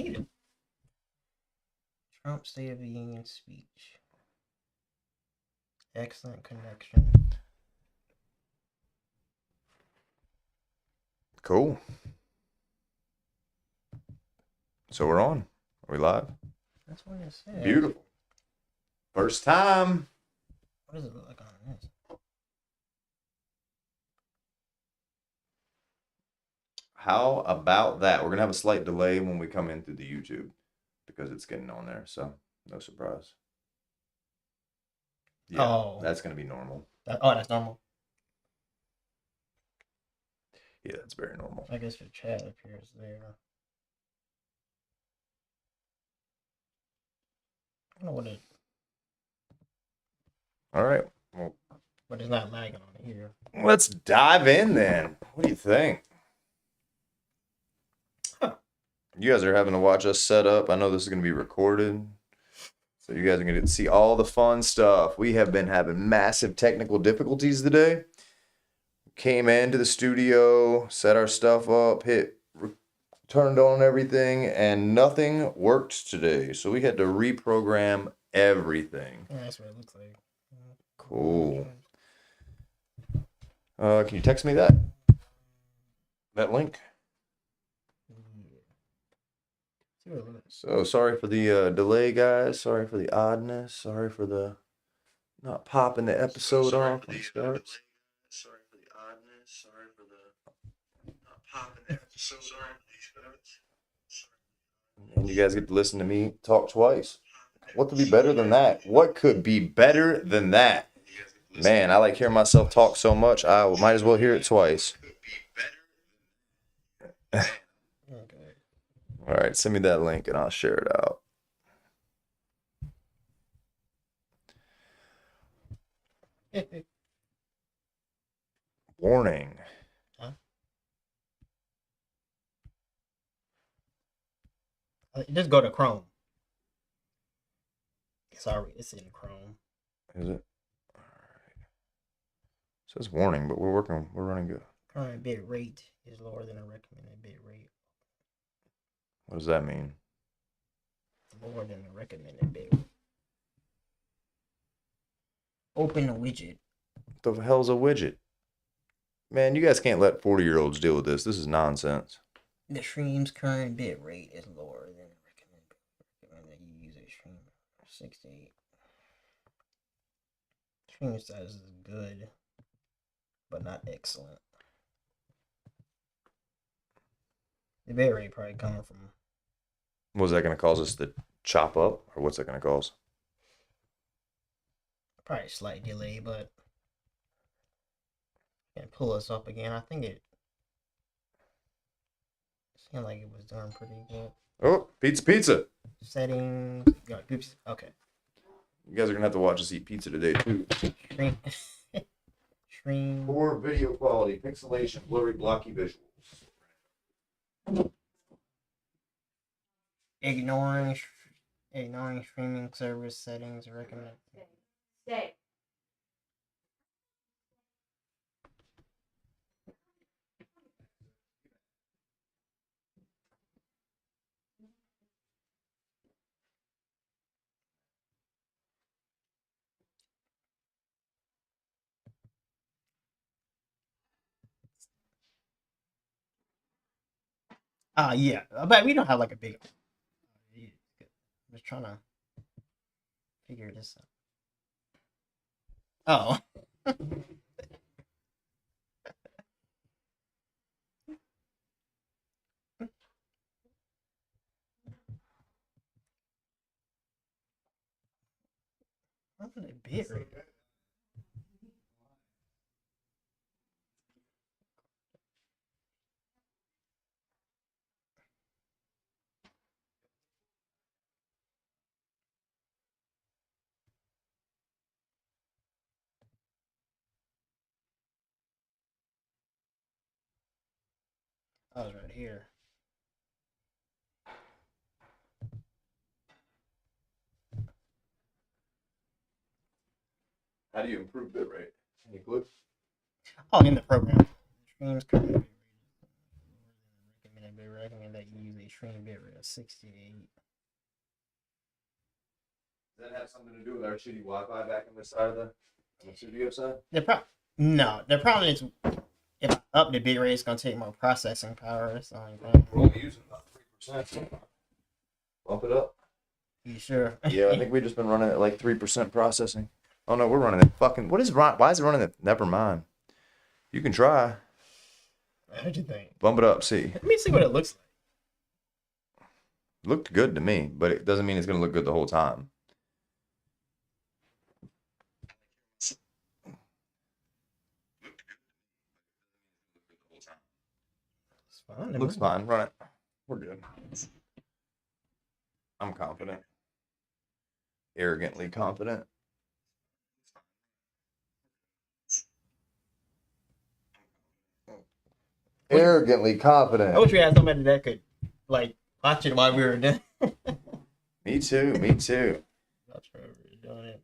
need it. Trump State of the Union speech. Excellent connection. Cool. So we're on. Are we live? That's what it said. Beautiful. First time. What does it look like on this? How about that? We're going to have a slight delay when we come in through the YouTube because it's getting on there. So no surprise. Yeah, that's going to be normal. That's normal. Yeah, that's very normal. I guess your chat appears there. I don't know what it. All right. Well, but it's not lagging on here. Let's dive in then. What do you think? You guys are having to watch us set up. I know this is going to be recorded. So you guys are going to get to see all the fun stuff. We have been having massive technical difficulties today. Came into the studio, set our stuff up, turned on everything, and nothing worked today. So we had to reprogram everything. Yeah, that's what it looks like. Cool. Can you text me that link? So sorry for the delay, guys. Sorry for the oddness. Sorry for the not popping the episode off when it starts. Sorry for the oddness. Sorry for the not popping the episode off. And you guys get to listen to me talk twice. What could be better than that? What could be better than that? Man, I like hearing myself talk so much, I might as well hear it twice. All right, send me that link and I'll share it out. Warning. Huh? Just go to Chrome. Sorry, it's in Chrome. Is it? All right. It says warning, but we're running good. Current bit rate is lower than a recommended bit rate. What does that mean? Lower than the recommended bit rate. Open the widget. What the hell's a widget? Man, you guys can't let 40-year-olds deal with this. This is nonsense. The stream's current bit rate is lower than the recommended. Recommend that you use a stream 68. Stream size is good, but not excellent. The bit rate probably coming from. Was that going to cause us to chop up, or what's that going to cause? Probably a slight delay, but can pull us up again. I think it seemed like it was doing pretty good. Oh, pizza. Settings. Okay. You guys are going to have to watch us eat pizza today, too. Stream. Poor video quality, pixelation, blurry, blocky visuals. Ignoring streaming service settings. Recommend. Stay. Yeah, but we don't have like a big. I'm just trying to figure this out. Oh. What's the bit rate? Oh, it's right here. How do you improve bit rate? Any clue? Oh, in the program. Streams currently recommend that you use a training bit rate of 68. Does that have something to do with our shitty Wi-Fi back on this side of the studio side? No, the problem is if I up the bit rate, it's gonna take more processing power. That's the only thing. We're only using about 3%. Bump it up. You sure? Yeah, I think we've just been running at like 3% processing. Oh no, we're running at fucking. What is wrong? Why is it running at? Never mind. You can try. How'd you think? Bump it up. See. Let me see what it looks like. Looked good to me, but it doesn't mean it's gonna look good the whole time. It's fine. Looks fine. Run it. We're good. I'm confident. Arrogantly confident. Arrogantly confident. I wish we had somebody that could like watch it while we were doing. Me too. Me too. That's why we were doing it.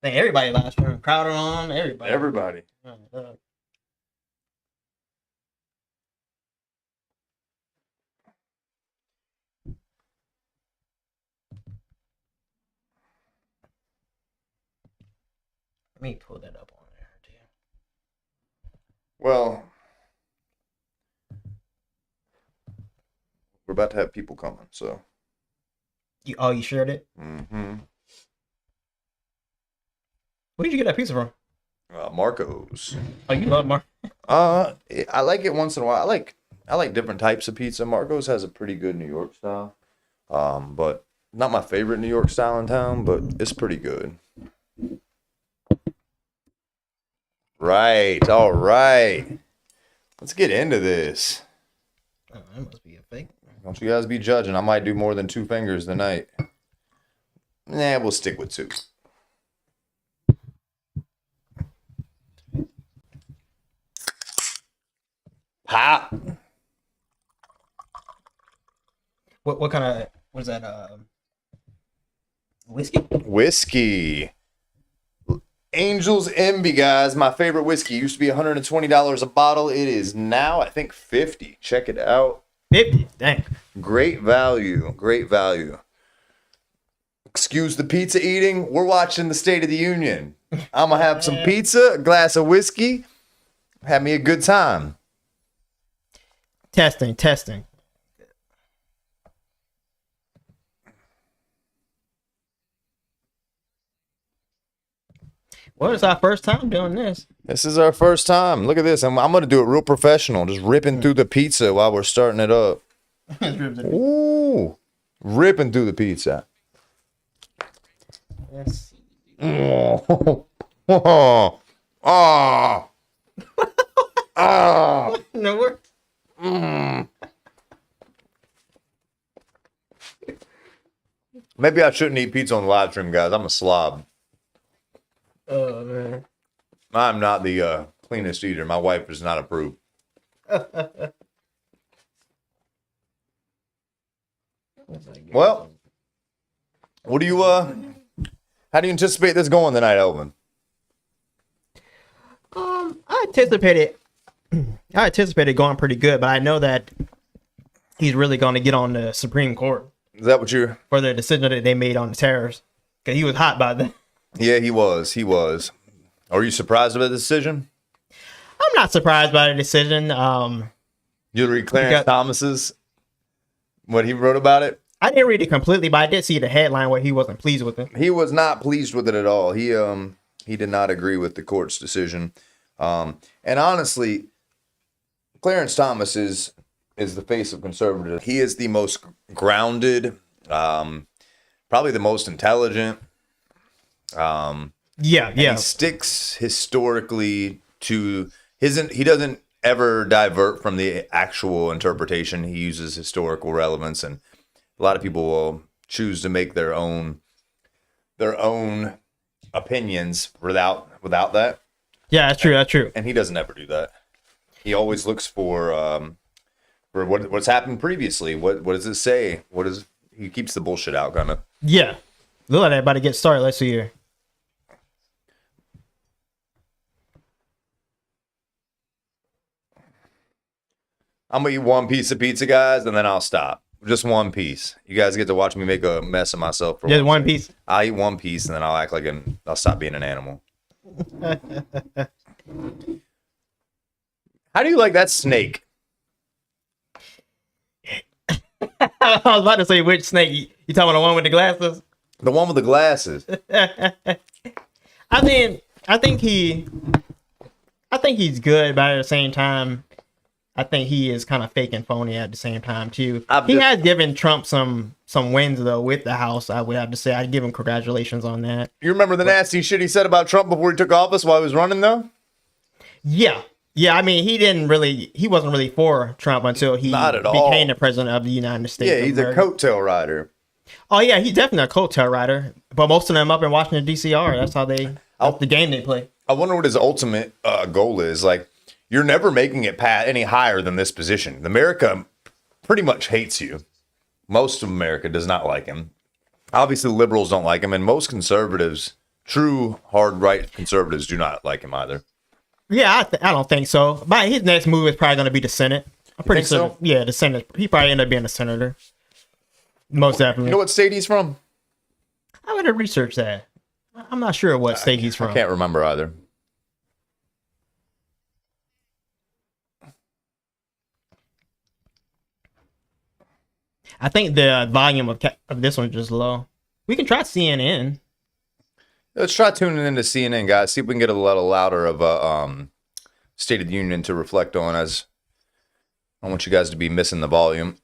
I think everybody last room. Crowder on everybody. Everybody. Let me pull that up on there too. Well, we're about to have people coming, so. You shared it? Mm-hmm. Where did you get that pizza from? Marco's. Oh, you love Marco? I like it once in a while. I like different types of pizza. Marco's has a pretty good New York style. But not my favorite New York style in town, but it's pretty good. Right. All right. Let's get into this. Oh, that must be a fake. Don't you guys be judging. I might do more than 2 fingers tonight. Nah, we'll stick with 2. Pop. What kind of what is that? Whiskey? Whiskey. Angel's Envy, guys. My favorite whiskey. Used to be $120 a bottle. It is now, I think, $50. Check it out. 50. Dang. Great value. Great value. Excuse the pizza eating. We're watching the State of the Union. I'm going to have some pizza, a glass of whiskey. Have me a good time. Testing. Well, it's our first time doing this. This is our first time. Look at this. I'm going to do it real professional. Just ripping through the pizza while we're starting it up. Ooh. Ripping through the pizza. Yes. Oh. Oh. Oh. Oh. No work. Maybe I shouldn't eat pizza on the live stream, guys. I'm a slob. Oh, man. I'm not the cleanest eater. My wife does not approve. Well, what do you how do you anticipate this going tonight, Elvin? I anticipated going pretty good, but I know that he's really going to get on the Supreme Court. Is that what you're... For the decision that they made on the tariffs. Because he was hot by then. Yeah, he was. Are you surprised about the decision? I'm not surprised by the decision. You read Clarence Thomas's, what he wrote about it? I didn't read it completely, but I did see the headline where he wasn't pleased with it. He was not pleased with it at all. He did not agree with the court's decision. And honestly, Clarence Thomas is the face of conservative. He is the most grounded, probably the most intelligent. He sticks historically to he doesn't ever divert from the actual interpretation. He uses historical relevance, and a lot of people will choose to make their own opinions without that. Yeah, that's true. And he doesn't ever do that. He always looks for what's happened previously. What does it say? He keeps the bullshit out, kind of. Yeah. Look at that, about to get started. Let's see here. I'm gonna eat one piece of pizza, guys, and then I'll stop. Just one piece. You guys get to watch me make a mess of myself for Just one second. piece. I'll eat one piece and then I'll act like I'll stop being an animal. How do you like that snake? I was about to say which snake. You talking about the one with the glasses? The one with the glasses. I mean, I think he's good, but at the same time, I think he is kind of fake and phony at the same time too. He has given Trump some wins though with the House. I would have to say I'd give him congratulations on that. You remember the nasty shit he said about Trump before he took office while he was running though? Yeah. I mean, he wasn't really for Trump until he became the president of the United States. Yeah, he's a coattail rider. Oh yeah, he's definitely a coattail rider. But most of them up in Washington D.C. That's the game they play. I wonder what his ultimate goal is. Like, you're never making it any higher than this position. America pretty much hates you. Most of America does not like him. Obviously, liberals don't like him, and most conservatives, true hard right conservatives, do not like him either. Yeah, I don't think so. But his next move is probably going to be the Senate. I'm pretty sure. So? Yeah, the Senate. He probably end up being a senator. Most definitely. You know what state he's from? I would have researched that. I'm not sure what state he's from. I can't remember either. I think the volume of this one is just low. We can try CNN. Let's try tuning into CNN, guys. See if we can get a little louder of a State of the Union to reflect on, as I don't want you guys to be missing the volume.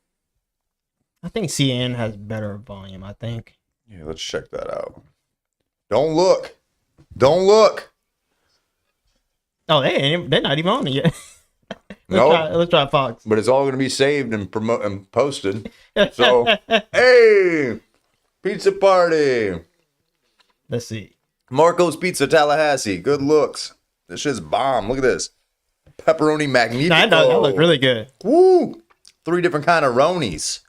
I think CNN has better volume, I think. Yeah, let's check that out. Don't look. Don't look. Oh, they're not even on it yet. Let's try Fox. But it's all going to be saved and posted. So, hey, pizza party. Let's see. Marco's Pizza Tallahassee. Good looks. This shit's bomb. Look at this. Pepperoni Magnifico. That looks really good. Woo. 3 different kind of Ronies.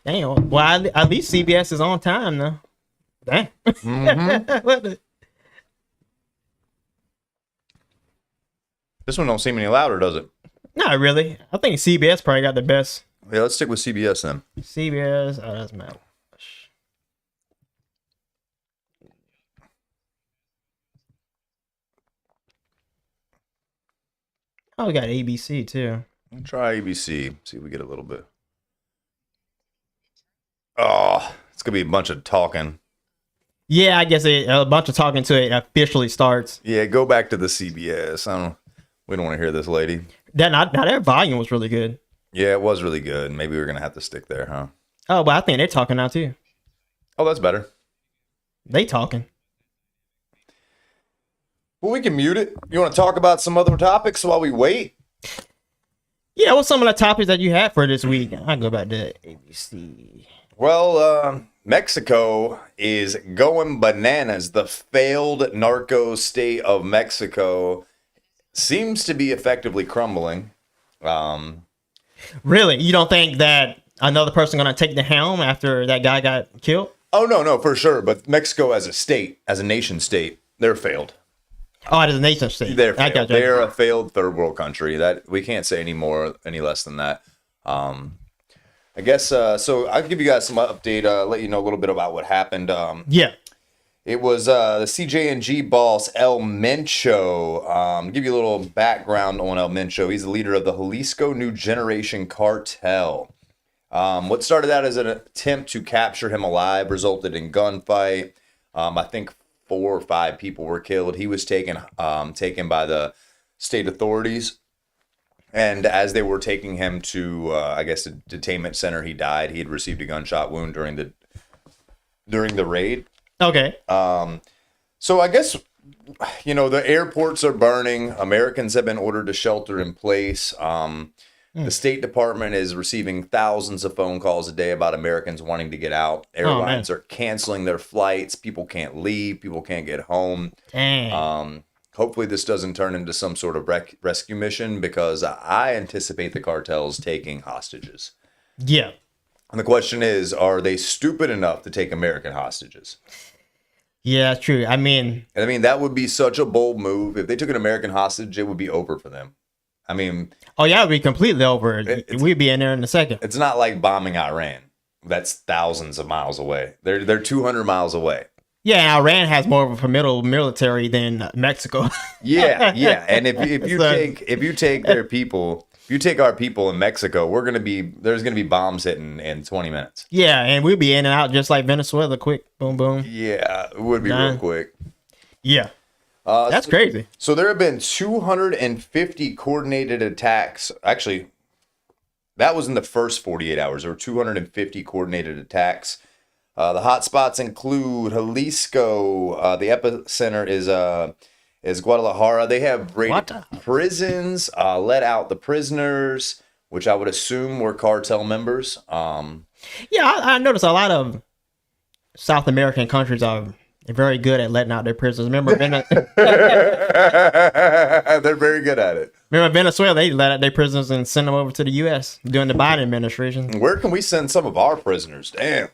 Damn. Well, at least CBS is on time now. Damn. Mm-hmm. This one don't seem any louder, does it? Not really. I think CBS probably got the best. Yeah, let's stick with CBS then. CBS. Oh, that's Matt. Oh, we got ABC too. We'll try ABC. See if we get a little bit. Oh, it's gonna be a bunch of talking. Yeah, I guess a bunch of talking till it officially starts. Yeah, go back to the CBS. We don't want to hear this lady. Now their volume was really good. Yeah, it was really good. Maybe we're gonna have to stick there, huh? Oh, but I think they're talking now too. Oh, that's better. They talking. Well, we can mute it. You want to talk about some other topics while we wait? Yeah, what's some of the topics that you had for this week? I'll go back to ABC. Well, Mexico is going bananas. The failed narco state of Mexico seems to be effectively crumbling. Really? You don't think that another person going to take the helm after that guy got killed? Oh, no, for sure. But Mexico as a state, as a nation state, they're failed. Oh, it is a nation state. They're failed. They're a failed third world country. That we can't say any less than that. I guess so. I'll give you guys some update. Let you know a little bit about what happened. Yeah, it was the CJ&G boss El Mencho. Give you a little background on El Mencho. He's the leader of the Jalisco New Generation Cartel. What started out as an attempt to capture him alive resulted in gunfight. I think 4 or 5 people were killed. He was taken by the state authorities, and as they were taking him to, I guess, a detainment center, he died. He had received a gunshot wound during the raid. Okay. So I guess, the airports are burning. Americans have been ordered to shelter in place. The State Department is receiving thousands of phone calls a day about Americans wanting to get out. Airlines are canceling their flights. People can't leave. People can't get home. Dang. Hopefully this doesn't turn into some sort of rescue mission, because I anticipate the cartels taking hostages. Yeah. And the question is, are they stupid enough to take American hostages? Yeah, that's true. I mean, that would be such a bold move. If they took an American hostage, it would be over for them. I mean, Oh yeah, it'd be completely over. We'd be in there in a second. it's not like bombing Iran. That's thousands of miles away. They're 200 miles away. Yeah, Iran has more of a formidable military than Mexico. Yeah, yeah. And if you So- take their people, if you take our people in Mexico, there's gonna be bombs hitting in 20 minutes. Yeah, and we'd be in and out just like Venezuela. Quick, boom, boom. Yeah, it would be Done. real quick. Yeah, that's crazy. So there have been 250 coordinated attacks. Actually, that was in the first 48 hours. There were 250 coordinated attacks. The hotspots include Jalisco. The epicenter is Guadalajara. They have raided What? prisons, let out the prisoners, which I would assume were cartel members. Yeah, I noticed a lot of South American countries are very good at letting out their prisoners. Remember, They're very good at it. Venezuela, they let out their prisoners and send them over to the U.S. during the Biden administration. Where can we send some of our prisoners? Damn.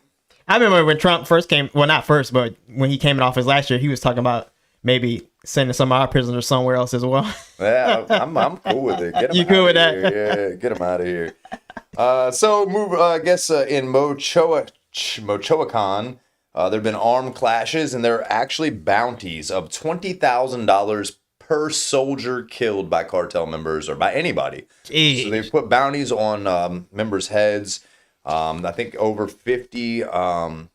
I remember when Trump first came, well, not first, but when he came in office last year, he was talking about maybe sending some of our prisoners somewhere else as well. Yeah, I'm cool with it. Get 'em You cool with that? Here. Yeah, get them out of here. So move. I guess in Mochoacan, there have been armed clashes, and there are actually bounties of $20,000 per soldier killed by cartel members or by anybody. Jeez. So they've put bounties on members' heads. I think over 50. I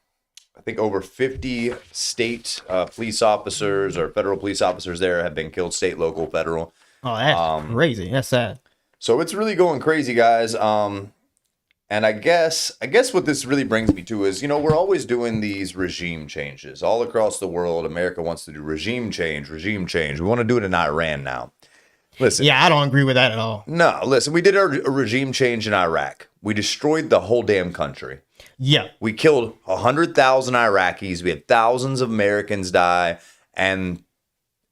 think over 50 state police officers or federal police officers there have been killed, state, local, federal. Oh, that's crazy. That's sad. So it's really going crazy, guys. And I guess what this really brings me to is, we're always doing these regime changes all across the world. America wants to do regime change. We want to do it in Iran now. Listen. Yeah, I don't agree with that at all. No, listen, we did a regime change in Iraq. We destroyed the whole damn country. Yeah. We killed 100,000 Iraqis. We had thousands of Americans die, and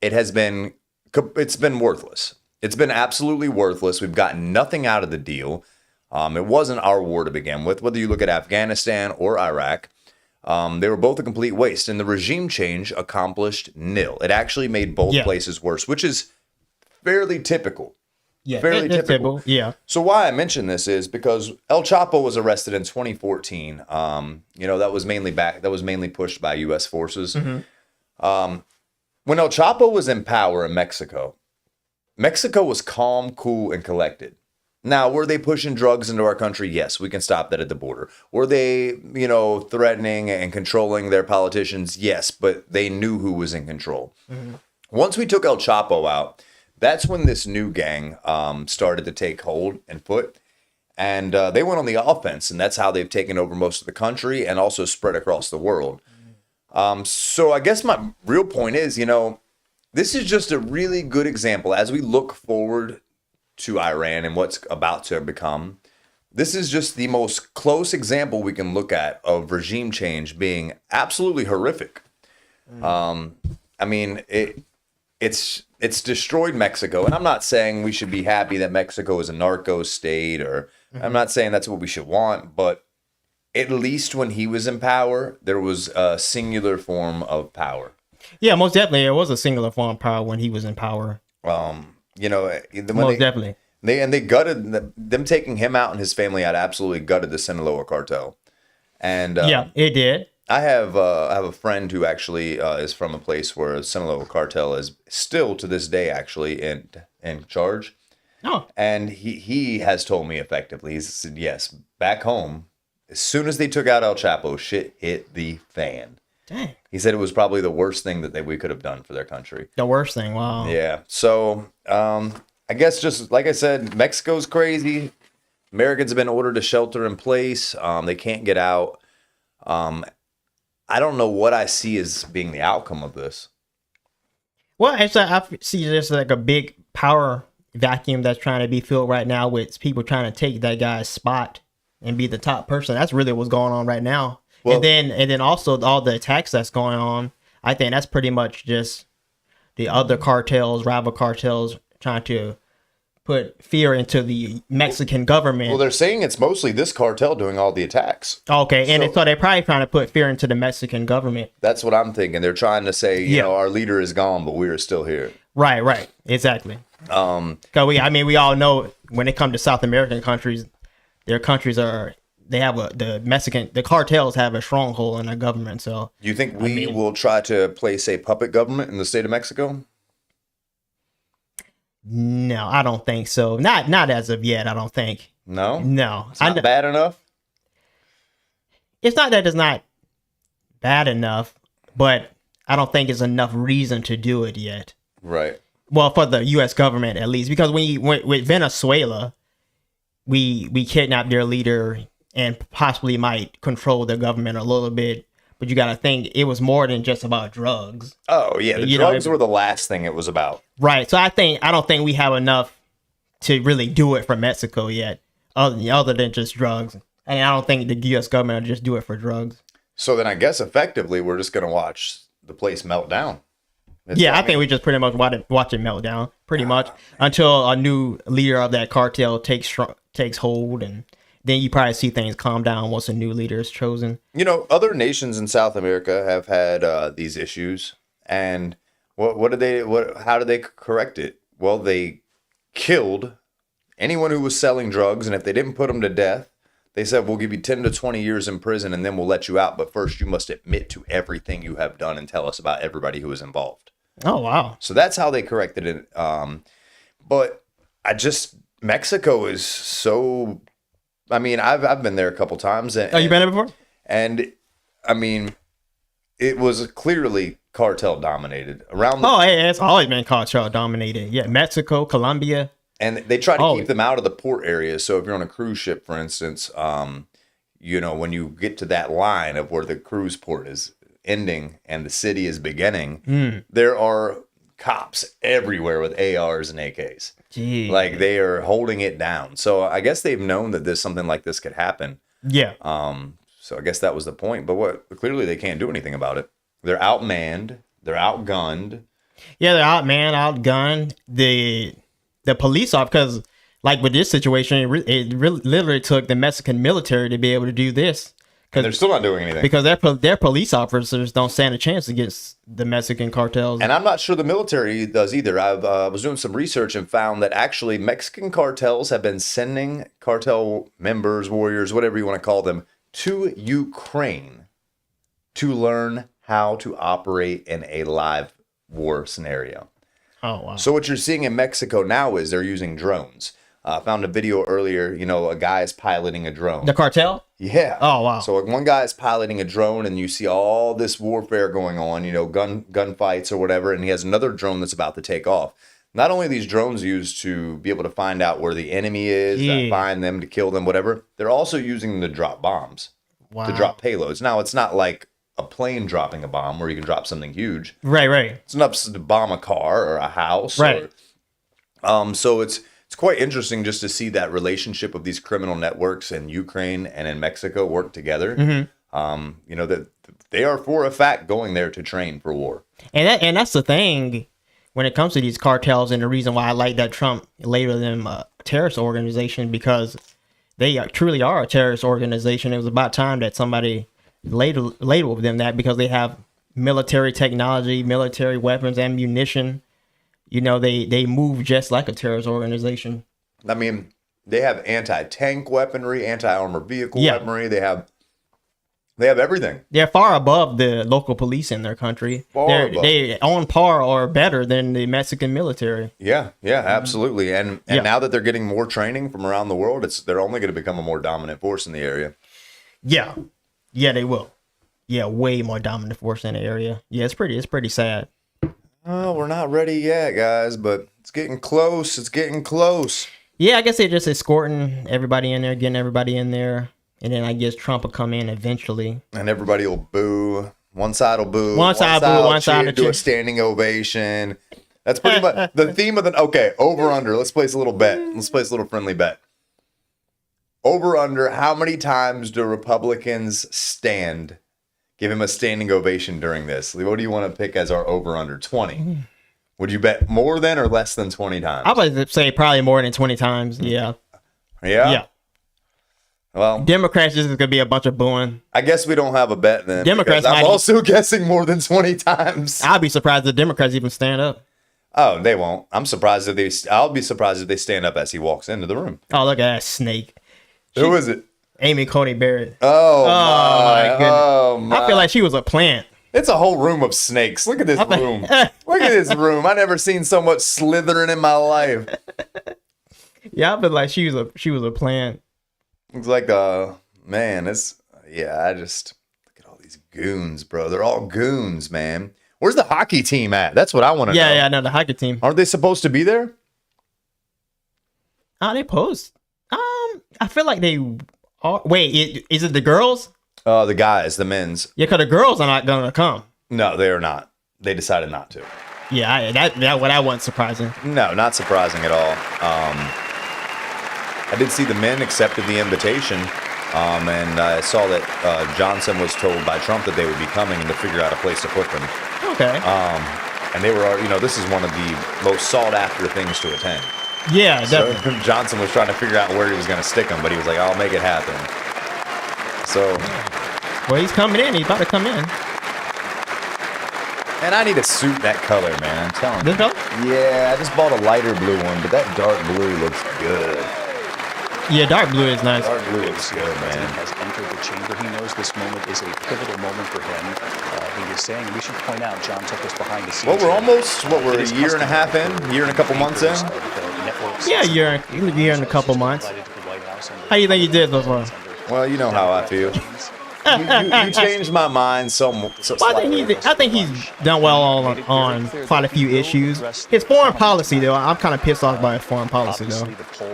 it's been worthless. It's been absolutely worthless. We've gotten nothing out of the deal. It wasn't our war to begin with. Whether you look at Afghanistan or Iraq, they were both a complete waste, and the regime change accomplished nil. It actually made both places worse, which is fairly typical. Yeah, fairly it's typical. Yeah. So why I mention this is because El Chapo was arrested in 2014. That was mainly pushed by U.S. forces. Mm-hmm. When El Chapo was in power in Mexico, Mexico was calm, cool, and collected. Now, were they pushing drugs into our country? Yes, we can stop that at the border. Were they, threatening and controlling their politicians? Yes, but they knew who was in control. Mm-hmm. Once we took El Chapo out, that's when this new gang started to take hold and foot. And they went on the offense, and that's how they've taken over most of the country and also spread across the world. So I guess my real point is, this is just a really good example as we look forward to Iran and what's about to become. This is just the most close example we can look at of regime change being absolutely horrific. It's destroyed Mexico, and I'm not saying we should be happy that Mexico is a narco state, or I'm not saying that's what we should want, but at least when he was in power, there was a singular form of power. Yeah, most definitely. It was a singular form of power when he was in power. Definitely. They gutted them taking him out and his family out. Absolutely gutted the Sinaloa cartel, and yeah, it did. I have a friend who actually is from a place where the Sinaloa cartel is still to this day actually in charge. Oh, and he has told me effectively. He said yes, back home, as soon as they took out El Chapo, shit hit the fan. dang. He said it was probably the worst thing that we could have done for their country. The worst thing. Wow. Yeah. So I guess just like I said, Mexico's crazy. Americans have been ordered to shelter in place. They can't get out. I don't know what I see as being the outcome of this. Well, actually, I see there's like a big power vacuum that's trying to be filled right now with people trying to take that guy's spot and be the top person. That's really what's going on right now. Well, and then also all the attacks that's going on. I think that's pretty much just the other cartels, rival cartels, trying to put fear into the Mexican government. Well, they're saying it's mostly this cartel doing all the attacks. Okay, and so they're probably trying to put fear into the Mexican government. That's what I'm thinking. They're trying to say, you know, our leader is gone, but we are still here. Right, exactly. Cause we all know when it comes to South American countries, their countries the cartels have a stronghold in their government. So You think we will try to place a puppet government in the state of Mexico? no, I don't think so. Not as of yet. I don't think. No? No, It's not bad enough? it's not that it's not bad enough, but I don't think it's enough reason to do it yet. Right. Well, for the U.S. government at least, because when you went with Venezuela, we kidnapped their leader and possibly might control the government a little bit. But you got to think it was more than just about drugs, Oh, yeah. The drugs were the last thing it was about. right? So I don't think we have enough to really do it for Mexico yet, other than just drugs. And I don't think the U.S. government will just do it for drugs. So then I guess effectively we're just going to watch the place melt down. I think we just pretty much watch it melt down, pretty much, until a new leader of that cartel takes hold, and then you probably see things calm down once a new leader is chosen. You know, other nations in South America have had these issues, and how did they correct it? Well, they killed anyone who was selling drugs, and if they didn't put them to death, they said, we'll give you 10 to 20 years in prison, and then we'll let you out. But first, you must admit to everything you have done and tell us about everybody who was involved. Oh, wow. So that's how they corrected it. But Mexico is so, I've been there a couple times. You been there before? And, it was clearly cartel dominated. It's always been cartel dominated. Yeah, Mexico, Colombia. And they try to keep them out of the port areas. So if you're on a cruise ship, for instance, when you get to that line of where the cruise port is ending and the city is beginning, there are cops everywhere with ARs and AKs. Gee. Like they are holding it down. So I guess they've known that something like this could happen. Yeah. So I guess that was the point. But clearly they can't do anything about it. They're outmanned. They're outgunned. Yeah, they're outgunned. The police officer, because like with this situation, it literally took the Mexican military to be able to do this. And they're still not doing anything. Because their police officers don't stand a chance against the Mexican cartels. And I'm not sure the military does either. I was doing some research and found that actually Mexican cartels have been sending cartel members, warriors, whatever you want to call them, to Ukraine to learn how to operate in a live war scenario. Oh, wow. So what you're seeing in Mexico now is they're using drones. I found a video earlier, a guy is piloting a drone. The cartel? Yeah. Oh, wow. So one guy is piloting a drone and you see all this warfare going on, gunfights or whatever, and he has another drone that's about to take off. Not only are these drones used to be able to find out where the enemy is, find them, to kill them, whatever, they're also using them to drop bombs, to drop payloads. Now, it's not like a plane dropping a bomb where you can drop something huge. Right. It's enough to bomb a car or a house. Right. So it's quite interesting just to see that relationship of these criminal networks in Ukraine and in Mexico work together. Mm-hmm. That they are for a fact going there to train for war. And that's the thing when it comes to these cartels, and the reason why I like that Trump labeled them a terrorist organization, because they truly are a terrorist organization. It was about time that somebody labeled them that, because they have military technology, military weapons, ammunition. They move just like a terrorist organization. They have anti-tank weaponry, anti-armor vehicle weaponry. They have everything. They're far above the local police in their country. They're on par or better than the Mexican military. Yeah, absolutely. And now that they're getting more training from around the world, they're only going to become a more dominant force in the area. Yeah, they will. Yeah, way more dominant force in the area. Yeah, it's pretty sad. Oh, we're not ready yet, guys, but it's getting close. Yeah, I guess they're just escorting everybody in there, getting everybody in there. And then I guess Trump will come in eventually. And everybody will boo. One side will boo. One side will boo, one side will do a standing ovation. That's pretty much the theme of over under. Let's place a little bet. Let's place a little friendly bet. Over under, how many times do Republicans give him a standing ovation during this? What do you want to pick as our over under? 20. Would you bet more than or less than 20 times? I would say probably more than 20 times. Yeah. Yeah? Well, Democrats just going to be a bunch of booing. I guess we don't have a bet then. Democrats I'm also guessing more than 20 times. I'd be surprised if Democrats even stand up. Oh, they won't. I'm surprised if they. I'll be surprised if they stand up as he walks into the room. Oh, look at that snake. Who is it? Amy Coney Barrett. Oh, my goodness. Oh my! I feel like she was a plant. It's a whole room of snakes. Look at this room. Look at this room. I never seen so much slithering in my life. Yeah, I feel like she was a plant. It's like man, I just look at all these goons, bro. They're all goons, man. Where's the hockey team at? That's what I want to know. Yeah, I know the hockey team. Aren't they supposed to be there? Oh, they post. I feel like they are. Wait, is it the girls? The guys, the men's. Yeah, because the girls are not gonna come. No, they are not. They decided not to. Yeah, that wasn't surprising. No, not surprising at all. I did see the men accepted the invitation, and I saw that Johnson was told by Trump that they would be coming and to figure out a place to put them. Okay. And they were, this is one of the most sought after things to attend. Yeah, So definitely. Johnson was trying to figure out where he was going to stick them, but he was like, "I'll make it happen." So, Well, he's coming in. He's about to come in. and I need a suit that color, man. I'm telling This you. fella? Yeah, I just bought a lighter blue one, but that dark blue looks good. Yeah, dark blue is nice. Dark blue looks good, man. Has entered the chamber. He knows this moment is a pivotal moment for him. He is saying, we should point out, John took us behind the scenes. Well, we're a year and a half in, year and a couple months in. Yeah, year and a couple months. How you think you did so far? Well, you know how I feel. You changed my mind Well, I think he's done well on quite a few issues. His foreign policy, though, I'm kind of pissed off by his foreign policy, though.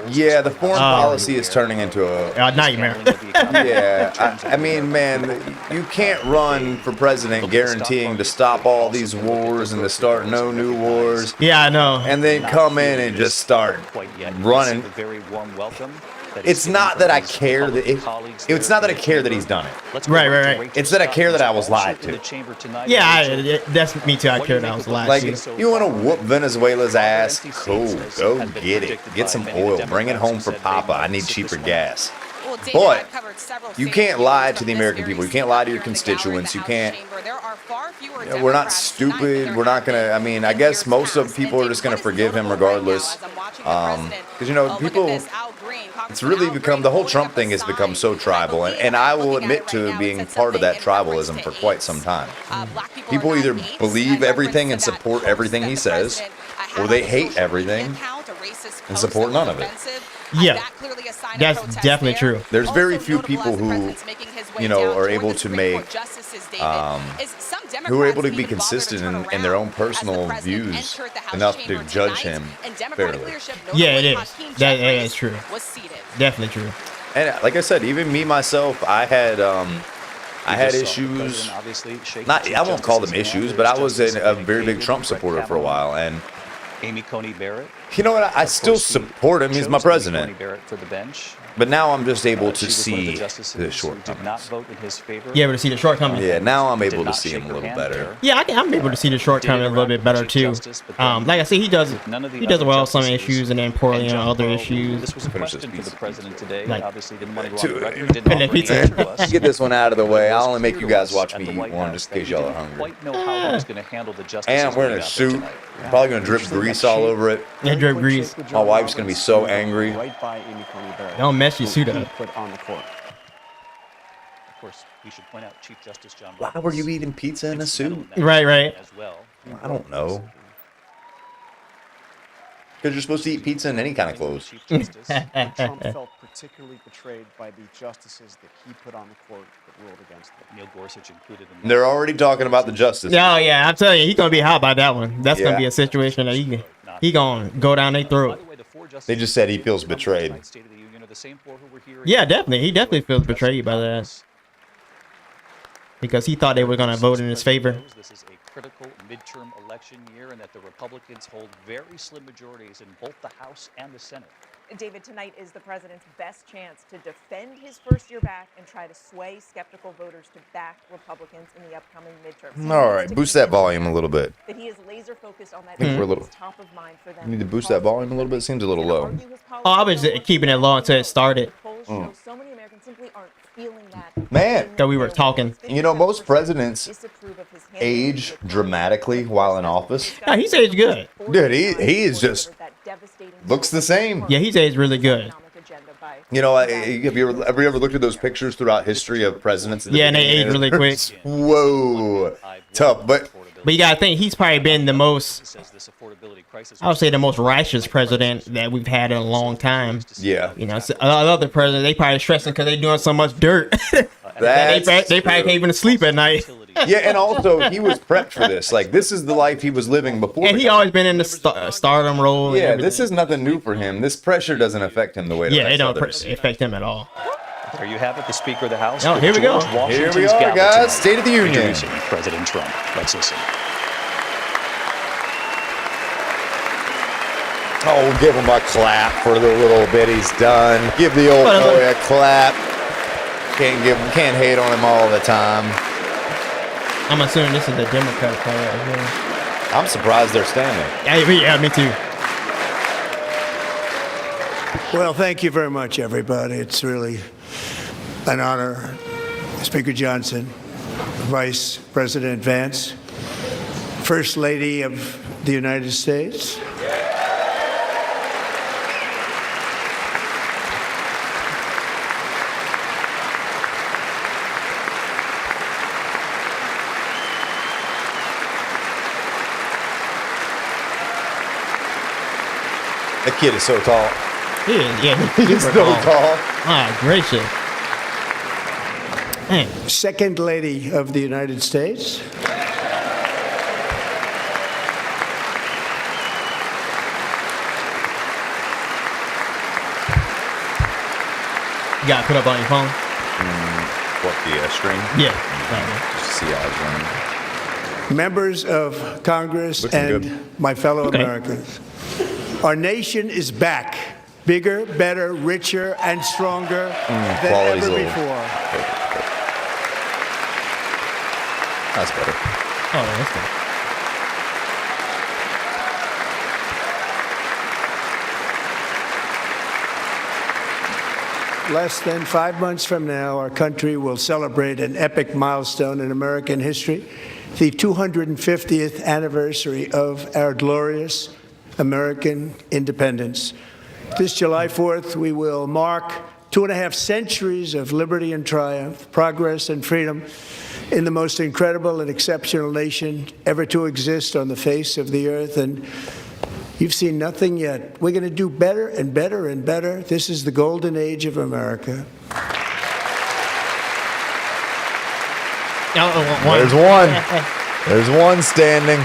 Yeah, the foreign policy is turning into A nightmare. I mean, man, you can't run for president guaranteeing to stop all these wars and to start no new wars, Yeah, I know. and then come in and just start running. It's not that I care that it's not that I care that he's done it. Right. It's that I care that I was lied to. Yeah, that's me too. I care that I was lied Like, to. you want to whoop Venezuela's ass? Cool, go get it. Get some oil. Bring it home for Papa. I need cheaper gas. But you can't lie to the American people. You can't lie to your constituents. You can't. We're not stupid. We're not gonna. I mean, I guess most of people are just gonna forgive him regardless. Because people. It's really become the whole Trump thing has become so tribal, and I will admit to being part of that tribalism for quite some time. People either believe everything and support everything he says, or they hate everything and support none of it. Yeah, that's definitely true. There's very few people who, are able to make, who are able to be consistent in their own personal views enough to judge him fairly. Yeah, it is. That is true. Definitely true. And like I said, even me myself, I had issues. I won't call them issues, but I was a very big Trump supporter for a while, and Amy Coney Barrett. you know what? I still support him. He's my president. Coney Barrett for the bench. But now I'm just able to She was one of see justices the who shortcomings. did not vote in his favor. You able to see the shortcomings? Yeah, now I'm Did able to not see him shake a her little hand better. there. Yeah, I'm able to see the shortcomings a little bit better too. Like I said, he does well on some issues and then poorly on other issues. This was a Finish this question for the pizza. president today. Like- Obviously, didn't want to go on the record. Didn't Finish offer any pizza. answer to us. Get this one out of the way. I'll only make It's you clear guys to watch us me at the eat White one House just in that case he y'all are didn't hungry. quite know how he was going to handle the justice And I'm wearing a system suit. tonight. Probably gonna drip grease all over it. Yeah, drip grease. My wife's gonna be so angry. Right by Amy Coney Barrett. Don't mess your who suit he up. Put on the court. Of course, we should point out Chief Justice John Why Roberts were you eating pizza in a makes suit? mental note Right. as well. I don't know. Because you're supposed to eat pizza in any kind of clothes. Chief Justice. Trump felt particularly betrayed by the justices that he put on the court that ruled against him. Neil Gorsuch included in They're already talking about the justice. Oh yeah, I'm telling you, he's gonna be hot by that one. That's Yeah. gonna be a situation that he gonna go down their By throat. the way, the four They justices just said he feels Trump's betrayed. tonight's State of the Union are the same four who were here Yeah, in- definitely. He definitely feels betrayed by that because he thought they were gonna vote in his favor. This is a critical midterm election year, and that the Republicans hold very slim majorities in both the House and the Senate. David, tonight is the president's best chance to defend his first year back and try to sway skeptical voters to back Republicans in the upcoming midterms. He All needs right, to boost that convince volume a little bit. That he is laser focused on that think we're a issue little- that's top of mind for them. You need to boost that volume a little bit. It seems a little low. Oh, I was keeping it low until it started. Polls show so many Americans simply aren't feeling that. Man. That we were talking. You know, most presidents, Disapprove of his age dramatically while in office. Yeah, he's aged good. Dude, he is just looks the same. Yeah, he's aged really good. You know, have you ever looked at those pictures throughout history of presidents? Yeah, and they age really quick. Whoa, tough. But you gotta think he's probably been the most, I would say, the most righteous president that we've had in a long time. yeah, You know, so other presidents, they probably stressing because they're doing so much dirt. they probably can't even sleep at night. yeah, and also he was prepped for this. Like this is the life he was living before. And he always been in the stardom role. Yeah, and this is nothing new for him. This pressure doesn't affect him the way. Yeah, it affects don't others. affect him at all. There you have it, the Speaker of the House. Oh, with here we go. George Washington's Here we are, gavel guys. tonight, State of the Union. introducing President Trump. Let's listen. Oh, give him a clap for the little bit he's done. Give the old boy a clap. Can't hate on him all the time. I'm assuming this is the Democrat player right here. I'm surprised they're standing. Yeah, me too. Well, thank you very much, everybody. It's really an honor. Speaker Johnson, Vice President Vance, First Lady of the United States. That kid is so tall. He is, yeah, He's super so tall. tall. My gracious. Man, Second Lady of the United States. you gotta put up on your phone. What, the string? Yeah. Just see how it's running. Members of Congress Looking and good. my fellow Okay. Americans. Our nation is back. Bigger, better, richer, and stronger than quality's ever a little- before. That's better. Oh, that's good. Less than 5 months from now, our country will celebrate an epic milestone in American history, the 250th anniversary of our glorious American independence. This July 4th, we will mark 2.5 centuries of liberty and triumph, progress and freedom in the most incredible and exceptional nation ever to exist on the face of the earth. And you've seen nothing yet. We're going to do better and better and better. This is the golden age of America. There's one. There's one standing.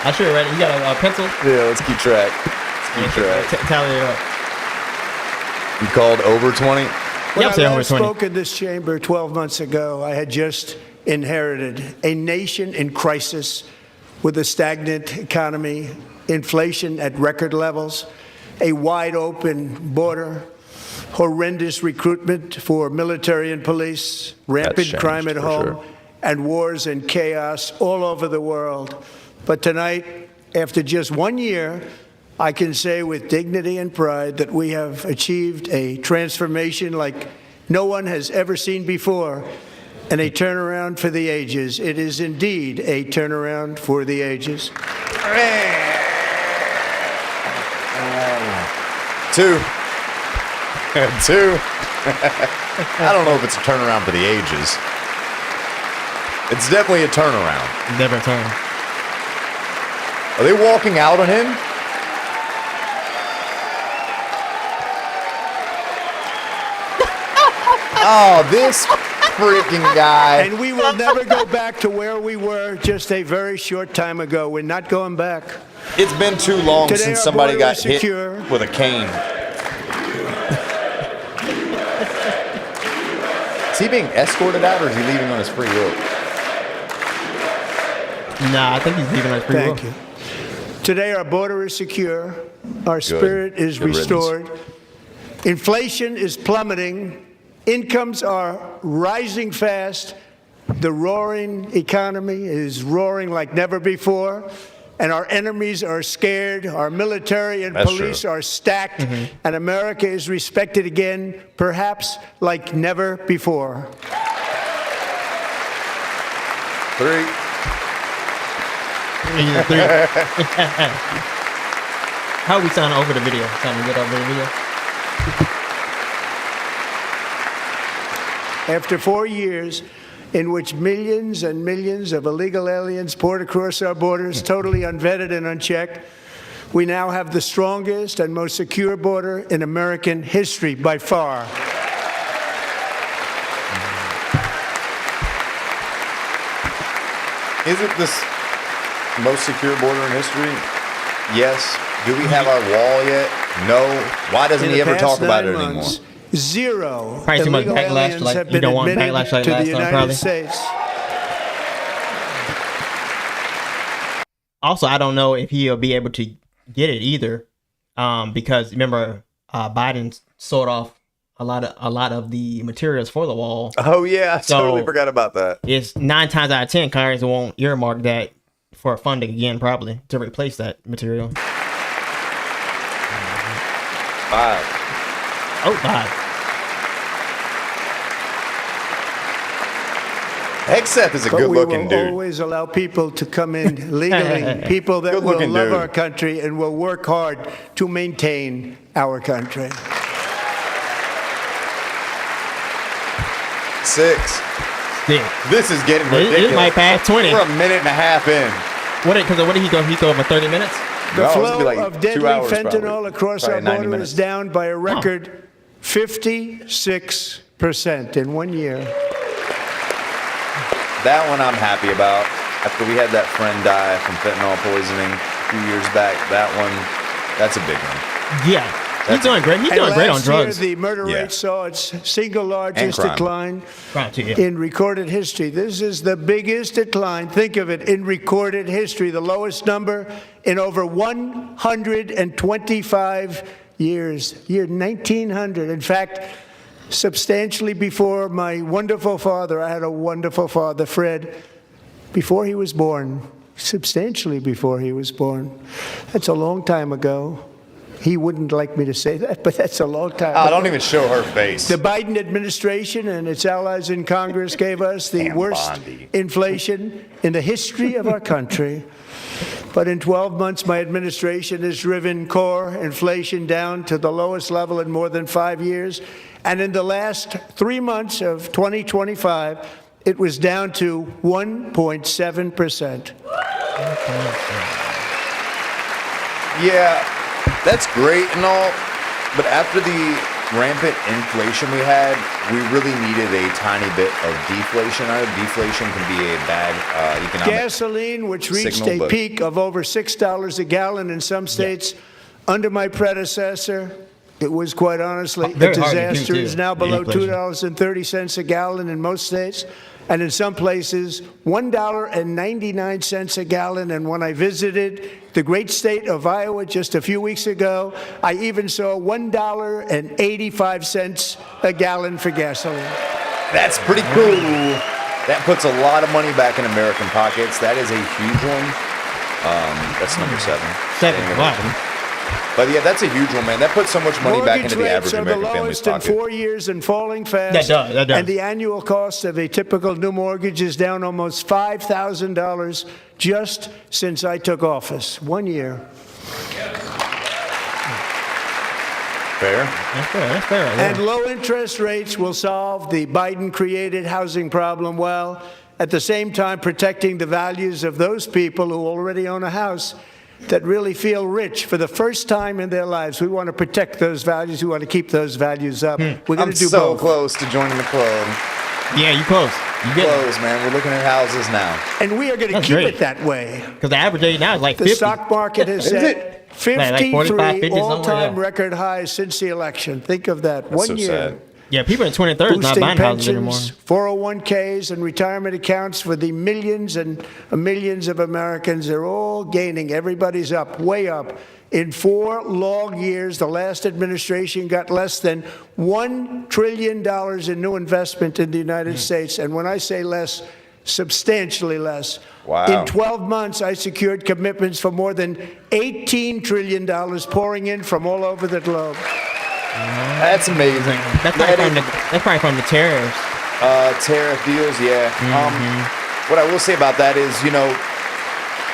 I should have read it. You got a pencil? Yeah, let's keep track. Let's keep track. Tally it up. You called over 20? When Yep, I say over last 20. spoke in this chamber 12 months ago, I had just inherited a nation in crisis with a stagnant economy, inflation at record levels, a wide open border, horrendous recruitment for military and police, rampant changed, crime at for home, sure. and wars and chaos all over the world. But tonight, after just 1 year, I can say with dignity and pride that we have achieved a transformation like no one has ever seen before, and a turnaround for the ages. It is indeed a turnaround for the ages. Two. Two. I don't know if it's a turnaround for the ages. It's definitely a turnaround. Never turn. Are they walking out on him? Oh, this freaking guy. And we will never go back to where we were just a very short time ago. We're not going back. It's been too long Today since our somebody border got is hit secure. with a cane. Is he being escorted out or is he leaving on his free will? Nah, I think he's leaving us pretty Thank well. you. Today our border is secure. Our spirit is Good riddance. restored. Inflation is plummeting. Incomes are rising fast. The roaring economy is roaring like never before. And our enemies are scared. Our military and That's police true. are stacked. And America is respected again, perhaps like never before. 3, He's a 3. How we sound over the video? Sounding good over the video? After 4 years in which millions and millions of illegal aliens poured across our borders, totally unvetted and unchecked, we now have the strongest and most secure border in American history by far. Is it this most secure border in history? Yes. Do we have our wall yet? No. Why doesn't In he the ever past talk about 9 it months, anymore? Zero Probably too much illegal backlash, aliens like, have you been don't want admitted backlash like to last the time, United probably. States. Also, I don't know if he'll be able to get it either, because remember, Biden sold off a lot of the materials for the wall. Oh yeah, I So- totally forgot about that. It's 9 times out of 10 Congress won't earmark that for funding again, probably to replace that material. Wow. Oh God! Hegseth is a But good-looking we will dude. always allow people to come in legally, people that will Good-looking love dude. our country and will work hard to maintain our country. 6. Yeah. This is getting It ridiculous. might pass 20. We're a minute and a half in. What did he go? He go over 30 minutes? The No, it's gonna flow be like of 2 deadly hours fentanyl probably. across Probably our 90 border minutes. is down by a record 56% in 1 year. That one I'm happy about. After we had that friend die from fentanyl poisoning a few years back, that's a big one. Yeah, he's doing great. He's And doing great on last year, drugs. the murder Yeah. rate saw its single largest crime. decline Right, too, yeah. in recorded history. This is the biggest decline, think of it, in recorded history, the lowest number in over 125 years. Year 1900. In fact, substantially before my wonderful father, I had a wonderful father, Fred, before he was born, substantially before he was born. That's a long time ago. He wouldn't like me to say that, but that's a long time Oh, ago. don't even show her face. The Biden administration and its allies in Congress gave us the Damn worst Bondi. inflation in the history of our country. But in 12 months, my administration has driven core inflation down to the lowest level in more than 5 years. And in the last 3 months of 2025, it was down to 1.7%. Yeah, that's great and all, but after the rampant inflation we had, we really needed a tiny bit of deflation. I know deflation can be a bad economic. Gasoline, which reached signal, a but- peak of over $6 a gallon in some states under my predecessor, it was quite honestly a Very hard to do, disaster. too, It's now the below inflation. $2.30 a gallon in most states, and in some places, $1.99 a gallon. And when I visited the great state of Iowa just a few weeks ago, I even saw $1.85 a gallon for gasoline. That's pretty cool. That puts a lot of money back in American pockets. That is a huge one. That's number 7. Wow. But yeah, that's a huge one, man. That puts so much money back Mortgage into the rates average are American the family's lowest in pocket. 4 years and falling fast. That does. And the annual cost of a typical new mortgage is down almost $5,000 just since I took office. 1 year. Fair. That's fair. That's fair. Yeah. And low interest rates will solve the Biden-created housing problem while at the same time protecting the values of those people who already own a house that really feel rich for the first time in their lives. We want to protect those values. We want to keep those values up. We're going I'm to do so both. close to joining the club. Yeah, you close. You get Close, man. We're looking at houses now. And we are going to That's keep great. it that way. because the average age now is like The 50. stock market has Is set it? Like 45, 53 50 somewhere, all-time yeah. record highs since the election. Think of that. That's 1 so year. sad. Yeah, people in 23rd not Boosting buying houses anymore. pensions, 401ks, and retirement accounts for the millions and millions of Americans. They're all gaining. Everybody's up, way up. In 4 long years, the last administration got less than $1 trillion in new investment in the United States. And when I say less, substantially less. Wow. In 12 months, I secured commitments for more than $18 trillion pouring in from all over the globe. That's amazing. That's probably from the tariffs. Tariff deals, yeah. What I will say about that is,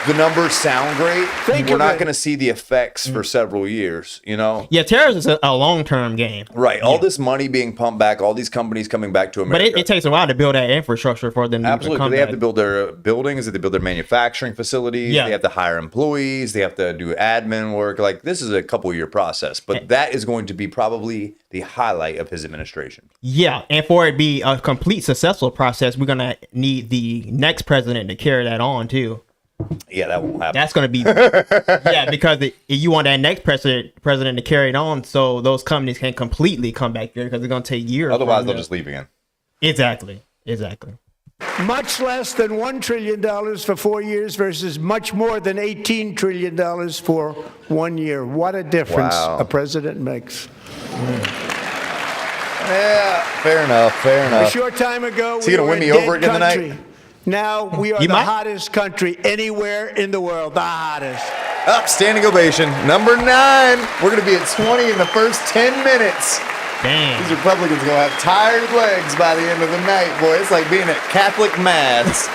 the numbers sound great, Think we're of not it. going to see the effects for several years, you know? Yeah, terrorism is a long-term game. Right. All this money being pumped back, all these companies coming back to But America. it takes a while to build that infrastructure for them to Absolutely. come They have back. to build their buildings, they have to build their manufacturing facilities, Yeah. they have to hire employees, they have to do admin work. Like, this is a couple-year process, but that is going to be probably the highlight of his administration. Yeah, and for it to be a complete successful process, we're gonna need the next president to carry that on too. Yeah, that won't happen. That's gonna be because you want that next president to carry it on, so those companies can completely come back here because it's gonna take years. Otherwise, for they'll them just leave again. Exactly. Much less than $1 trillion for 4 years versus much more than $18 trillion for 1 year. What a difference Wow. a president makes. Yeah, fair enough. A short time ago, Is he we gonna were win a me over dead again tonight? country. Now we are You the might. hottest country anywhere in the world. The hottest. Up, standing ovation. Number 9. We're going to be at 20 in the first 10 minutes. Damn. These Republicans are going to have tired legs by the end of the night, boy. It's like being at Catholic Mass.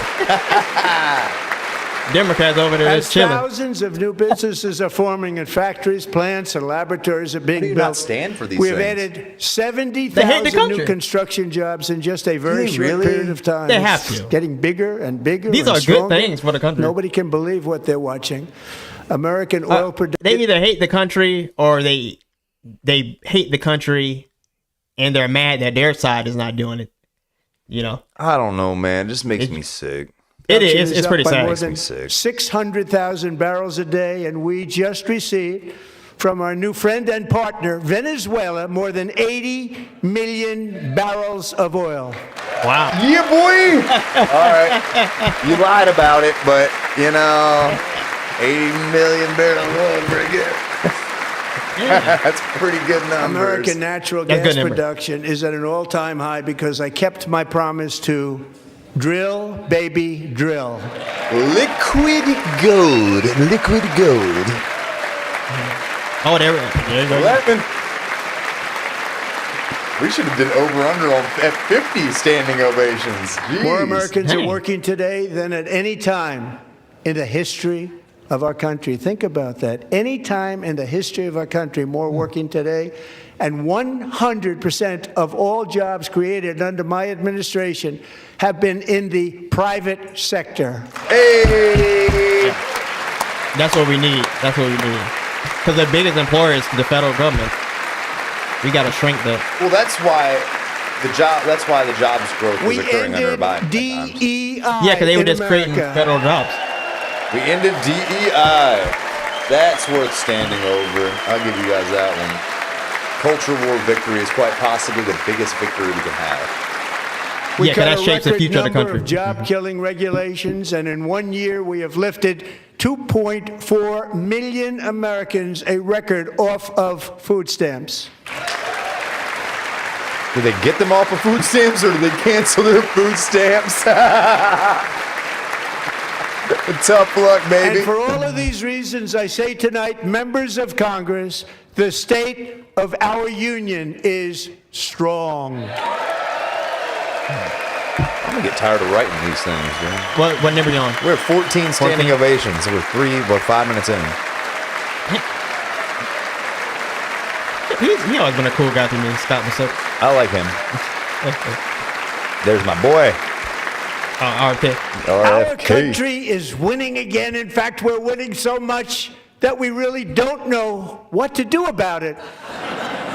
Democrats over there As is chilling. thousands of new businesses are forming in factories, plants, and laboratories are being do you built. not stand for these we have things? added They hate the 70,000 country. new construction jobs in just a very They short really? period of time. They have It's to. getting bigger and bigger. These and are good stronger. things for the country. Nobody can believe what they're watching. American oil production. They either hate the country or they hate the country and they're mad that their side is not doing it. You know, I don't know, man. It just makes me sick. it is. It's up pretty by sad. more than Makes me sick. 600,000 barrels a day, and we just received from our new friend and partner, Venezuela, more than 80 million barrels of oil. Wow. Yeah, boy. All right. You lied about it, but, 80 million barrels of oil, pretty good. That's pretty good numbers. American natural That's gas good number. production is at an all-time high because I kept my promise to drill, baby, drill. Liquid gold. Liquid gold. Oh, there you go. 11. We should have did over-under on F50 standing ovations. Jeez. More Americans are Dang. working today than at any time in the history of our country. Think about that. Any time in the history of our country, more working today. And 100% of all jobs created under my administration have been in the private sector. Hey! That's what we need. Because the biggest employer is the federal government. We got to shrink the. Well, that's why the jobs growth was We occurring under ended Biden. DEI Yeah, because they were in just creating America. federal jobs. We ended DEI. That's worth standing over. I'll give you guys that one. Culture war victory is quite possibly the biggest victory we can have. We Yeah, 'cause cut that a shapes the record future of the number country. job-killing regulations, and in 1 year we have lifted 2.4 million Americans, a record, off of food stamps. Did they get them off of food stamps or did they cancel their food stamps? Tough luck, baby. And for all of these reasons, I say tonight, members of Congress, the state of our union is strong. I'm gonna get tired of writing these things, dude. What number you on? We're at 14 standing 14. ovations. We're 5 minutes in. He always been a cool guy to me, Scott Masucci. I like him. There's my boy. RFK. Our RFK. country is winning again. In fact, we're winning so much that we really don't know what to do about it.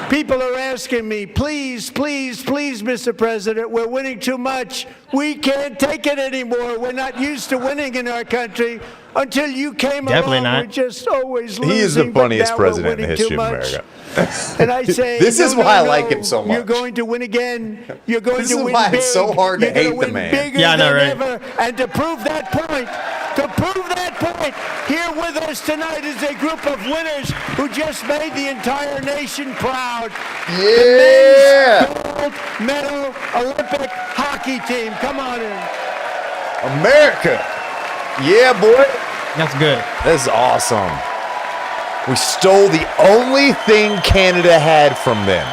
People are asking me, please, please, please, Mr. President, we're winning too much. We can't take it anymore. We're not used to winning in our country. Until you came Definitely along, not. we're just always losing. He is the but funniest now we're president in the winning too history of much. America. And I say, This is no, why I no, like no. him so much. You're going to win again. You're going This to is win why big. it's so hard to You're gonna hate the win man. Bigger Yeah, I know, than right? ever. And to prove that point, here with us tonight is a group of winners who just made the entire nation proud. Yeah! The men's gold medal Olympic hockey team. Come on in. America! Yeah, boy! That's good. This is awesome. We stole the only thing Canada had from them.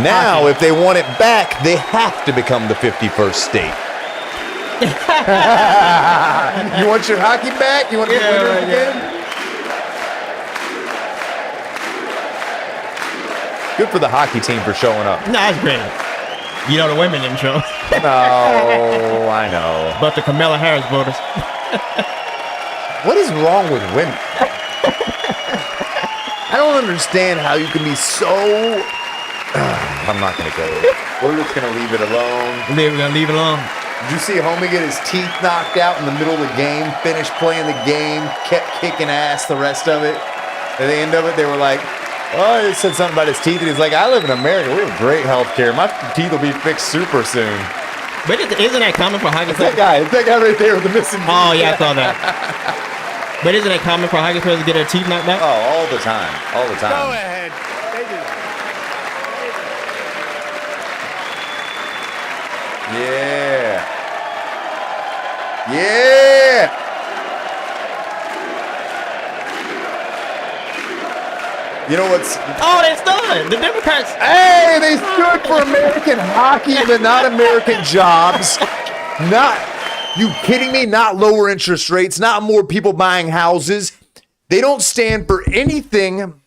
Now, if they want it back, they have to become the 51st state. You want your hockey back? You want to be winners again? Good for the hockey team for showing up. No, that's great. You know the women didn't show. No, I know. But the Kamala Harris voters. What is wrong with women? I don't understand how you can be so. I'm not gonna go. We're just gonna leave it alone. We're gonna leave it alone. Did you see homie get his teeth knocked out in the middle of the game? Finished playing the game, kept kicking ass the rest of it. At the end of it, they were like, "Oh, he said something about his teeth." And he's like, "I live in America. We have great health care. My teeth will be fixed super soon." But isn't that common for hockey It's that players? guy right there with the missing teeth. Oh yeah, I saw that. But isn't it common for hockey players to get their teeth knocked out? Oh, all the time. All the Go time. ahead. They do. Yeah. Yeah. You know what's... Oh, they stood. The Democrats. Hey, they stood for American hockey, but not American jobs. Not... You kidding me? Not lower interest rates, not more people buying houses. They don't stand for anything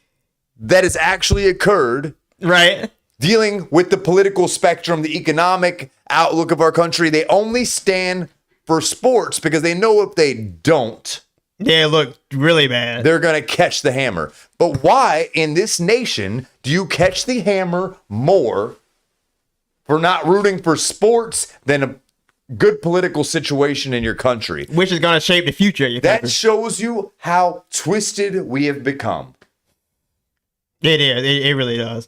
that has actually occurred Right. dealing with the political spectrum, the economic outlook of our country. They only stand for sports because they know if they don't, They look really bad. they're going to catch the hammer. But why in this nation do you catch the hammer more for not rooting for sports than a good political situation in your country? Which is gonna shape the future of your That country. shows you how twisted we have become. It is. It really does.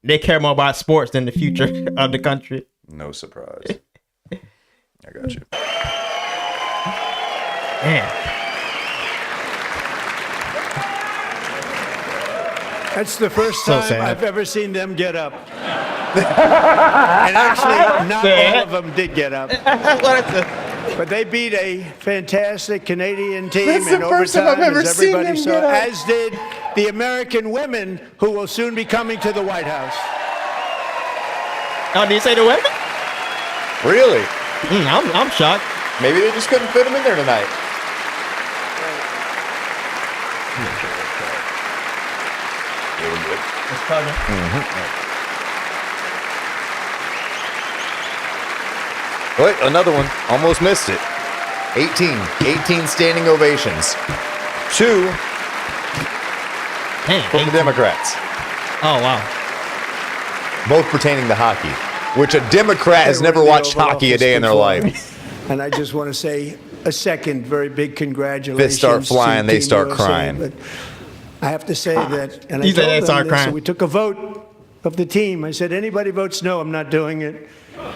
They care more about sports than the future of the country. No surprise. I got you. Man. That's the first So time sad. I've ever seen them get up. And actually, not all of them did get up. But they beat a fantastic Canadian team That's in the first time overtime, I've ever as seen everybody them saw, get up. as did the American women who will soon be coming to the White House. Oh, did you say the women? Really? I'm shocked. Maybe they just couldn't fit them in there tonight. Wait, another one. Almost missed it. 18 standing ovations. 2 Dang, from the Democrats. Oh wow. Both pertaining to hockey, which a Democrat has They never were in the watched Oval hockey a Office day in their before. life. And I just want to say a second very big congratulations. Fists start flying, to they Team start USA. crying. But I have to say that, and I He said told they them start this, crying. so we took a vote of the team. I said, anybody votes no, I'm not doing it.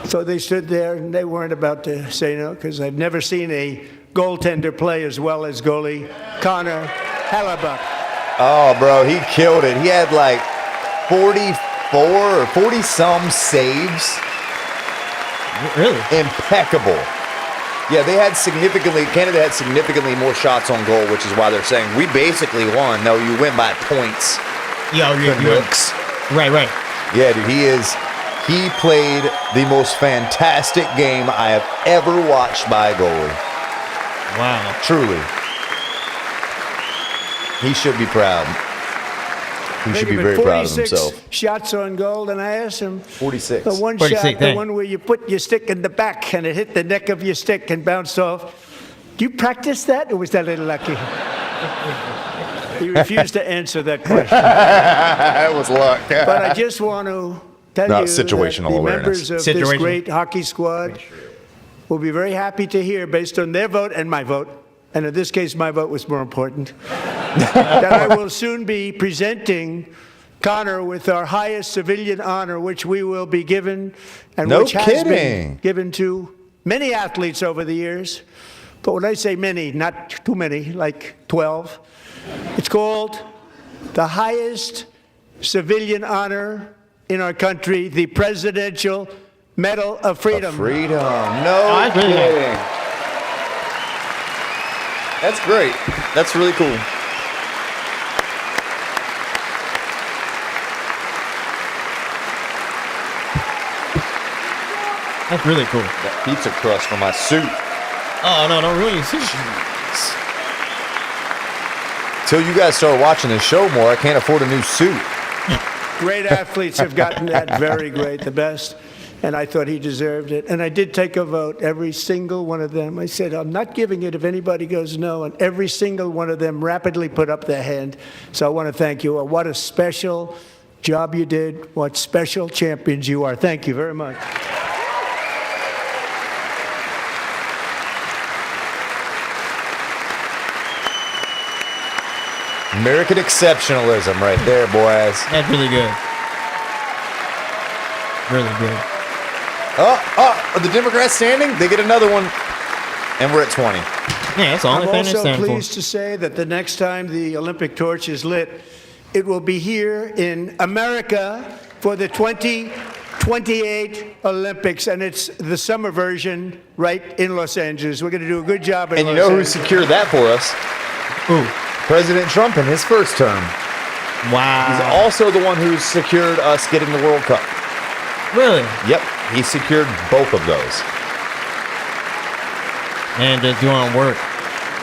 So they stood there, and they weren't about to say no, because I've never seen a goaltender play as well as goalie Connor Hellebuck. Oh, bro, he killed it. He had like 44 or 40-some saves. Really? Impeccable. Yeah, Canada had significantly more shots on goal, which is why they're saying we basically won. No, you win by points. Yo, you Canucks. right. Yeah, dude, he played the most fantastic game I have ever watched by a goalie. Wow. Truly. He should be proud. He should be very proud of 46 himself. shots on goal, and I asked him, 46. the one 46, shot, the dang. one where you put your stick in the back and it hit the neck of your stick and bounced off. Do you practice that, or was that a little lucky? He refused to answer that question. That was luck. But I just want to tell Not you situational that the awareness. members of this Situational. great hockey squad will be very happy to hear, based on their vote and my vote, and in this case, my vote was more important, that I will soon be presenting Connor with our highest civilian honor, which we will be given, and No which has kidding. been given to many athletes over the years. But when I say many, not too many, like 12, it's called the highest civilian honor in our country, the Presidential Medal of Freedom. Freedom. No that's really kidding. That's great. That's really cool. That's really cool. That pizza crust for my suit. Oh no, don't ruin your suit. Till you guys start watching this show more, I can't afford a new suit. Great athletes have gotten that, very great, the best. And I thought he deserved it. And I did take a vote, every single one of them. I said, I'm not giving it if anybody goes no. And every single one of them rapidly put up their hand. So I want to thank you. What a special job you did. What special champions you are. Thank you very much. American exceptionalism right there, boys. That's really good. Really good. Are the Democrats standing? They get another one. And we're at 20. Yeah, that's the only I'm thing they're also standing pleased for. to say that the next time the Olympic torch is lit, it will be here in America for the 2028 Olympics, and it's the summer version right in Los Angeles. We're going to do a good job in And you Los know who Angeles. secured that for us? Ooh. President Trump in his first term. Wow. He's also the one who secured us getting the World Cup. Really? Yep, he secured both of those. And just doing work.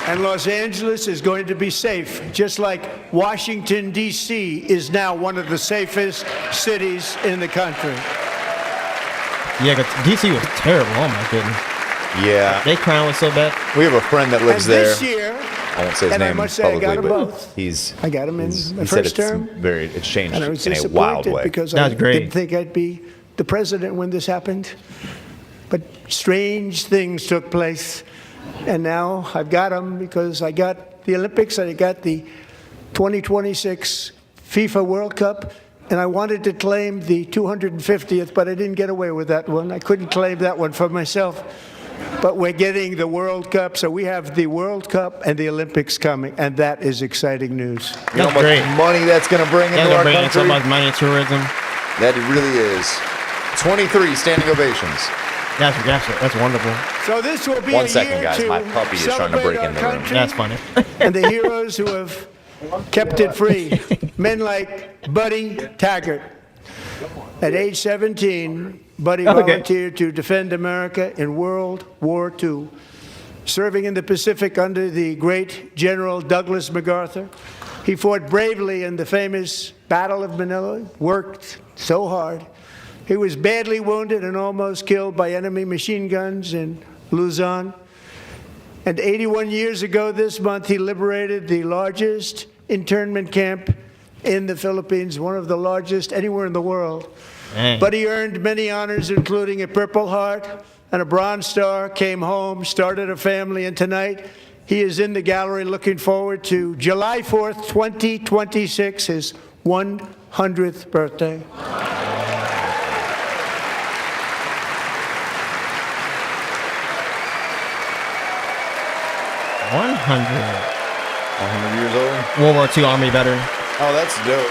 And Los Angeles is going to be safe, just like Washington, D.C. is now one of the safest cities in the country. Yeah, 'cause DC was terrible. Oh my goodness. Yeah, They crime was so bad. we have a friend that lives And there. this year, I won't say his and I name must say I got publicly, them but both. he's. I got him in he's- my he said first it's term. it's changed And I was in a wild disappointed way. because That I was great. didn't think I'd be the president when this happened. But strange things took place. And now I've got them because I got the Olympics and I got the 2026 FIFA World Cup. And I wanted to claim the 250th, but I didn't get away with that one. I couldn't claim that one for myself. But we're getting the World Cup, so we have the World Cup and the Olympics coming, and that is exciting news. You know That's how much great. money that's going to bring That's into gonna our bring in so country? much money and tourism. That it really is. 23 standing ovations. That's wonderful. So this will be 1 a second, year guys. to My puppy is trying to celebrate break our in the room. country That's funny. and the heroes who have kept it free. Men like Buddy Taggart. At age 17, Buddy volunteered to defend America in World War II, serving in the Pacific under the great General Douglas MacArthur. He fought bravely in the famous Battle of Manila, worked so hard. He was badly wounded and almost killed by enemy machine guns in Luzon. And 81 years ago this month, he liberated the largest internment camp in the Philippines, one of the largest anywhere in the world. Dang. But he earned many honors, including a Purple Heart and a Bronze Star, came home, started a family, and tonight he is in the gallery looking forward to July 4th, 2026, his 100th birthday. 100. 100 years old. World War II Army veteran. Oh, that's dope.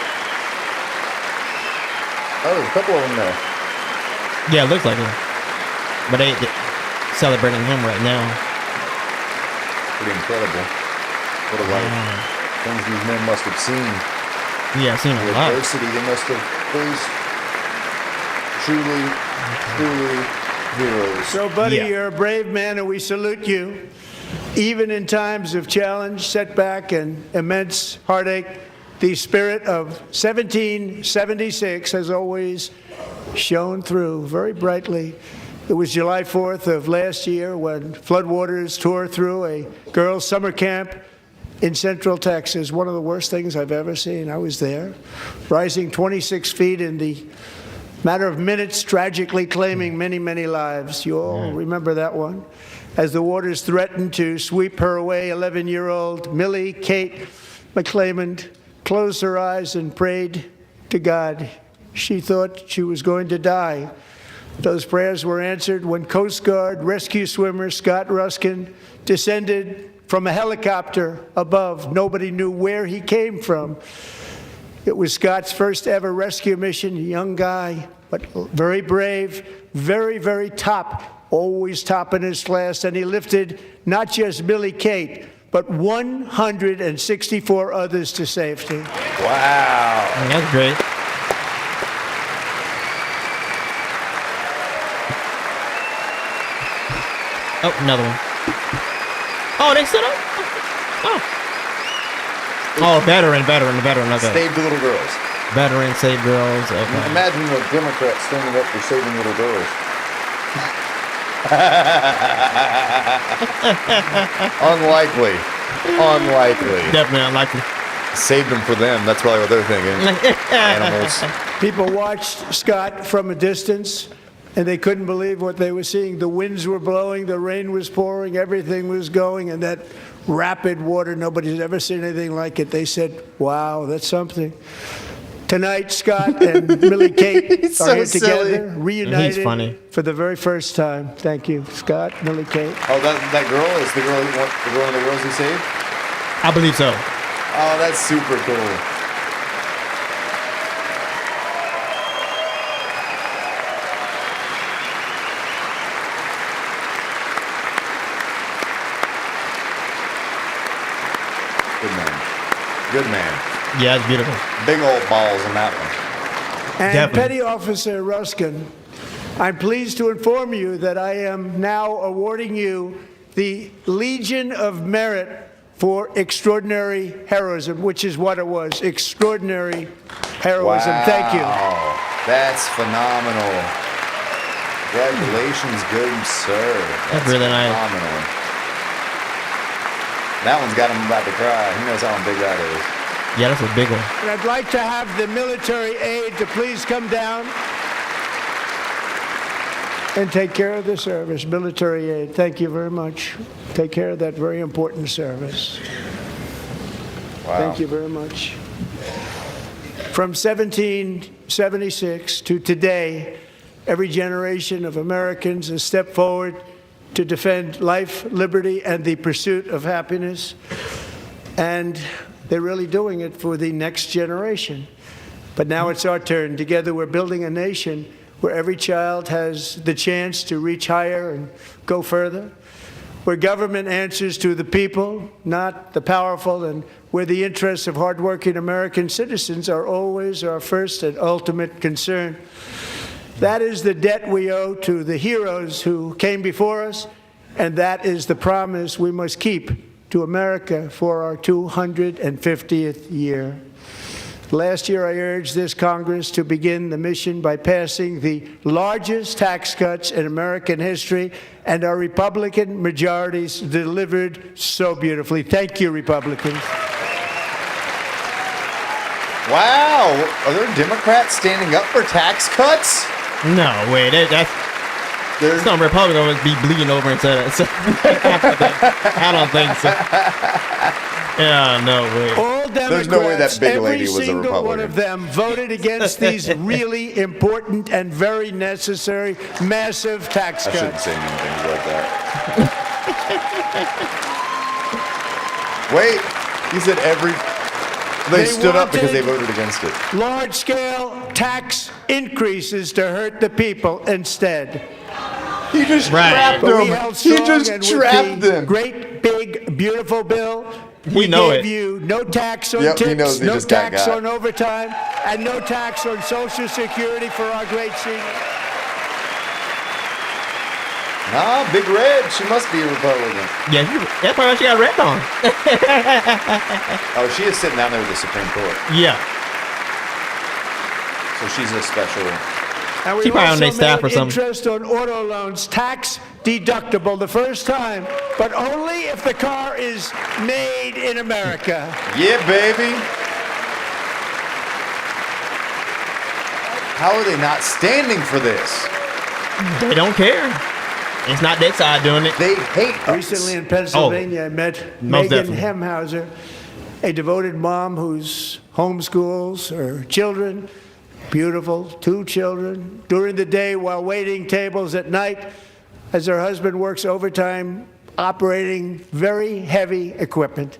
Oh, there's a couple of them there. Yeah, it looks like it. But they celebrating him right now. Pretty incredible. What a life. Things these men must have seen. Yeah, I've seen The a lot. adversity they must have faced. Truly heroes. So, Buddy, Yeah. you're a brave man, and we salute you. Even in times of challenge, setback, and immense heartache, the spirit of 1776 has always shone through very brightly. It was July 4th of last year when floodwaters tore through a girls' summer camp in Central Texas. One of the worst things I've ever seen. I was there, rising 26 feet in the matter of minutes, tragically claiming many, many lives. You all remember that one. As the waters threatened to sweep her away, 11-year-old Millie Kate McClymont closed her eyes and prayed to God. She thought she was going to die. Those prayers were answered when Coast Guard rescue swimmer Scott Ruskin descended from a helicopter above. Nobody knew where he came from. It was Scott's first ever rescue mission, a young guy, but very brave, very, very top, always top in his class. And he lifted not just Millie Kate, but 164 others to safety. Wow. That's great. Oh, another one. Oh, they stood up? Oh. Oh, veteran. Okay. Save the little girls. Veteran, save girls. Okay. Imagine a Democrat standing up for saving little girls. Unlikely. Definitely unlikely. Saved them for them. That's probably what they're thinking. Animals. People watched Scott from a distance, and they couldn't believe what they were seeing. The winds were blowing, the rain was pouring, everything was going, and that rapid water, nobody's ever seen anything like it. They said, wow, that's something. Tonight, Scott and Millie Kate He's are so here together, silly. reunited He's funny. for the very first time. Thank you, Scott, Millie Kate. Oh, that girl is the girl. One of the girls he saved. I believe so. Oh, that's super cool. Good man. Yeah, it's beautiful. Big old balls in that one. And Definitely. Petty Officer Ruskin, I'm pleased to inform you that I am now awarding you the Legion of Merit for extraordinary heroism, which is what it was, extraordinary heroism. Thank you. Wow, that's phenomenal. Congratulations, good sir. That's really nice. Phenomenal. That one's got him about to cry. He knows how big that is. Yeah, that's a big one. And I'd like to have the military aide to please come down and take care of the service. Military aide, thank you very much. Take care of that very important service. Wow. Thank you very much. From 1776 to today, every generation of Americans has stepped forward to defend life, liberty, and the pursuit of happiness. And they're really doing it for the next generation. But now it's our turn. Together we're building a nation where every child has the chance to reach higher and go further, where government answers to the people, not the powerful, and where the interests of hardworking American citizens are always our first and ultimate concern. That is the debt we owe to the heroes who came before us, and that is the promise we must keep to America for our 250th year. Last year, I urged this Congress to begin the mission by passing the largest tax cuts in American history, and our Republican majorities delivered so beautifully. Thank you, Republicans. Wow, are there Democrats standing up for tax cuts? No, wait, that's some Republican would be bleeding over and said it. So, I don't think so. Yeah, no way. All Democrats, There's no way that big lady every was a single one Republican. of them voted against these really important and very necessary massive tax I shouldn't cuts. say mean things like that. Wait, you said every... They stood up because they wanted voted against it. large-scale tax increases to hurt the people instead. He just Right. trapped But we them. held He strong, just and with trapped the them. great, big, beautiful bill, We we know gave it. you no tax on Yep, he knows tips, he no just got tax got. on overtime, and no tax on Social Security for our great seniors. Nah, Big Red. She must be a Republican. Yeah, that's probably why she got red on. Oh, she is sitting down there with the Supreme Court. Yeah. So she's a special... And we She probably on also their staff made or something. interest on auto loans tax deductible the first time, but only if the car is made in America. Yeah, baby. How are they not standing for this? They don't care. It's not that side doing it. They hate us. Recently in Pennsylvania, I met most Megan definitely. Hemhauser, a devoted mom who's homeschools her children, beautiful, 2 children, during the day while waiting tables at night as her husband works overtime operating very heavy equipment.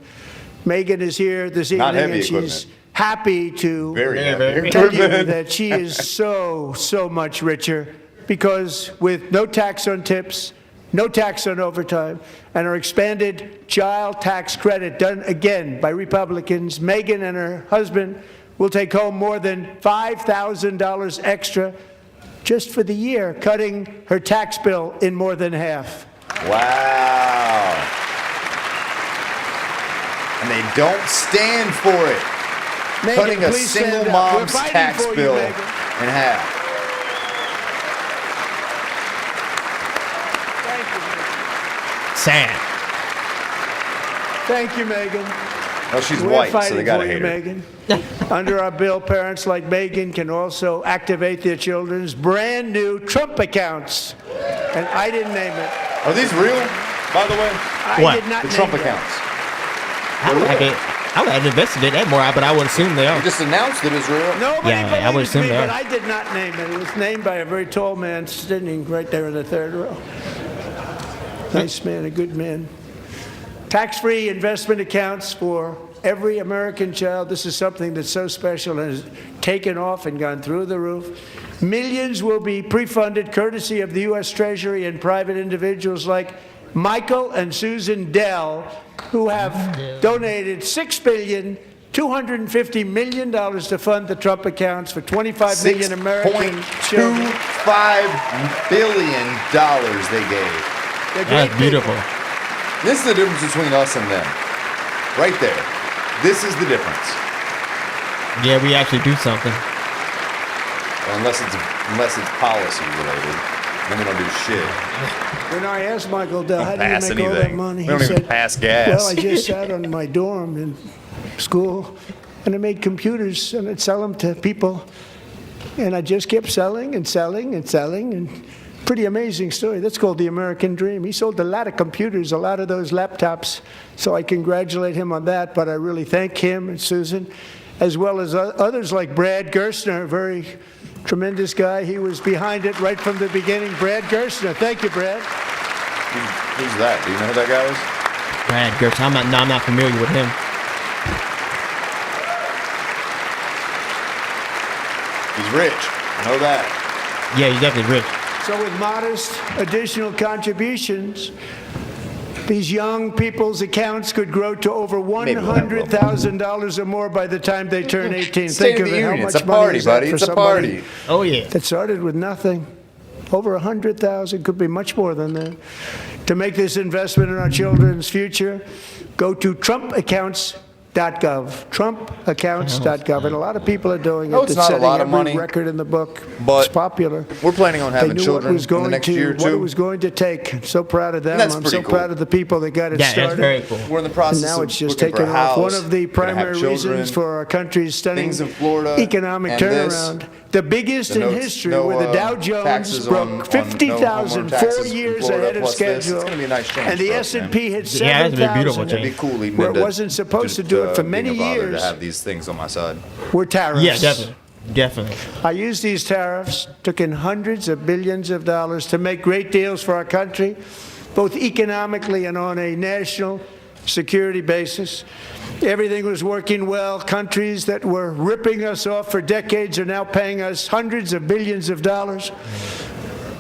Megan is here this evening, Not heavy and she's equipment. happy to Very happy. tell you that she is so much richer because with no tax on tips, no tax on overtime, and her expanded child tax credit done again by Republicans, Megan and her husband will take home more than $5,000 extra just for the year, cutting her tax bill in more than half. Wow. And they don't stand for it. Megan, Cutting a please single stand up. We're mom's fighting tax for you, bill Megan. in half. Sad. Thank you, Megan. Oh, she's We're white, so fighting they gotta for you, hate her. Megan. Under our bill, parents like Megan can also activate their children's brand new Trump accounts. And I didn't name it. Are these real, by the way? I What? did not The name Trump them. accounts. I would have investigate that more, but I would assume they are. You just announced it as real. Nobody Yeah, I would believes assume me, they but are. I did not name it. It was named by a very tall man sitting right there in the third row. Nice man, a good man. Tax-free investment accounts for every American child. This is something that's so special and has taken off and gone through the roof. Millions will be pre-funded courtesy of the U.S. Treasury and private individuals like Michael and Susan Dell, who have donated $6.25 billion to fund the Trump accounts for 25 million American children. $6.25 billion they gave. They're great That's beautiful. This is the difference between us and them. Right there. This is the difference. Yeah, we actually do something. Well, unless it's policy related, then we don't do shit. When I asked Michael Dell, how do you Pass make all that anything. money? We don't he even said, pass gas. well, I just sat on my dorm in school, and I made computers, and I'd sell them to people. And I just kept selling and selling and selling, and pretty amazing story. That's called the American dream. He sold a lot of computers, a lot of those laptops, so I congratulate him on that, but I really thank him and Susan, as well as others like Brad Gerstner, a very tremendous guy. He was behind it right from the beginning. Brad Gerstner. Thank you, Brad. Who's that? Do you know who that guy is? Brad Gertz. I'm not familiar with him. He's rich. I know that. Yeah, he's definitely rich. So with modest additional contributions, these young people's accounts could grow to over $100,000 or more by the time they turn 18. State Think of of the it, how Union. much It's a money party, is that buddy. for It's a somebody party. Oh yeah. that started with nothing? Over 100,000, could be much more than that. To make this investment in our children's future, go to TrumpAccounts.gov. TrumpAccounts.gov. And a lot of people are doing it. No, it's not a setting lot of every money, record in the book. but it's popular. We're planning on They having knew children what was in the going next to, year or what it two. was going to take. I'm so proud of them. That's I'm pretty so cool. proud of the people that got it Yeah, started. that's very cool. We're in the process And now of it's just looking for taken a off. house. One of the We're gonna have primary children, reasons for our country's stunning things in Florida, economic and this. turnaround, the biggest The in notes- history, no, where the Dow Jones taxes broke on 50,000 no homeowner 4 taxes in years Florida, ahead of plus this. schedule, It's gonna be a nice change and the for us, man. S&P hit Yeah, that'd be a beautiful 7,000, change. It'd be cool leading where it into wasn't supposed to do it for being many a father years. to have these things on my side. were tariffs. Yeah, definitely. Definitely. I used these tariffs, took in hundreds of billions of dollars to make great deals for our country, both economically and on a national security basis. Everything was working well. Countries that were ripping us off for decades are now paying us hundreds of billions of dollars.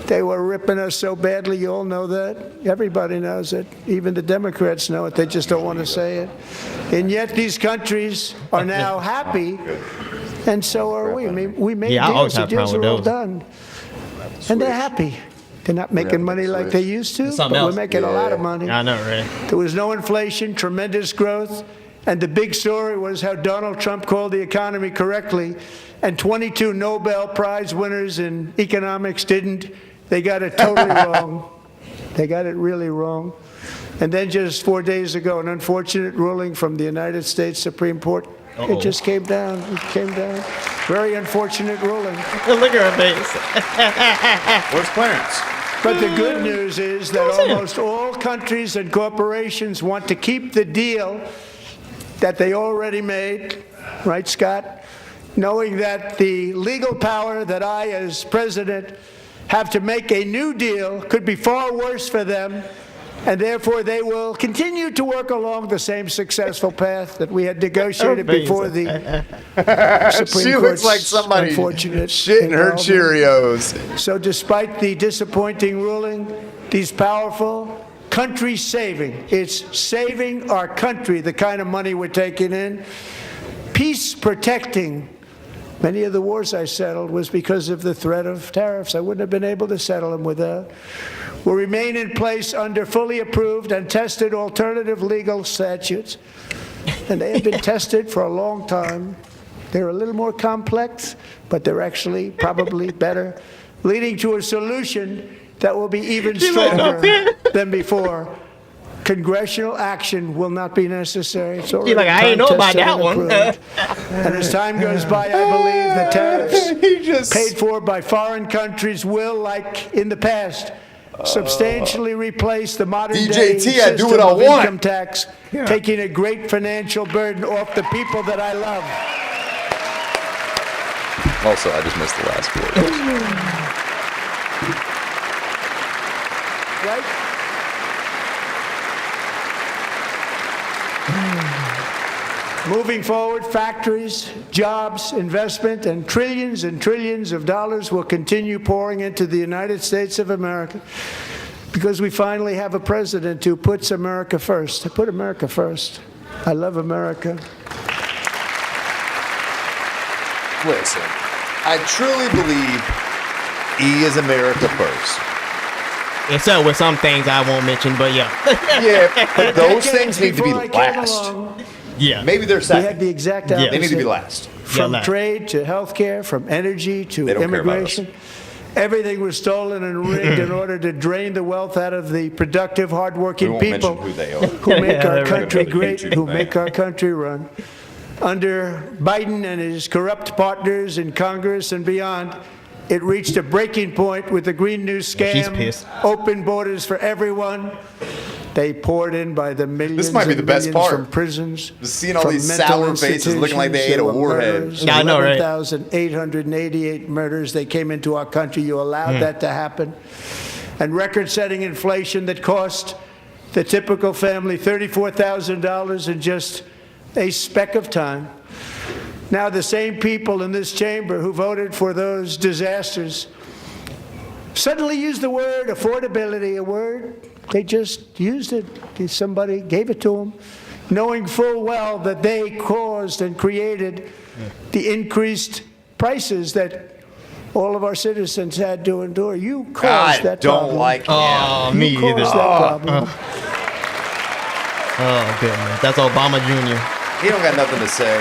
They were ripping us so badly, you all know that. Everybody knows it. Even the Democrats know it. They just don't want to say it. And yet these countries are now happy, and so are we. I mean, we made Yeah, I always deals. The have a deals problem are all with done. And they're happy. They're not making money like they used to, but Something else. we're making a lot of money. I know, right? There was no inflation, tremendous growth, and the big story was how Donald Trump called the economy correctly, and 22 Nobel Prize winners in economics didn't. They got it totally wrong. They got it really wrong. And then just 4 days ago, an unfortunate ruling from the United States Supreme Court. It just came down. It came down. Very unfortunate ruling. Look at her face. Where's Clarence? But the good news is that almost all countries and corporations want to keep the deal that they already made, right, Scott? Knowing that the legal power that I, as president, have to make a new deal could be far worse for them, and therefore they will continue to work along the same successful path that we had negotiated before the Supreme She looks Court's like somebody unfortunate shitting her involvement. Cheerios. So despite the disappointing ruling, these powerful, country-saving, it's saving our country, the kind of money we're taking in, peace-protecting Many of the wars I settled was because of the threat of tariffs. I wouldn't have been able to settle them without. Will remain in place under fully approved and tested alternative legal statutes. And they have been tested for a long time. They're a little more complex, but they're actually probably better, leading to a solution that will be even stronger than before. Congressional action will not be necessary. It's already like, I ain't know about time-tested that and one. approved. And as time goes by, I believe the tariffs paid for by foreign countries will, like in the past, substantially replace the modern-day DJT, I do system what I of want. income tax, taking a great financial burden off the people that I love. Also, I just missed the last four. Right? Moving forward, factories, jobs, investment, and trillions of dollars will continue pouring into the United States of America because we finally have a president who puts America first. I put America first. I love America. Listen, I truly believe E is America first. Except with some things I won't mention, but yeah. Yeah, but those things need to be Before I came last. along, Yeah. Maybe they're we had second. the exact Yeah. opposite. They need to be last. From last. trade to healthcare, from energy to They don't care about us. immigration. Everything was stolen and rigged in order to drain the wealth out of the productive, We hardworking won't people mention who they are. who make Yeah, our they're country right. great, Hate you, who man. make our country run. Under Biden and his corrupt partners in Congress and beyond, it reached a breaking point with the Green New she's scam, pissed. open borders for everyone. They poured in by the millions might be and the best millions part. from prisons, Just seeing all from these mental sour faces looking like they ate a institutions. There were warhead. murders, Yeah, I know, right? 11,888 murders. They came into our country. You allowed that to happen. And record-setting inflation that cost the typical family $34,000 in just a speck of time. Now the same people in this chamber who voted for those disasters suddenly used the word affordability, a word. They just used it. Somebody gave it to them, knowing full well that they caused and created the increased prices that all of our citizens had to endure. You caused I that don't problem. like Oh, me You either. caused that problem. Oh, goodness. That's Obama Jr. He don't got nothing to say.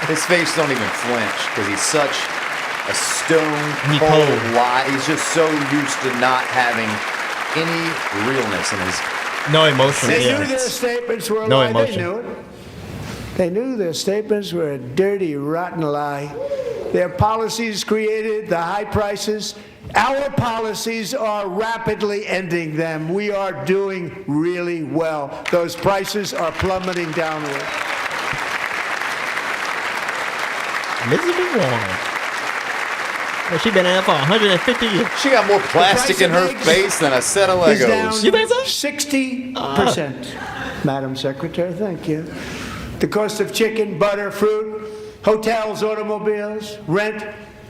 His face don't even flinch because he's such a stone He cold cold. lie. He's just so used to not having any realness in his. No emotion. They knew Yeah. their statements were a No lie. emotion. They knew it. They knew their statements were a dirty, rotten lie. Their policies created the high prices. Our policies are rapidly ending them. We are doing really well. Those prices are plummeting downward. Elizabeth Warren. Well, she been in there for 150 years. She got more plastic in her of eggs face than a set of Is down Legos. You think so? 60%. Madam Secretary, thank you. The cost of chicken, butter, fruit, hotels, automobiles, rent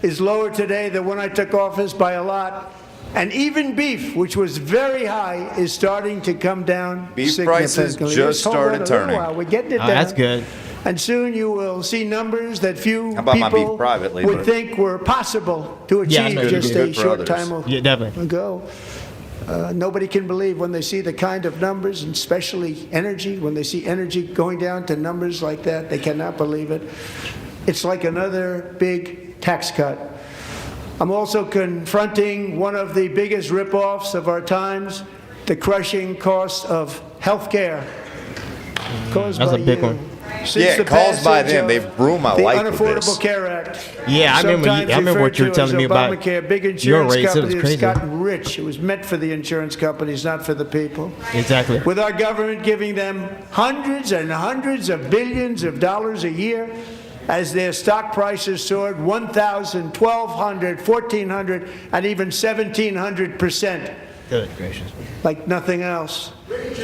is lower today than when I took office by a lot. And even beef, which was very high, is starting to come down Beef prices significantly. just hold on started a little turning. while. We're getting it Oh, down. that's good. And soon you will see numbers that few How about my beef people privately, would but- think were possible to Yeah, I achieve know. just Good a for short others. time Yeah, definitely. ago. Nobody can believe when they see the kind of numbers, and especially energy, when they see energy going down to numbers like that, they cannot believe it. It's like another big tax cut. I'm also confronting one of the biggest ripoffs of our times, the crushing cost of health care. That's a big one. Yeah, caused by them. They've ruined my life with The this. Unaffordable Care Act. Yeah, I remember what you were telling me about Obamacare, big your insurance rates. It was companies crazy. gotten rich. It was meant for the insurance companies, not for the people. Exactly. With our government giving them hundreds and hundreds of billions of dollars a year as their stock prices soared 1,000, 1,200, 1,400, and even 1,700%. Good gracious. Like nothing else.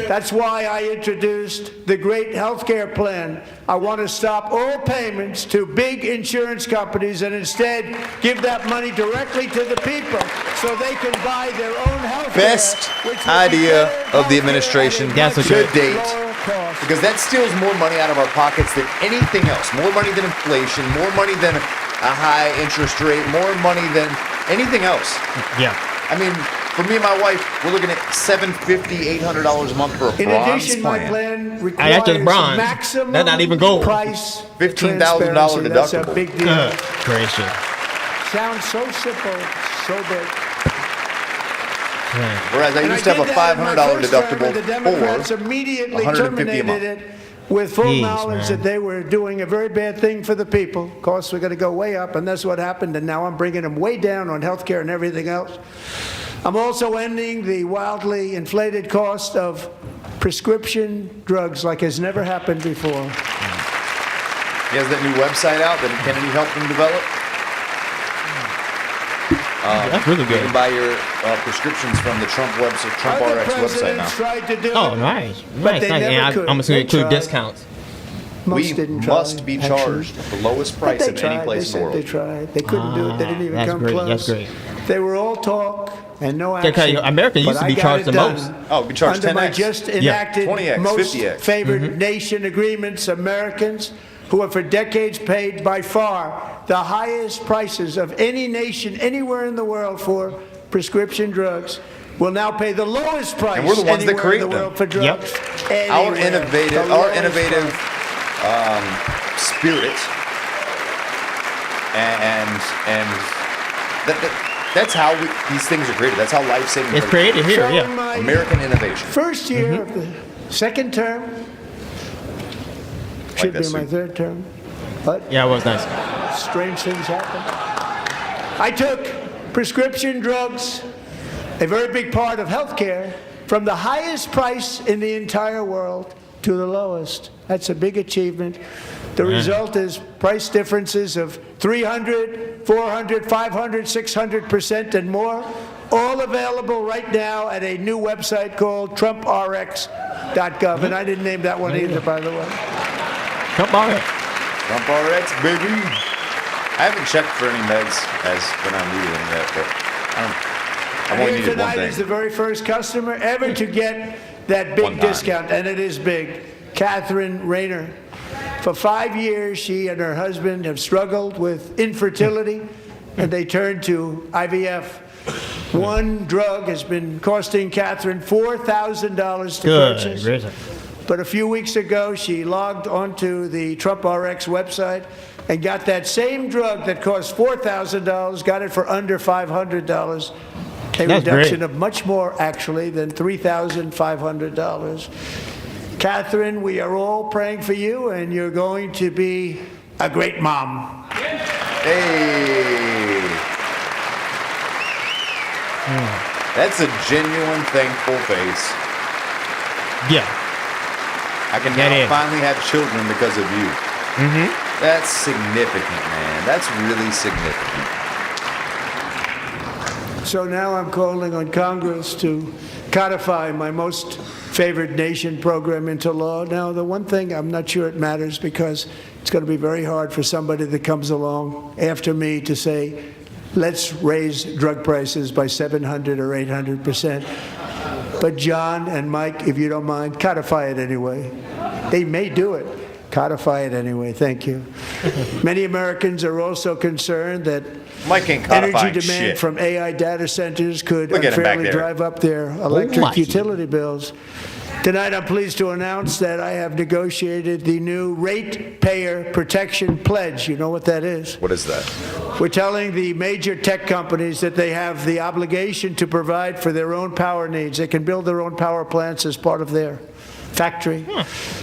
That's why I introduced the great health care plan. I want to stop all payments to big insurance companies and instead give that money directly to the people so they can buy their own health care. Best idea of the administration That's to what you- date. Lower cost. Because that steals more money out of our pockets than anything else. More money than inflation, more money than a high interest rate, more money than anything else. Yeah. I mean, for me and my wife, we're looking at $750, $800 a month for a In bronze addition, my plan. plan that's just requires bronze. maximum That's not even gold. price $15,000 transparency. That's a deductible. big deal. Gracious. Sounds so simple, so big. Yeah. Whereas I And used to have a did that in my $500 first term, deductible and the Democrats for immediately $150 a terminated month. it with full Jeez, knowledge man. that they were doing a very bad thing for the people. Of course, we're going to go way up, and that's what happened. And now I'm bringing them way down on health care and everything else. I'm also ending the wildly inflated cost of prescription drugs like has never happened before. He has that new website out that Kennedy helped him develop. That's really You good. can buy your prescriptions from the Trump website, Trump Other RX website presidents now. tried to do Oh, it, nice. but Nice. they nice. never And could. I'm assuming They include tried. discounts. Most We didn't try, must be actually. charged the lowest But price they of tried. any place they in the said world. They tried. They couldn't do it. They didn't even That's come great. close. That's great. They were all talk and no Yeah, 'cause action. America used But to I be got charged it the done. most. Oh, we charge Under my 10x. just Yeah. enacted 20x, most 50x. favored nation agreements, Americans who have for decades paid by far the highest prices of any nation anywhere in the world for prescription drugs will now pay the lowest price And we're the ones that anywhere in create the them. world for drugs. Yep. Our Anywhere. innovative, The our lowest innovative price. spirit, and that's how these things are created. That's how life-saving. It's drugs- created here. So Yeah. my American innovation. first year of the second term should that be my suit. third term. But Yeah, it was nice. strange things happen. I took prescription drugs, a very big part of healthcare, from the highest price in the entire world to the lowest. That's a big achievement. The result is price differences of 300, 400, 500, 600% and more, all available right now at a new website called TrumpRx.gov. And I didn't name that one either, by the way. Come on. Trump RX, baby. I haven't checked for any meds as when I'm needing them yet, but I've only Here needed one tonight is the thing. very first customer ever to get that One big time. discount, and it is big. Catherine Rayner. For 5 years, she and her husband have struggled with infertility, and they turned to IVF. One drug has been costing Catherine $4,000 to Good. purchase. Gracious. But a few weeks ago, she logged onto the Trump RX website and got that same drug that cost $4,000, got it for under $500. A That's reduction great. of much more, actually, than $3,500. Catherine, we are all praying for you, and you're going to be a great mom. Hey. That's a genuine, thankful face. Yeah. I can That now is. finally have children because of you. Mm-hmm. That's significant, man. That's really significant. So now I'm calling on Congress to codify my most favored nation program into law. Now, the one thing I'm not sure it matters because it's going to be very hard for somebody that comes along after me to say, let's raise drug prices by 700 or 800%. But John and Mike, if you don't mind, codify it anyway. They may do it. Codify it anyway. Thank you. Many Americans are also concerned that Mike ain't codifying energy demand shit. from AI data centers could Look at him back unfairly there. drive up their electric Mike. utility bills. Tonight, I'm pleased to announce that I have negotiated the new Ratepayer Protection Pledge. You know what that is? What is that? We're telling the major tech companies that they have the obligation to provide for their own power needs. They can build their own power plants as part of their factory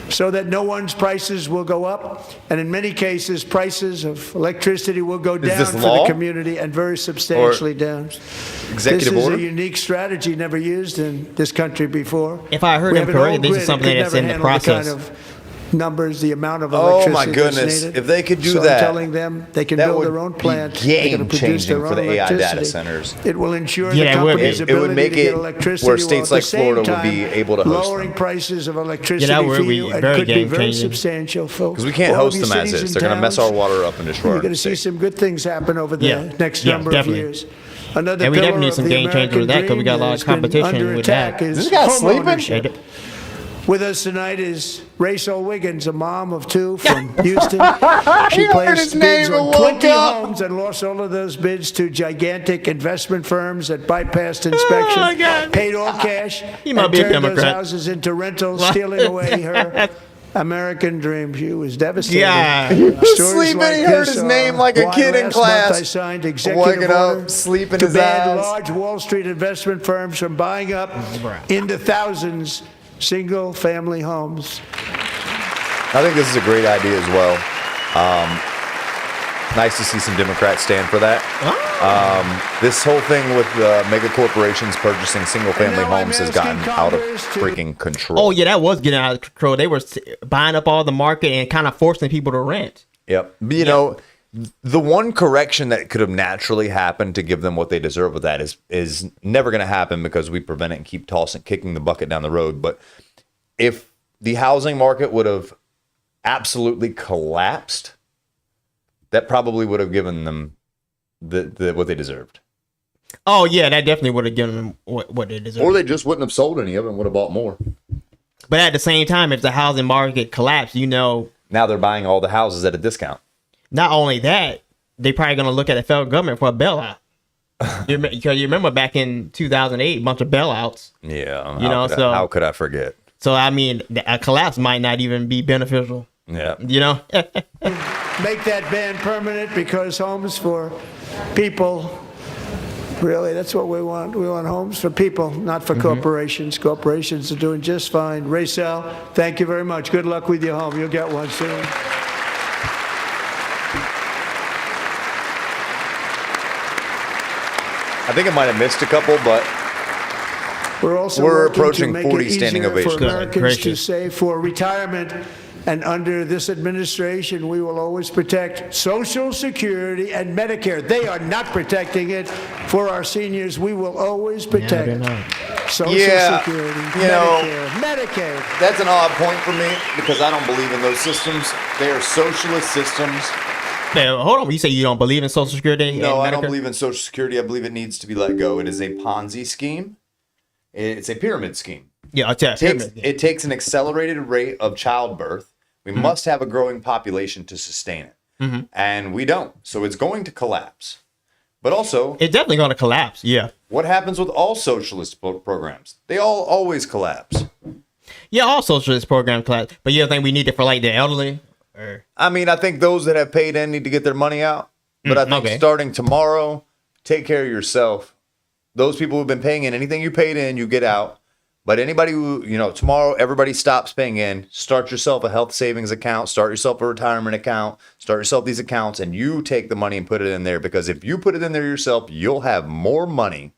so that no one's prices will go up. And in many cases, prices of electricity will go down this for law? the community and very substantially down. Executive This is order? a unique strategy never used in this country before. If I heard We him have an correctly, old this is grid that something could that's never in the handle the process. kind of numbers, the amount of Oh, electricity my that's goodness. needed. If they could do so that, I'm telling them they can that build would their own be plant. They can produce game-changing their for own the AI data electricity. centers. It will ensure Yeah, the it would be. company's It would ability make to get it electricity where while states at the like same Florida would time be able to host lowering them. prices of electricity Yeah, that would for be you and very could be very game-changing. substantial, folks. Because we can't All of host you them as cities is. and They're going to mess our towns, water up and destroy you're our going to see state. some good things happen over the Yeah. next Yeah, number definitely. of years. Another And we pillar definitely need of some the game changers with American that, 'cause we got a dream lot of that has been competition under with attack that. is This guy home sleeping? ownership. With us tonight is Rachel Wiggins, a mom of 2 from Houston. She placed bids on 20 homes and lost all of those bids to gigantic investment firms that bypassed inspection, Oh, God. paid all cash, He might and be a turned those Democrat. houses into rentals, stealing away her American dream. She was devastated. Yeah. Stories Sleeping, like he heard this his are name like a why kid in last class. month I signed executive Waking up, order sleeping to his ban ass. large Wall Street investment firms from buying up into thousands single-family homes. I think this is a great idea as well. Nice to see some Democrats stand for that. This whole thing with mega corporations purchasing single-family And now I'm homes has asking gotten out of Congress to- freaking control. Oh yeah, that was getting out of control. They were buying up all the market and kind of forcing people to rent. Yep. You know, the one correction that could have naturally happened to give them what they deserve with that is never going to happen because we prevent it and keep kicking the bucket down the road. But if the housing market would have absolutely collapsed, that probably would have given them the what they deserved. Oh yeah, that definitely would have given them what they deserve. Or they just wouldn't have sold any of it and would have bought more. But at the same time, if the housing market collapsed, Now they're buying all the houses at a discount. not only that, they probably going to look at the federal government for a bailout. Because you remember back in 2008, a bunch of bailouts. Yeah. How could I forget? So I mean, a collapse might not even be beneficial. Yeah. Make that ban permanent because homes for people, really, that's what we want. We want homes for people, not for corporations. Corporations are doing just fine. Racel, thank you very much. Good luck with your home. You'll get one soon. I think I might have missed a couple, but We're also We're working approaching to make 40 it standing easier ovations. for Good Americans to gracious. save for retirement. And under this administration, we will always protect Social Security and Medicare. They are not protecting it for our seniors. We will always protect they're not. Social Yeah, Security, you know- Medicare, Medicaid. that's an odd point for me because I don't believe in those systems. They are socialist systems. Man, hold on. You say you don't believe in Social Security? No, and I don't Medicare? believe in Social Security. I believe it needs to be let go. It is a Ponzi scheme. It's a pyramid scheme. Yeah, I'll tell you. It takes an accelerated rate of childbirth. We must have a growing population to sustain it. And we don't. So it's going to collapse. But also, It's definitely going to collapse. Yeah. what happens with all socialist programs? They all always collapse. Yeah, all socialist programs collapse. But you don't think we need it for like the elderly? Or I mean, I think those that have paid in need to get their money out. But I think okay. starting tomorrow, take care of yourself. Those people who've been paying in, anything you paid in, you get out. But anybody who, tomorrow everybody stops paying in, start yourself a health savings account, start yourself a retirement account, start yourself these accounts, and you take the money and put it in there. Because if you put it in there yourself, you'll have more money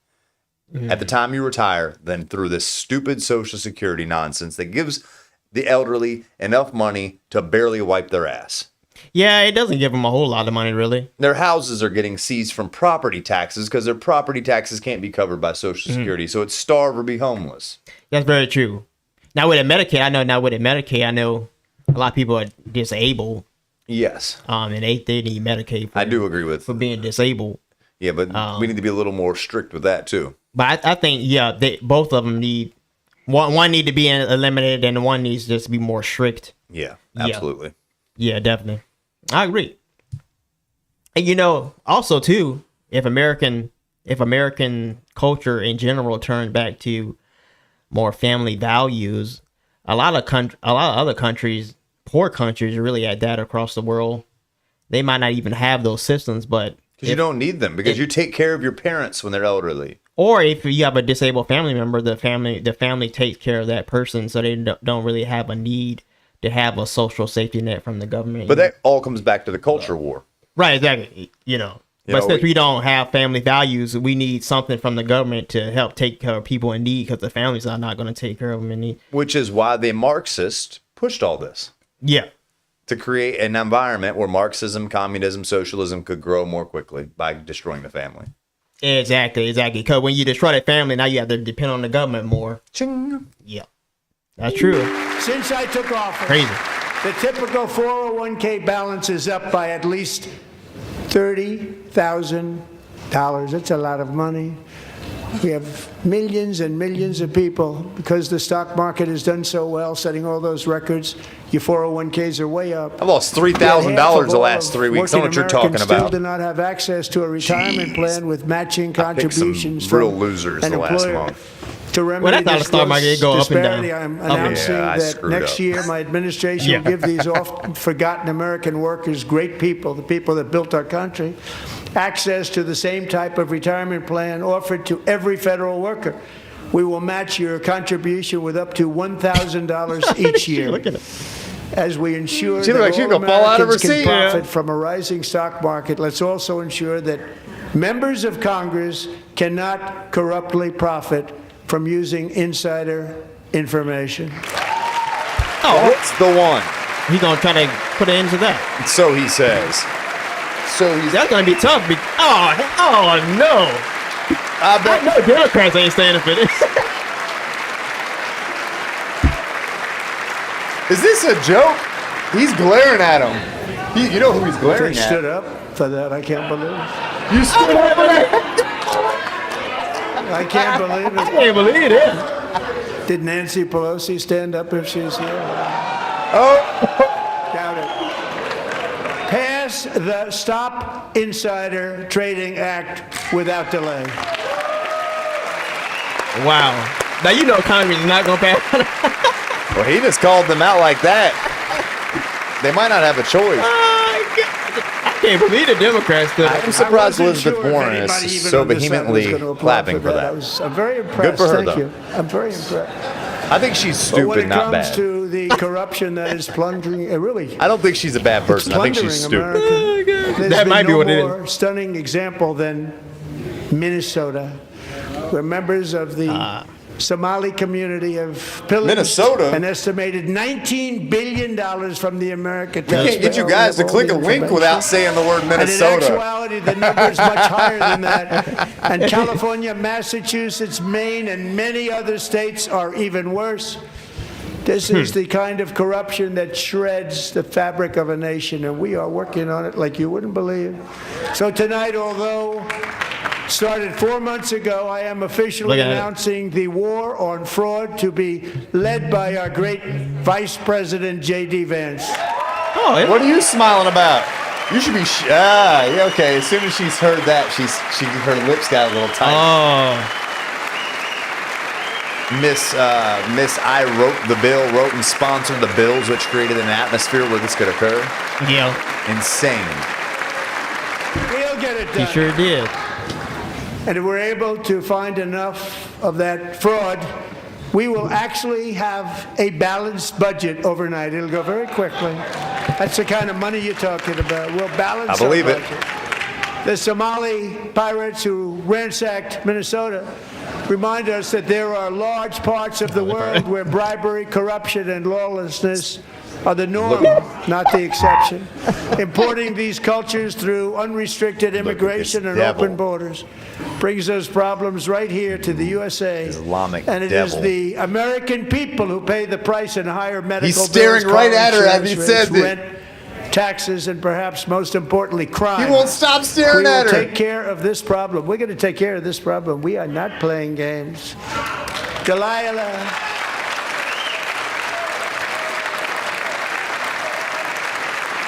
at the time you retire than through this stupid Social Security nonsense that gives the elderly enough money to barely wipe their ass. yeah, it doesn't give them a whole lot of money, really. Their houses are getting seized from property taxes because their property taxes can't be covered by Social Security. So it's starve or be homeless. That's very true. Now with a Medicaid, I know a lot of people are disabled. Yes, And they need Medicaid I do agree with. for being disabled. Yeah, but we need to be a little more strict with that too. But I think both of them need one need to be eliminated, and one needs just to be more strict. Yeah, Yeah. absolutely. Yeah, definitely. I agree. And also too, if American culture in general turned back to more family values, a lot of other countries, poor countries, really at that across the world, they might not even have those systems. But Because you don't need them because you take care of your parents when they're elderly. or if you have a disabled family member, the family takes care of that person, so they don't really have a need to have a social safety net from the government. But that all comes back to the culture war. right, exactly. But since we don't have family values, we need something from the government to help take care of people in need, because the families are not going to take care of them in need. Which is why the Marxists pushed all this. Yeah. To create an environment where Marxism, communism, socialism could grow more quickly by destroying the family. Exactly. Because when you destroy the family, now you have to depend on the government more. Ching. Yeah. That's true. Since I took office, Crazy. the typical 401k balance is up by at least $30,000. That's a lot of money. We have millions and millions of people, because the stock market has done so well, setting all those records. Your 401ks are way up. I lost $3,000 the last 3 weeks. I don't know what you're talking Still about. do not have access to a retirement plan with matching I picked some contributions real from losers an the last employer. month. To remedy that's how the this stock market gross go up and down. disparity, I'm Up and down. announcing Yeah, I that screwed next up. year my administration will give these oft-forgotten American workers, great people, the people that built our country, access to the same type of retirement plan offered to every federal worker. We will match your contribution with up to $1,000 each year. Look at it. As we ensure She that looked like she all could fall out of her Americans can seat. profit from a rising stock market, let's also ensure that members of Congress cannot corruptly profit from using insider information. Oh, That's the one. he's gonna try to put an end to that. So he says. So he's. That's gonna be tough. Oh no! I I bet. know Democrats ain't standing for this. Is this a joke? He's glaring at him. You know who he's They glaring stood at? up for that. I can't believe it. You stood up for that? I can't believe I it. can't believe it. Did Nancy Pelosi stand up if she's here? Oh. Doubt it. Pass the Stop Insider Trading Act without delay. Wow. Now you know Congress is not gonna pass. Well, he just called them out like that. They might not have a choice. I can't believe the Democrats stood up. I'm surprised I wasn't Elizabeth sure if Warren anybody is even so on this side was vehemently gonna applaud clapping for that. I'm very impressed. for her, Thank though. you. I'm very impressed. I think she's But when stupid, it not comes bad. to the corruption that is plundering, really, I don't think she's a bad person. I think plundering she's stupid. America. There's That been might be no what it more stunning example than Minnesota, where members of the Somali community have pillaged Minnesota? an estimated $19 billion from the American We can't get you guys to click a link without saying the word And in Minnesota. actuality, the number is much higher than that. And California, Massachusetts, Maine, and many other states are even worse. This is the kind of corruption that shreds the fabric of a nation, and we are working on it like you wouldn't believe. So tonight, although started 4 months ago, I am officially Look at it. announcing the war on fraud to be led by our great Vice President, J.D. Vance. Oh, What are you smiling about? You should be. Yeah, okay. As soon as she's heard that, her lips got a little tight. oh. Miss I wrote and sponsored the bills which created an atmosphere where this could occur. Yeah, Insane. We'll get it he done. sure did. And if we're able to find enough of that fraud, we will actually have a balanced budget overnight. It'll go very quickly. That's the kind of money you're talking about. We'll balance I believe our it. budget. The Somali pirates who ransacked Minnesota remind us that there are large parts of the world where bribery, corruption, and lawlessness are the norm, not the exception. Importing these cultures through unrestricted immigration and devil. open borders brings those problems right here to the USA. Islamic and it devil. is the American people who pay the price in higher medical He's bills, staring car right at her as he insurance says rates, it. rent, taxes, and perhaps most importantly, crime. He won't stop staring We at will her. take care of this problem. We're going to take care of this problem. We are not playing games. Delilah.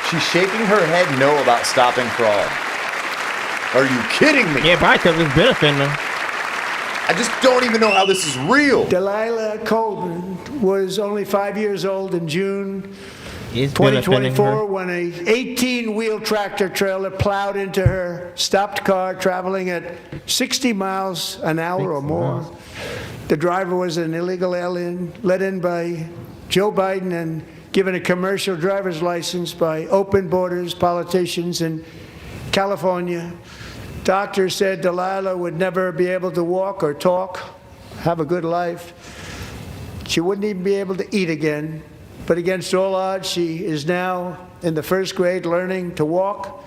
She's shaking her head no about stopping fraud. Are you kidding me? Yeah, probably because it's benefiting them. I just don't even know how this is real. Delilah Coleman was only 5 years old in June It's benefiting 2024 her. when a 18-wheel tractor trailer plowed into her stopped car traveling at 60 miles an hour or more. The driver was an illegal alien let in by Joe Biden and given a commercial driver's license by open borders politicians in California. Doctors said Delilah would never be able to walk or talk, have a good life. She wouldn't even be able to eat again. But against all odds, she is now in the first grade learning to walk.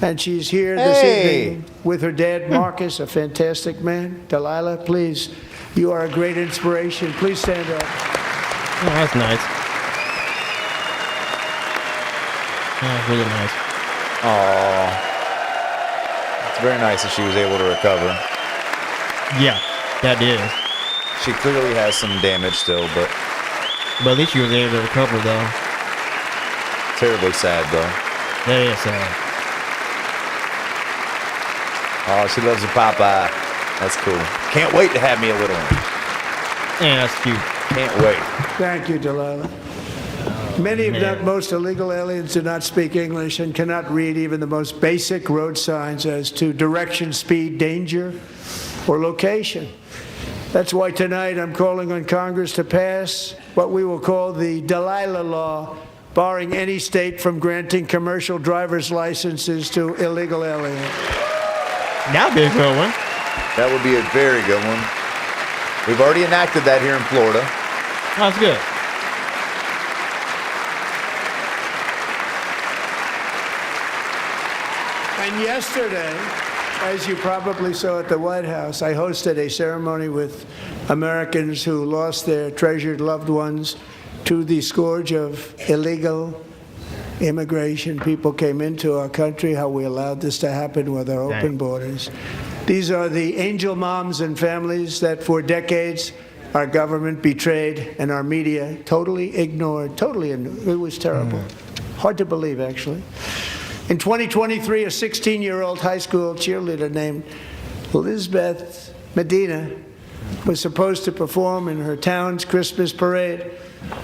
And she's here this evening with her dad, Marcus, a fantastic man. Delilah, please, you are a great inspiration. Please stand up. Oh, that's nice. That's really nice. Aww. It's very nice that she was able to recover. Yeah, that is. She clearly has some damage still, but But at least she was able to recover, though. terribly sad though. That is sad. Oh, she loves a Popeye. That's cool. Can't wait to have me a little one. Yeah, that's cute. Can't wait. Thank you, Delilah. Many, if not most, illegal aliens do not speak English and cannot read even the most basic road signs as to direction, speed, danger, or location. That's why tonight I'm calling on Congress to pass what we will call the Delilah Law, barring any state from granting commercial driver's licenses to illegal aliens. That'd be a good one. That would be a very good one. We've already enacted that here in Florida. That's good. And yesterday, as you probably saw at the White House, I hosted a ceremony with Americans who lost their treasured loved ones to the scourge of illegal immigration. People came into our country, how we allowed this to happen with our open borders. These are the angel moms and families that for decades our government betrayed and our media totally ignored. It was terrible. Hard to believe, actually. In 2023, a 16-year-old high school cheerleader named Elizabeth Medina was supposed to perform in her town's Christmas parade,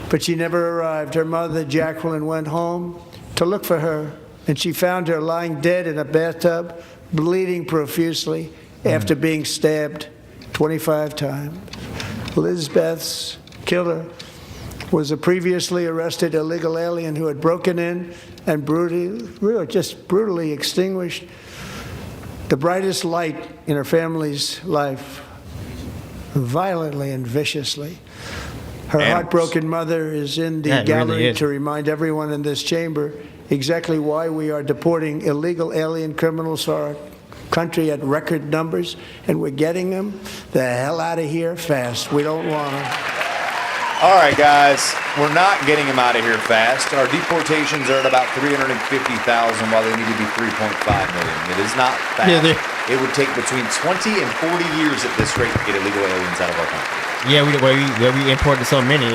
but she never arrived. Her mother, Jacqueline, went home to look for her, and she found her lying dead in a bathtub, bleeding profusely after being stabbed 25 times. Elizabeth's killer was a previously arrested illegal alien who had broken in and brutally extinguished the brightest light in her family's life, violently and viciously. Her heartbroken mother is in the gallery to remind everyone in this chamber exactly why we are deporting illegal alien criminals to our country at record numbers, and we're getting them the hell out of here fast. We don't want them. All right, guys, we're not getting them out of here fast. Our deportations are at about 350,000, while they need to be 3.5 million. It is not fast. It would take between 20 and 40 years at this rate to get illegal aliens out of our country. Yeah, we imported so many.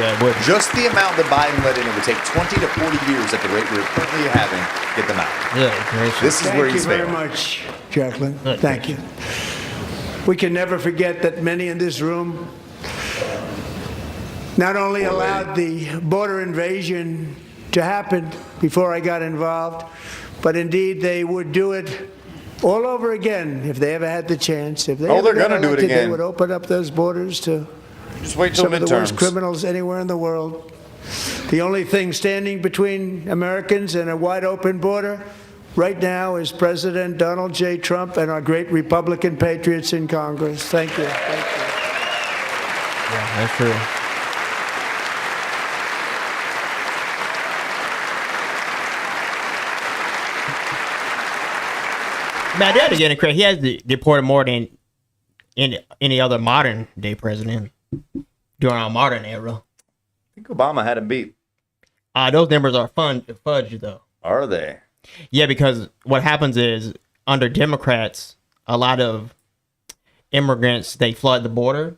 Just the amount that Biden let in, it would take 20 to 40 years at the rate we're currently having to get them out. Yeah, this is where he's Thank you very failing. much, Jacqueline. Thank you. We can never forget that many in this room not only allowed the border invasion to happen before I got involved, but indeed they would do it all over again if they ever had the chance. If they they're got going to do it elected, again. They would open up those borders to Just wait till some of the worst midterms. criminals anywhere in the world. The only thing standing between Americans and a wide open border right now is President Donald J. Trump and our great Republican patriots in Congress. Thank you. Thank you. Yeah, that's true. Matt, they had to get in credit. He has deported more than any other modern day president during our modern era. I think Obama had him beat. Those numbers are fudged, though. Are they? Yeah, because what happens is under Democrats, a lot of immigrants, they flood the border,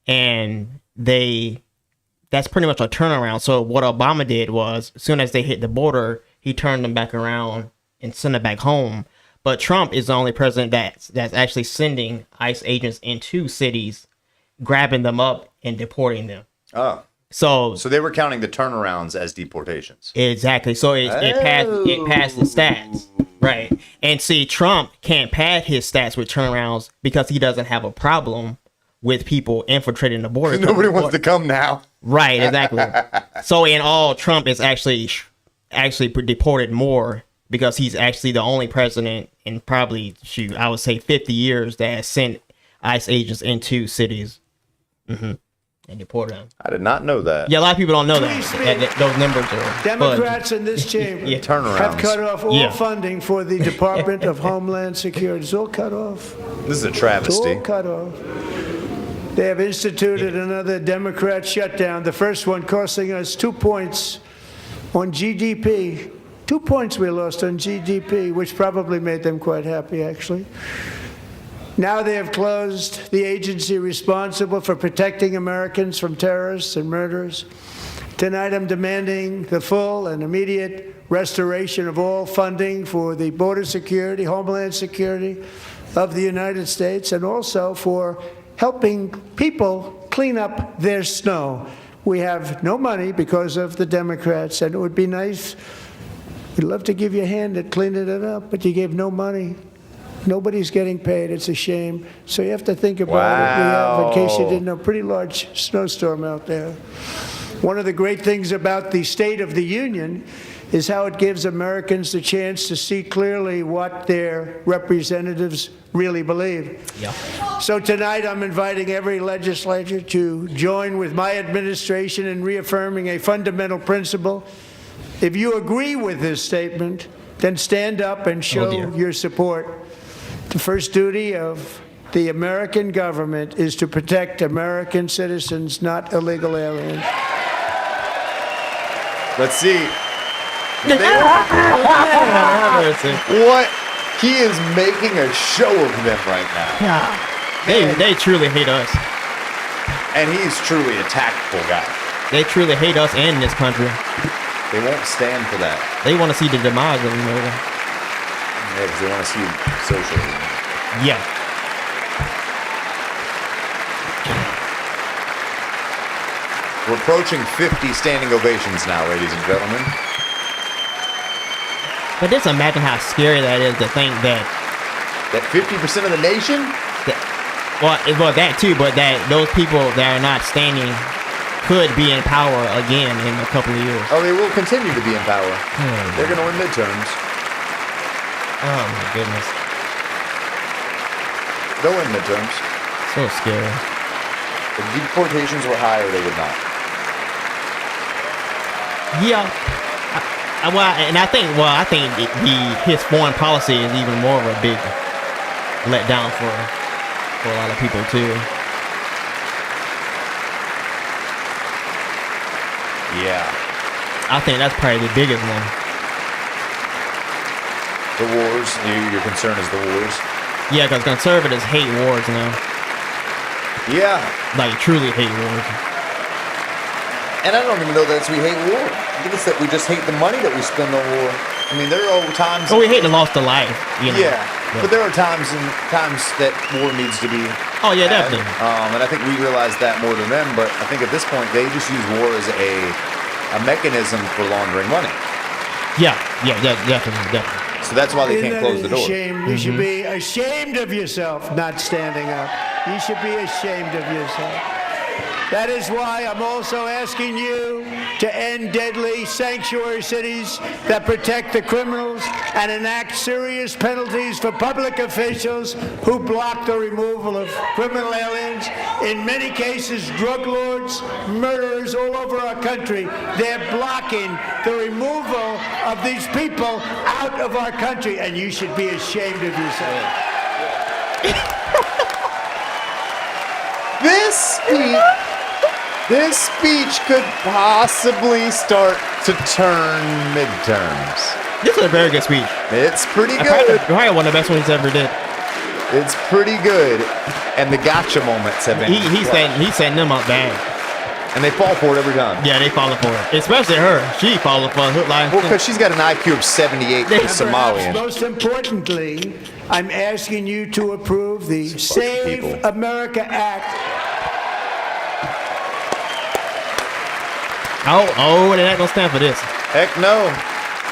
and that's pretty much a turnaround. So what Obama did was, as soon as they hit the border, he turned them back around and sent them back home. But Trump is the only president that's actually sending ICE agents into cities, grabbing them up and deporting them. Oh. So they were counting the turnarounds as deportations. Exactly. So it passed the stats. Right. And see, Trump can't pad his stats with turnarounds because he doesn't have a problem with people infiltrating the border. Nobody wants to come now. Right, exactly. So in all, Trump is actually deported more because he's actually the only president in probably, I would say 50 years that has sent ICE agents into cities and deported them. I did not know that. Yeah, a lot of people don't know that those numbers are Democrats in this chamber turnarounds. have cut off all funding for the Department of Homeland Security. It's all cut off. This is a It's travesty. all cut off. They have instituted another Democrat shutdown, the first one costing us 2 points on GDP. 2 points we lost on GDP, which probably made them quite happy, actually. Now they have closed the agency responsible for protecting Americans from terrorists and murderers. Tonight I'm demanding the full and immediate restoration of all funding for the border security, homeland security of the United States, and also for helping people clean up their snow. We have no money because of the Democrats, and it would be nice, we'd love to give you a hand at cleaning it up, but you gave no money. Nobody's getting paid. It's a shame. So you have to think about it. We have, in case you didn't know, pretty large snowstorm out there. One of the great things about the State of the Union is how it gives Americans the chance to see clearly what their representatives really believe. Yeah. So tonight I'm inviting every legislator to join with my administration in reaffirming a fundamental principle. If you agree with this statement, then stand up and show your support. The first duty of the American government is to protect American citizens, not illegal aliens. Let's see. What? He is making a show of them right now. They truly hate us. And he's truly a tactful guy. They truly hate us and this country. They won't stand for that. They want to see the demise of America. Yeah, because they want to see socialism. Yeah. We're approaching 50 standing ovations now, ladies and gentlemen. But just imagine how scary that is to think that. That 50% of the nation? Well, that too, but that those people that are not standing could be in power again in a couple of years. Oh, they will continue to be in power. They're going to win midterms. Oh my goodness. They'll win midterms. So scary. If deportations were higher, they would not. Yeah. I think his foreign policy is even more of a big letdown for a lot of people too. Yeah. I think that's probably the biggest one. The wars. Your concern is the wars. Yeah, because conservatives hate wars now. Yeah. Like truly hate wars. And I don't even know that we hate war. I think it's that we just hate the money that we spend on war. I mean, there are times. Oh, we hate the loss of life. You know? Yeah, but there are times that war needs to be. Oh yeah, definitely. And I think we realize that more than them. But I think at this point they just use war as a mechanism for laundering money. Yeah, definitely. So that's why they can't close the door. Shame. You should be ashamed of yourself not standing up. You should be ashamed of yourself. That is why I'm also asking you to end deadly sanctuary cities that protect the criminals and enact serious penalties for public officials who block the removal of criminal aliens. In many cases, drug lords, murderers all over our country, they're blocking the removal of these people out of our country, and you should be ashamed of yourself. This speech could possibly start to turn midterms. This is a very good speech. It's pretty good. Probably one of the best ones he's ever did. It's pretty good. And the gotcha moments have been. He's setting them up bad. And they fall for it every time. Yeah, they falling for it. Especially her. She falling for it. Like, well, because she's got an IQ of 78 Somalian. Most importantly, I'm asking you to approve the Save America Act. Oh, they're not gonna stand for this. Heck no.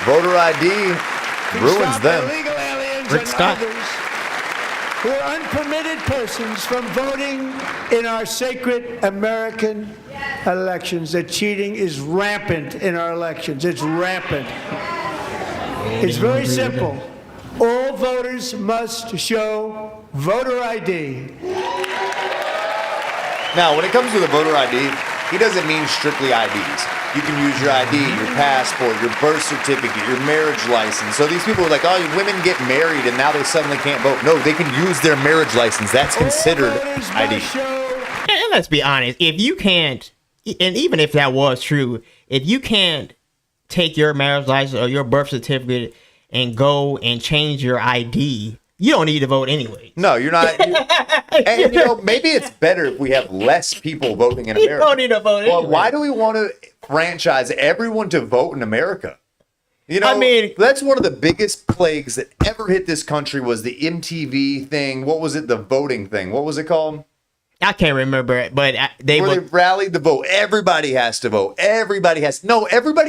Voter ID ruins them. Illegal aliens Rick and Scott. others who are unpermitted persons from voting in our sacred American elections. The cheating is rampant in our elections. It's rampant. It's very simple. All voters must show voter ID. Now, when it comes to the voter ID, he doesn't mean strictly IDs. You can use your ID, your passport, your birth certificate, your marriage license. So these people are like, oh, women get married and now they suddenly can't vote. No, they can use their marriage license. That's considered ID. And let's be honest, if you can't, and even if that was true, if you can't take your marriage license or your birth certificate and go and change your ID, you don't need to vote anyway. No, you're not. And maybe it's better if we have less people voting in You America. don't need to vote Well, anyway. why do we want to franchise everyone to vote in America? I mean- that's one of the biggest plagues that ever hit this country was the MTV thing. What was it? The voting thing. What was it called? I can't remember it, but they Where they were. rallied the vote. Everybody has to vote. Everybody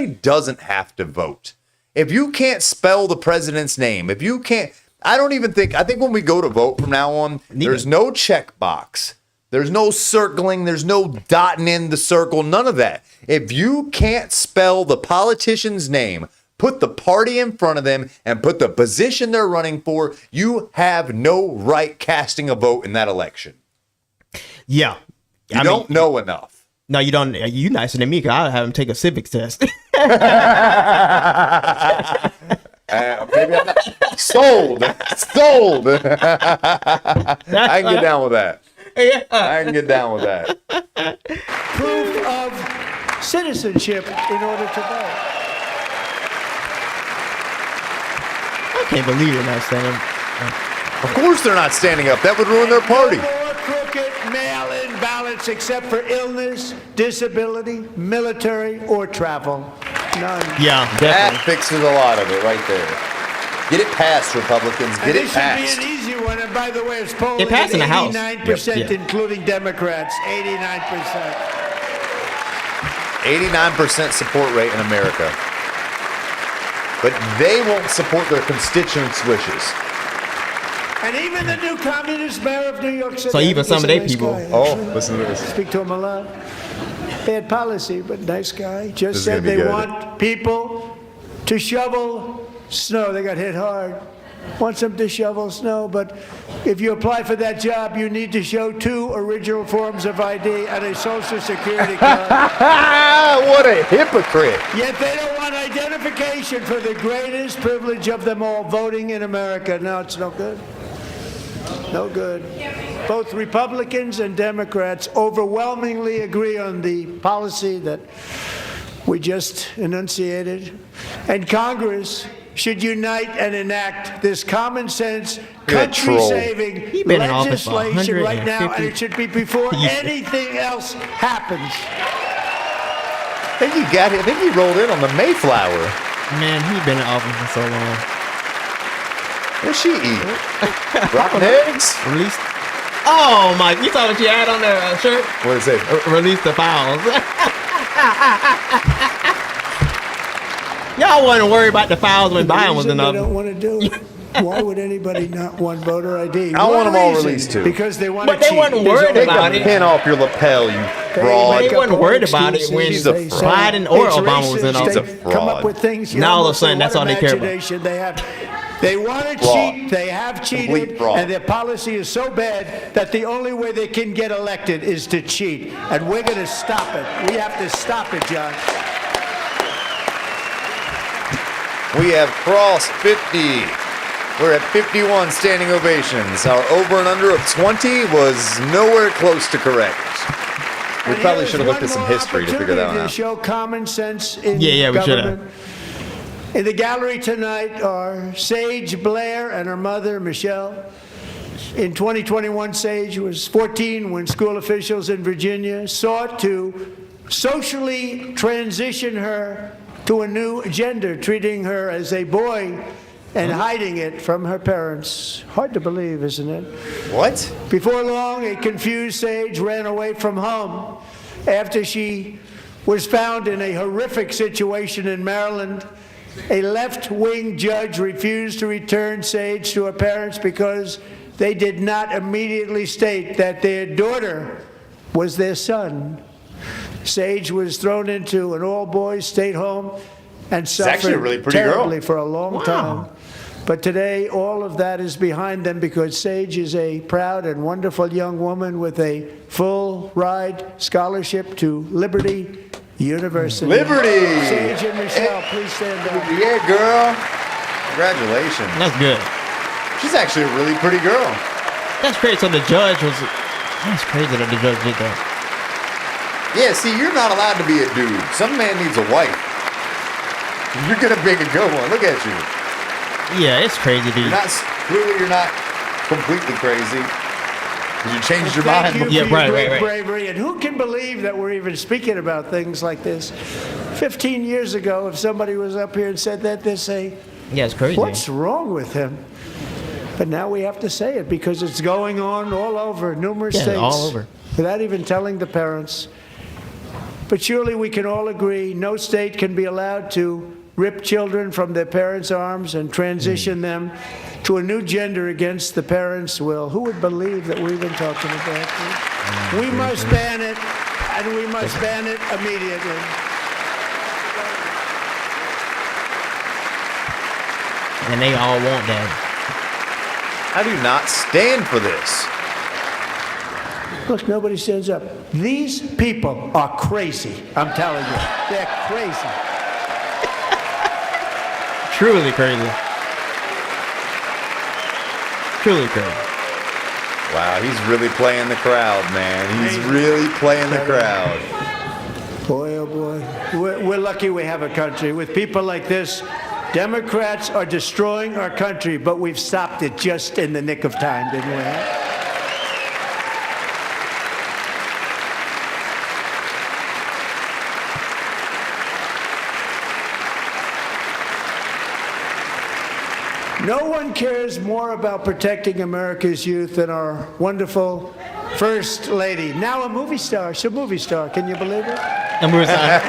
doesn't have to vote. If you can't spell the president's name, if you can't, I think when we go to vote from now on, there's no check box. There's no circling. There's no dotting in the circle. None of that. If you can't spell the politician's name, put the party in front of them, and put the position they're running for, you have no right casting a vote in that election. Yeah. You don't know enough. No, you don't. You nicer than me, because I'll have him take a civics test. Maybe I'm not. Sold. I can get down with that. Yeah. I can get down with that. Proof of citizenship in order to vote. I can't believe you're not saying. Of course they're not standing up. That would ruin their party. No more crooked mail-in ballots except for illness, disability, military, or travel. None. Yeah, That definitely. fixes a lot of it right there. Get it passed, Republicans. And Get it this should passed. be an easy one. And by the way, it's polling It passed in the House. 89%, Yep. Yeah. including Democrats. 89%. 89% support rate in America. But they won't support their constituents' wishes. And even the new communist mayor of New York City. So even some of he's a their nice people- guy, Oh, actually. listen to this. Speak to him a lot. Bad policy, but nice guy. This Just is gonna said be they good. want people to shovel snow. They got hit hard. Wants them to shovel snow, but if you apply for that job, you need to show 2 original forms of ID and a Social Security card. What a hypocrite. Yet they don't want identification for the greatest privilege of them all, voting in America. No, it's no good. No good. Both Republicans and Democrats overwhelmingly agree on the policy that we just enunciated. And Congress should unite and enact this common sense, that troll. country-saving He been in office for legislation right now, and 150 it should be before years. anything else happens. I think he rolled in on the Mayflower. Man, he's been in office for so long. What's she eat? Rotten eggs? Release. Oh my! You saw what you had on the shirt? What is it? Release the files. Y'all wasn't worried about the files when Biden was in They don't office. want to do it. Why would anybody not want voter ID? I want One them all reason, released too. Because they want But to they cheat. wasn't There's worried only Take about a it. pin off your lapel, you fraud. They wasn't worried about it excuses. when He's a They fraud. say Biden or it's Obama was in racist. office. He's a They come up fraud. with things. You Now all of a almost say, sudden, that's what all they care about. imagination they have. They want to Fraud. cheat. They have Complete cheated, fraud. and their policy is so bad that the only way they can get elected is to cheat. And we're going to stop it. We have to stop it, John. We have crossed 50. We're at 51 standing ovations. Our over and under of 20 was nowhere close to correct. We And probably here's should have looked one at some more history to figure that one opportunity out. to show common sense in Yeah, we should have. government. In the gallery tonight are Sage Blair and her mother, Michelle. In 2021, Sage was 14 when school officials in Virginia sought to socially transition her to a new gender, treating her as a boy and hiding it from her parents. Hard to believe, isn't it? What? Before long, a confused Sage ran away from home after she was found in a horrific situation in Maryland. A left-wing judge refused to return Sage to her parents because they did not immediately state that their daughter was their son. Sage was thrown into an all-boys state home and actually a suffered really pretty girl. terribly for a long time. But today, all of that is behind them because Sage is a proud and wonderful young woman with a full ride scholarship to Liberty University. Liberty! Sage and Michelle, please stand up. Yeah, girl. Congratulations. That's good. She's actually a really pretty girl. That's crazy. So the judge was. That's crazy that the judge did that. Yeah, see, you're not allowed to be a dude. Some man needs a wife. You're gonna make a good one. Look at you. Yeah, it's crazy, dude. Clearly you're not completely crazy. Did you change your Thank mind? you for your right, great right. bravery. And who can believe that we're even speaking about things like this? 15 years ago, if somebody was up here and said that, they'd say, Yeah, it's crazy. what's wrong with him? But now we have to say it because it's going on all over, numerous states. all over. Without even telling the parents. But surely we can all agree no state can be allowed to rip children from their parents' arms and transition them to a new gender against the parents' will. Who would believe that we're even talking about this? We must ban it, and we must ban it immediately. And they all want that. I do not stand for this. Look, nobody stands up. These people are crazy. I'm telling you, they're crazy. Truly crazy. Truly crazy. Wow, he's really playing the crowd, man. He's really playing the crowd. Boy, oh boy. We're lucky we have a country. With people like this, Democrats are destroying our country, but we've stopped it just in the nick of time, didn't we? No one cares more about protecting America's youth than our wonderful First Lady. Now a movie star. She's a movie star. Can you believe it? And we're saying,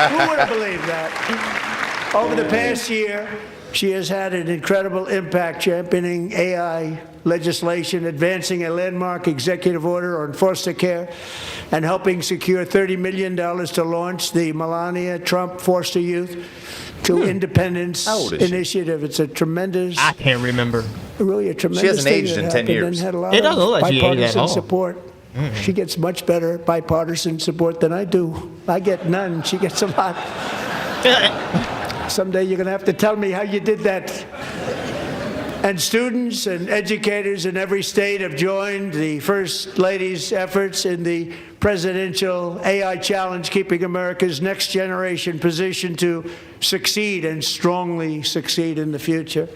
Who would have believed that? Over the past year, she has had an incredible impact championing AI legislation, advancing a landmark executive order on foster care, and helping secure $30 million to launch the Melania Trump Foster Youth to Independence How old is she? Initiative. It's a tremendous, I can't remember. really a tremendous She hasn't thing aged that in 10 happened years. and had a lot It doesn't of look like she aged at bipartisan all. support. She gets much better bipartisan support than I do. I get none. She gets a lot. Someday you're going to have to tell me how you did that. And students and educators in every state have joined the First Lady's efforts in the presidential AI challenge, keeping America's next generation positioned to succeed and strongly succeed in the future.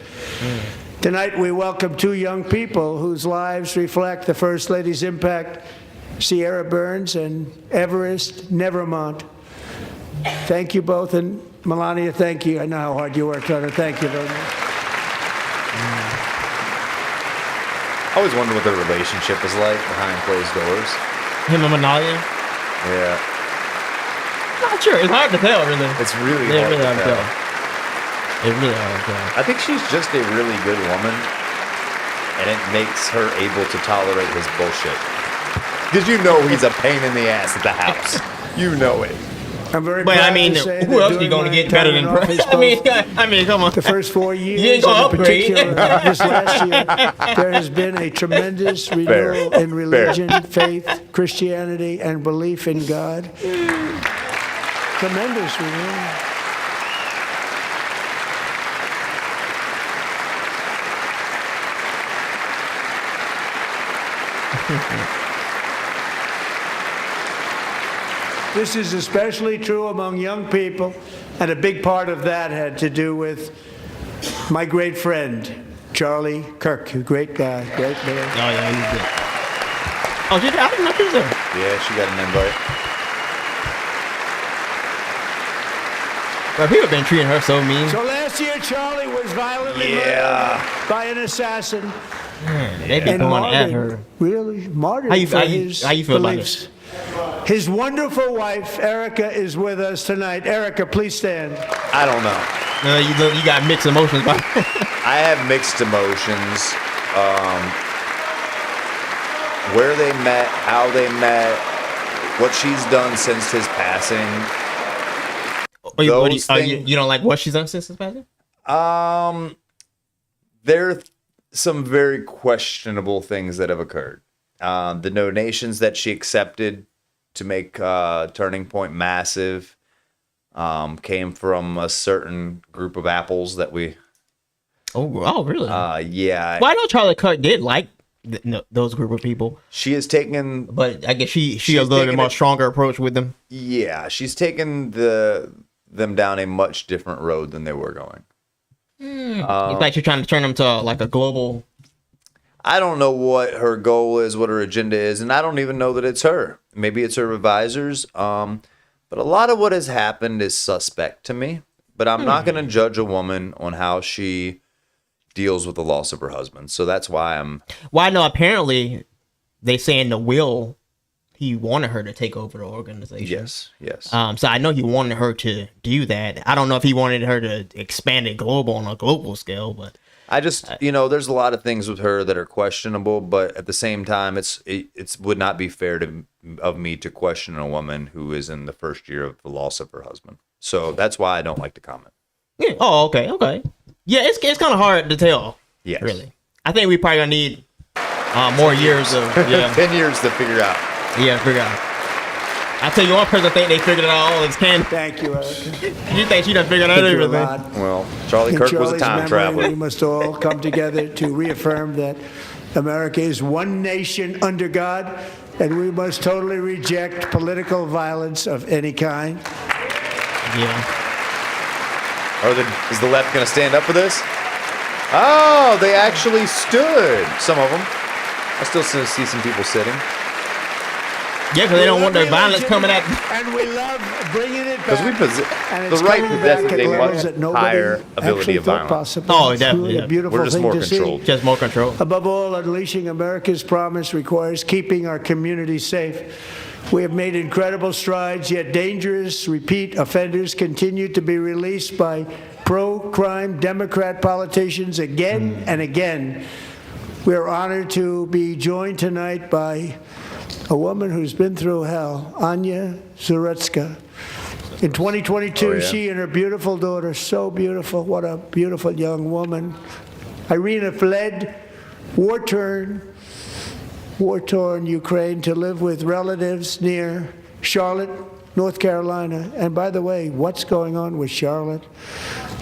Tonight we welcome two young people whose lives reflect the First Lady's impact, Sierra Burns and Everest Nevermont. Thank you both, and Melania, thank you. I know how hard you worked on it. Thank you very much. I always wonder what their relationship is like behind closed doors. Him and Manalia? Yeah, Not sure. It's hard to tell, really. it's really It's hard really to hard to tell. tell. It's really hard to tell. I think she's just a really good woman, and it makes her able to tolerate his bullshit. Because you know he's a pain in the ass at the house. You know it. I'm very But proud I mean, to say who that else are you during going to my get better time than in office, Prince? I mean, come on. the first 4 years, ain't gonna and in upgrade. particular this last year, there has been a tremendous renewal in religion, faith, Christianity, and belief in God. Tremendous renewal. This is especially true among young people, and a big part of that had to do with my great friend, Charlie Kirk, a great guy, great man. Oh, yeah, he's good. Oh, shit, I didn't know she was there. Yeah, she got an invite. But people have been treating her so mean. So last year, Charlie was violently Yeah. murdered by an assassin They be and going at martyred. her. Really? Martyred How you- for how you- his how you feel about beliefs. His wonderful wife, Erica, is with us tonight. Erica, please stand. I don't know. You got mixed emotions. But I have mixed emotions. Where they met, how they met, what she's done since his passing. Those things- you don't like what she's done since his passing? There are some very questionable things that have occurred. The donations that she accepted to make Turning Point massive came from a certain group of apples that we. Oh, really? Yeah. Well, I know Charlie Kirk did like those group of people, She has taken. but I guess she a She's little bit taking more it- stronger approach with them. Yeah, she's taken them down a much different road than they were going. It's like she's trying to turn them to like a global. I don't know what her goal is, what her agenda is, and I don't even know that it's her. Maybe it's her advisors. But a lot of what has happened is suspect to me. But I'm not going to judge a woman on how she deals with the loss of her husband. So that's why I'm... Well, I know apparently they say in the will he wanted her to take over the organization. Yes. So I know he wanted her to do that. I don't know if he wanted her to expand it global on a global scale, but... I just, there's a lot of things with her that are questionable, but at the same time, it would not be fair of me to question a woman who is in the first year of the loss of her husband. So that's why I don't like to comment. Yeah. Oh, okay. Yeah, it's kind of hard to tell. Yes. Really. I think we probably gonna need more years of 10 years to figure out. Yeah, figure out. I tell you one person think they figured it out all is Ken. Thank you, Eric. You think she done figured out Thank you a everything? lot. Well, Charlie In Kirk was a Charlie's time memory, traveler. We must all come together to reaffirm that America is one nation under God, and we must totally reject political violence of any kind. Yeah. Is the left going to stand up for this? Oh, they actually stood. Some of them. I still see some people sitting. Yeah, because they don't want the violence coming at. And we love bringing it Because back. And the it's right coming to back at designate levels much that nobody higher ability actually of thought violence. possible. Oh, It's definitely, really a yeah. beautiful We're just thing more to see. controlled. Just more control. Above all, unleashing America's promise requires keeping our communities safe. We have made incredible strides, yet dangerous repeat offenders continue to be released by pro-crime Democrat politicians again and again. We are honored to be joined tonight by a woman who's been through hell, Anya Zarutska. In 2022, she and her beautiful daughter, so beautiful, what a beautiful young woman, Irina fled war-torn Ukraine to live with relatives near Charlotte, North Carolina. And by the way, what's going on with Charlotte?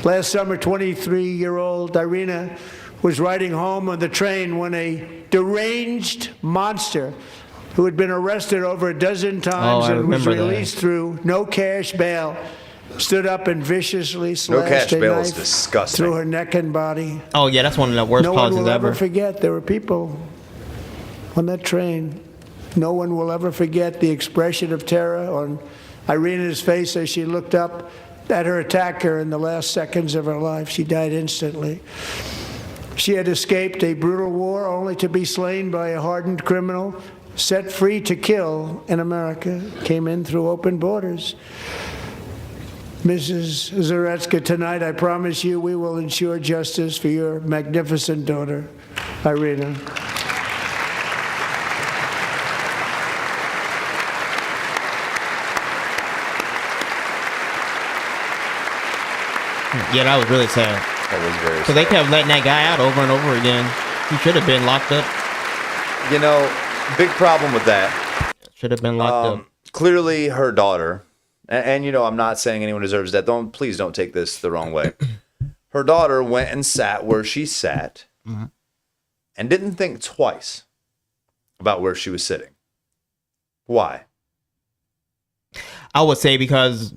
Last summer, 23-year-old Irina was riding home on the train when a deranged monster who had been arrested over a dozen times and was released through no cash bail, stood up and viciously slashed a bail is knife disgusting. through her neck and body. Oh yeah, that's one of the worst No one policies will ever ever. forget. There were people on that train. No one will ever forget the expression of terror on Irina's face as she looked up at her attacker in the last seconds of her life. She died instantly. She had escaped a brutal war only to be slain by a hardened criminal set free to kill in America. Came in through open borders. Mrs. Zarutska, tonight I promise you we will ensure justice for your magnificent daughter, Irina. Yeah, that was really sad. That was very Because they kept letting that guy out over and over again. He should have been locked up. big problem with that. Should have been locked up. Clearly, her daughter, and I'm not saying anyone deserves that. Please don't take this the wrong way. Her daughter went and sat where she sat, and didn't think twice about where she was sitting. Why? I would say because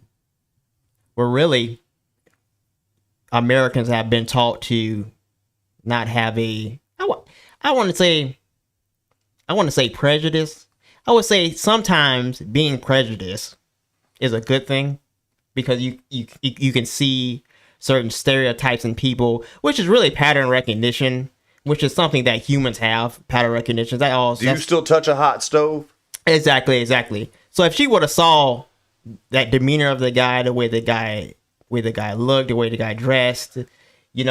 Americans have been taught to not have I want to say prejudice. I would say sometimes being prejudiced is a good thing because you can see certain stereotypes in people, which is really pattern recognition, which is something that humans have, pattern recognition. Do you still touch a hot stove? Exactly. So if she would have saw that demeanor of the guy, the way the guy looked, the way the guy dressed, you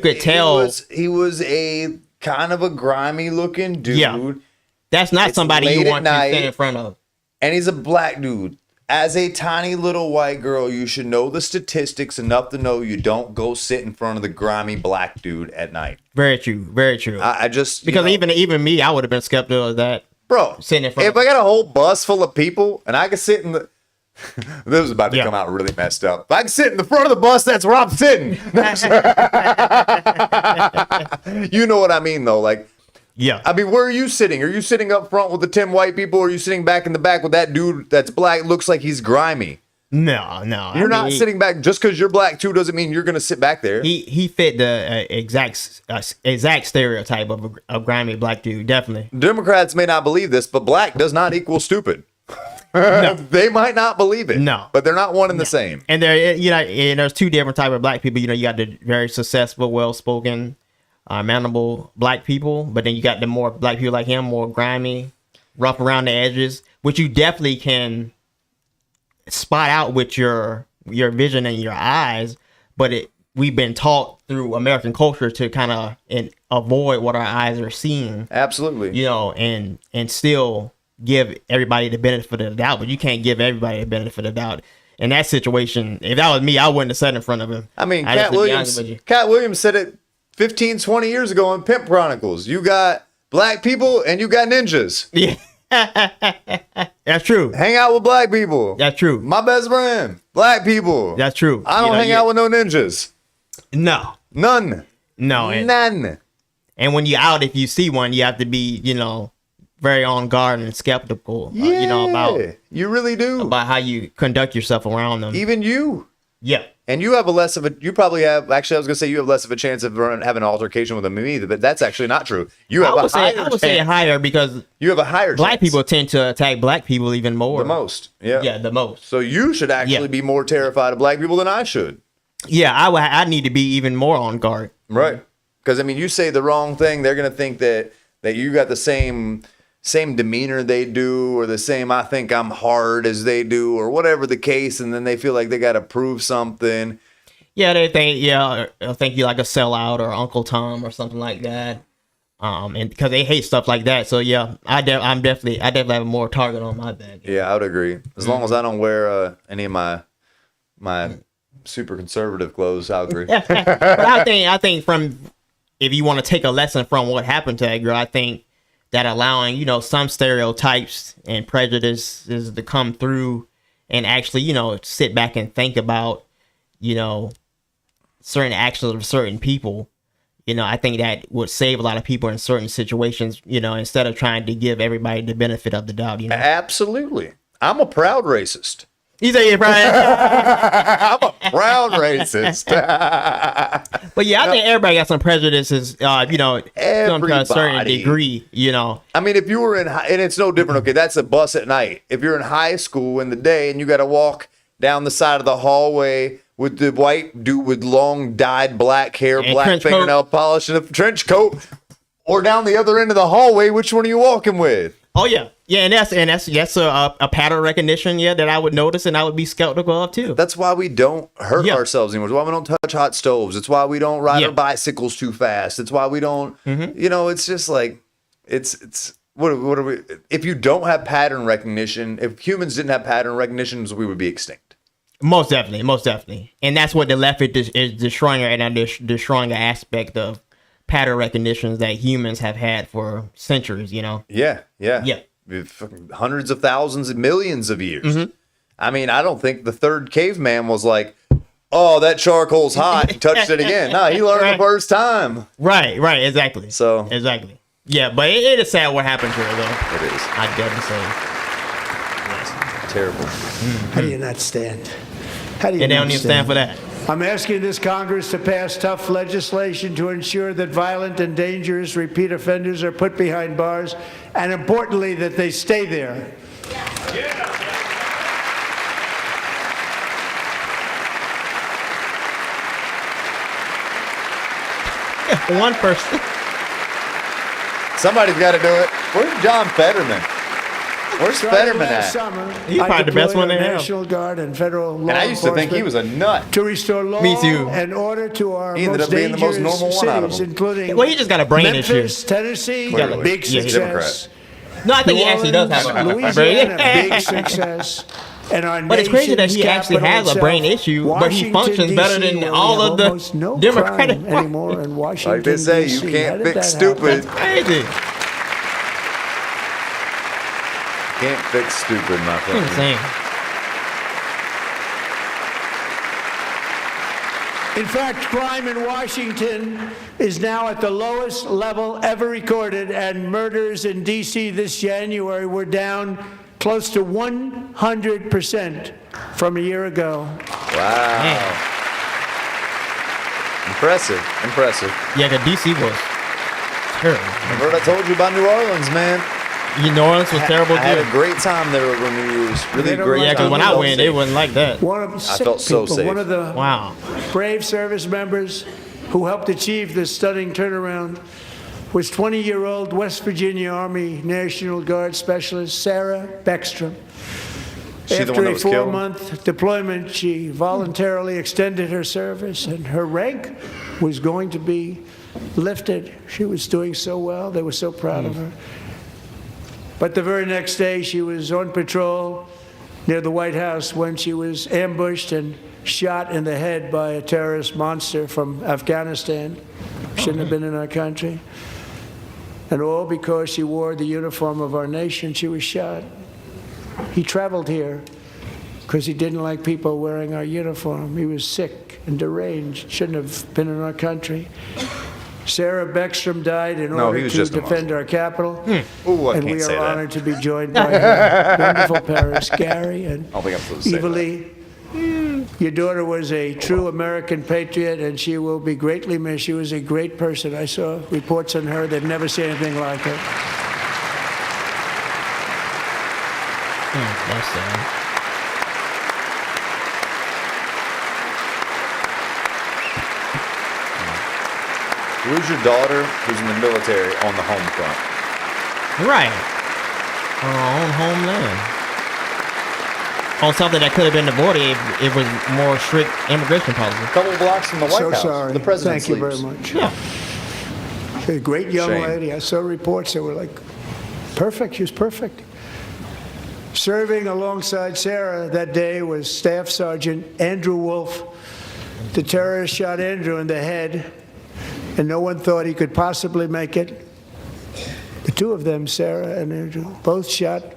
could tell he was a kind of a grimy looking dude. Yeah. That's not somebody you late want at to night, sit in front of. And he's a black dude. As a tiny little white girl, you should know the statistics enough to know you don't go sit in front of the grimy black dude at night. Very true. I just Because even me, I would have been skeptical of that. bro, sitting in front if I got a whole bus full of people and I could sit in the this was about to Yeah. come out really messed up. If I can sit in the front of the bus, that's where I'm sitting. You know what I mean, though? Like, Yeah. I mean, where are you sitting? Are you sitting up front with the 10 white people, or are you sitting back in the back with that dude that's black, looks like he's grimy? No. You're not sitting back just because you're black too. Doesn't mean you're going to sit back there. He fit the exact stereotype of a grimy black dude. Definitely. Democrats may not believe this, but black does not equal stupid. They might not believe it. No. But they're not one and the same. And there's two different type of black people. You got the very successful, well-spoken, manable black people, but then you got the more black people like him, more grimy, rough around the edges, which you definitely can spot out with your vision and your eyes. But we've been taught through American culture to kind of avoid what our eyes are seeing. Absolutely. And still give everybody the benefit of the doubt, but you can't give everybody the benefit of the doubt. In that situation, if that was me, I wouldn't have sat in front of him. I mean, Cat Williams said it 15, 20 years ago on Pimp Chronicles. You got black people and you got ninjas. Yeah. That's true. Hang out with black people. That's true. My best friend, black people. That's true. I don't hang out with no ninjas. No. None. No. None. And when you're out, if you see one, you have to be, very on guard and skeptical, about you really do about how you conduct yourself around them. Even you. Yeah. And you have you probably have, actually, I was going to say you have less of a chance of having an altercation with them than me, but that's actually not true. I would say higher because you have a higher black people tend to attack black people even more. The most. Yeah. Yeah, the most. So you should actually be more terrified of black people than I should. Yeah, I need to be even more on guard. Right. Because, you say the wrong thing, they're going to think that you got the same demeanor they do, or the same I think I'm hard as they do, or whatever the case, and then they feel like they got to prove something. Yeah, they think think you like a sellout or Uncle Tom or something like that. And because they hate stuff like that, so yeah, I definitely have more target on my back. Yeah, I would agree. As long as I don't wear any of my super conservative clothes, I'll agree. But I think from if you want to take a lesson from what happened to that girl, I think that allowing, some stereotypes and prejudices to come through and actually, sit back and think about, certain actions of certain people, I think that would save a lot of people in certain situations, instead of trying to give everybody the benefit of the doubt. Absolutely. I'm a proud racist. You say you're proud? I'm a proud racist. But yeah, I think everybody got some prejudices, some to a certain degree, if you were and it's no different. Okay, that's a bus at night. If you're in high school in the day and you got to walk down the side of the hallway with the white dude with long dyed black hair, and black fingernail polish, and a trench coat, or down the other end of the hallway, which one are you walking with? Oh yeah, and that's a pattern recognition, that I would notice and I would be skeptical of too. That's why we don't hurt ourselves anymore. It's why we don't touch hot stoves. It's why we don't ride our bicycles too fast. It's why we don't. It's just like what are we? If you don't have pattern recognition, if humans didn't have pattern recognition, we would be extinct. Most definitely, and that's what the left is destroying, and destroying the aspect of pattern recognitions that humans have had for centuries, Yeah. Hundreds of thousands and millions of years. I don't think the third caveman was like, oh, that charcoal's hot, and touched it again. No, he learned the first time. Right, exactly. Exactly. Yeah, but it is sad what happened to her, though. It is. I definitely say. Yes. Terrible. How do you not stand? How do you and they don't even stand for that. I'm asking this Congress to pass tough legislation to ensure that violent and dangerous repeat offenders are put behind bars, and importantly, that they stay there. One person. Somebody's got to do it. Where's John Fetterman? Where's Fetterman at? Summer, He's probably the best one they have. National Guard and federal law And I used to think he was a nut. to restore law Me too. and order to our He ended most up being the most dangerous normal one out of cities, them. including Well, he just got a brain Memphis, issue. Tennessee, Clearly. big Yeah, he's a success. No, I think New he actually does have a Orleans, brain Louisiana, big success. And our But it's crazy that he actually has a brain issue, but he functions better than all of the Democratic Party anymore in Washington, Like they say, you DC. can't How did fix that happen? stupid. Crazy. Can't fix stupid, my friend. Insane. In fact, crime in Washington is now at the lowest level ever recorded, and murders in D.C. this January were down close to 100% from a year ago. Wow. Man. Impressive. Impressive. Yeah, the DC was terrible. Remember what I told you about New Orleans, man? New Orleans was terrible I had too. a great time there over New Year's. Really They don't great Yeah, like because time. when I Felt went, it safe. wasn't like that. One of the sick felt so people, safe. one of the Wow. brave service members who helped achieve this stunning turnaround was 20-year-old West Virginia Army National Guard Specialist Sarah Beckstrom. She the After one that a was killed? 4-month deployment, she voluntarily extended her service, and her rank was going to be lifted. She was doing so well. They were so proud of her. But the very next day, she was on patrol near the White House when she was ambushed and shot in the head by a terrorist monster from Afghanistan. Shouldn't have been in our country. And all because she wore the uniform of our nation, she was shot. He traveled here because he didn't like people wearing our uniform. He was sick and deranged, shouldn't have been in our country. Sarah Beckstrom died in No, order he was to just a defend our capital. Ooh, I And can't we say are that. honored to be joined by her wonderful parents, Gary and I don't think I'm supposed to say Eva that. Lee. Your daughter was a true American patriot, and she will be greatly missed. She was a great person. I saw reports on her. They've never seen anything like her. That's sad. Lose your daughter who's in the military on the home front. Right. On our own homeland. On something that could have been avoided if it was more strict immigration policy. A couple blocks from the White So House. sorry. The president Thank you sleeps. very much. Yeah. A great young Shame. lady. I saw reports that were like, perfect. She was perfect. Serving alongside Sarah that day was Staff Sergeant Andrew Wolf. The terrorist shot Andrew in the head, and no one thought he could possibly make it. The two of them, Sarah and Andrew, both shot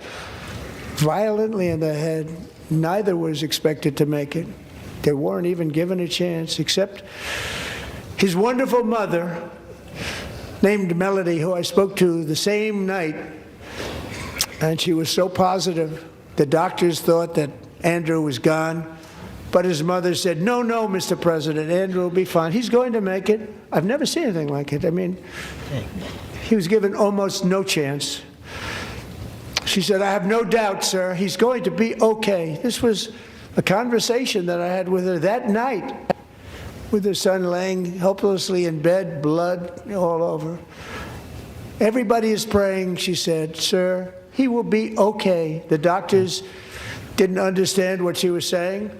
violently in the head. Neither was expected to make it. They weren't even given a chance, except his wonderful mother, named Melody, who I spoke to the same night, and she was so positive. The doctors thought that Andrew was gone, but his mother said, no, Mr. President, Andrew will be fine. He's going to make it. I've never seen anything like it. I mean, he was given almost no chance. She said, I have no doubt, sir, he's going to be okay. This was a conversation that I had with her that night, with her son laying helplessly in bed, blood all over. Everybody is praying, she said, sir, he will be okay. The doctors didn't understand what she was saying,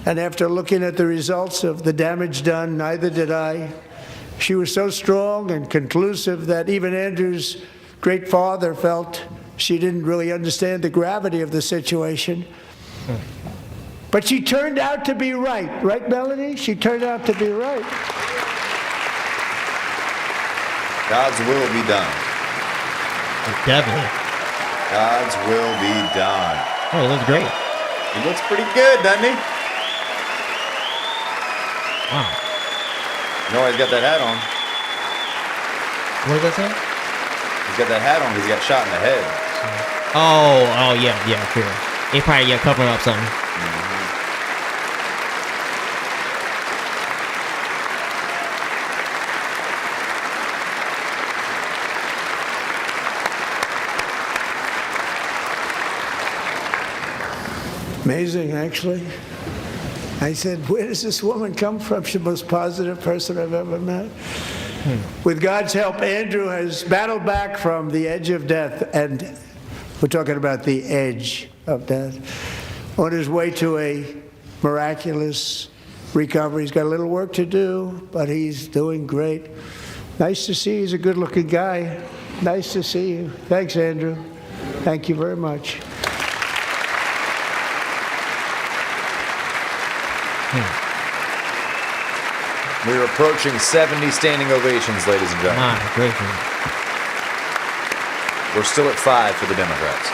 and after looking at the results of the damage done, neither did I. She was so strong and conclusive that even Andrew's great father felt she didn't really understand the gravity of the situation. But she turned out to be right. Right, Melanie? She turned out to be right. God's will be done. Definitely. God's will be done. Oh, it looks great. He looks pretty good, doesn't he? Wow. You know, he's got that hat on. What did that say? He's got that hat on. He's got shot in the head. Oh, yeah, true. They probably covering up something. Amazing, actually. I said, where does this woman come from? She's the most positive person I've ever met. With God's help, Andrew has battled back from the edge of death, and we're talking about the edge of death, on his way to a miraculous recovery. He's got a little work to do, but he's doing great. Nice to see you. He's a good-looking guy. Nice to see you. Thanks, Andrew. Thank you very much. We're approaching 70 standing ovations, ladies and gentlemen. My gracious. We're still at 5 for the Democrats.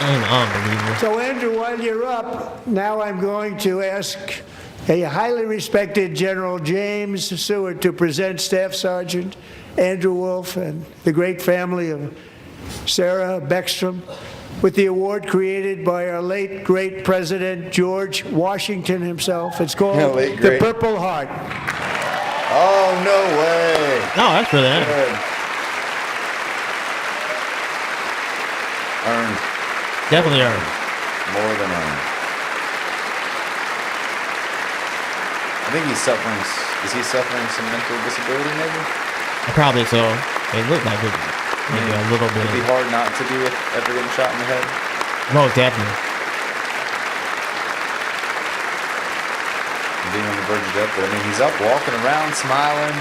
Unbelievable. So, Andrew, while you're up, now I'm going to ask a highly respected General James Seward to present Staff Sergeant Andrew Wolf, and the great family of Sarah Beckstrom with the award created by our late, great President George Washington himself. It's called Late, the great. Purple Heart. Oh, no way. No, that's really nice. Good. Earned. Definitely earned. More than earned. I think he's suffering. Is he suffering some mental disability, maybe? Probably so. It looked like it. Maybe a little bit. It'd be hard not to be if ever getting shot in the head. Most definitely. And being on the verge of death, but I mean, he's up, walking around, smiling.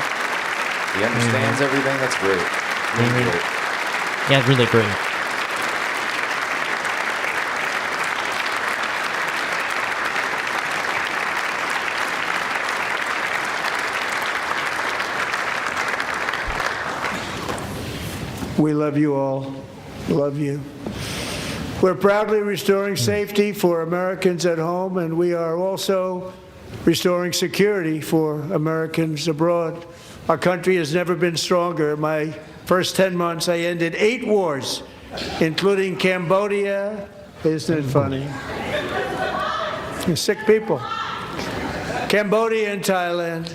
He understands everything. That's great. Really great. Yeah, it's really great. We love you all. Love you. We're proudly restoring safety for Americans at home, and we are also restoring security for Americans abroad. Our country has never been stronger. My first 10 months, I ended 8 wars, including Cambodia. Isn't it funny? Sick people. Cambodia and Thailand.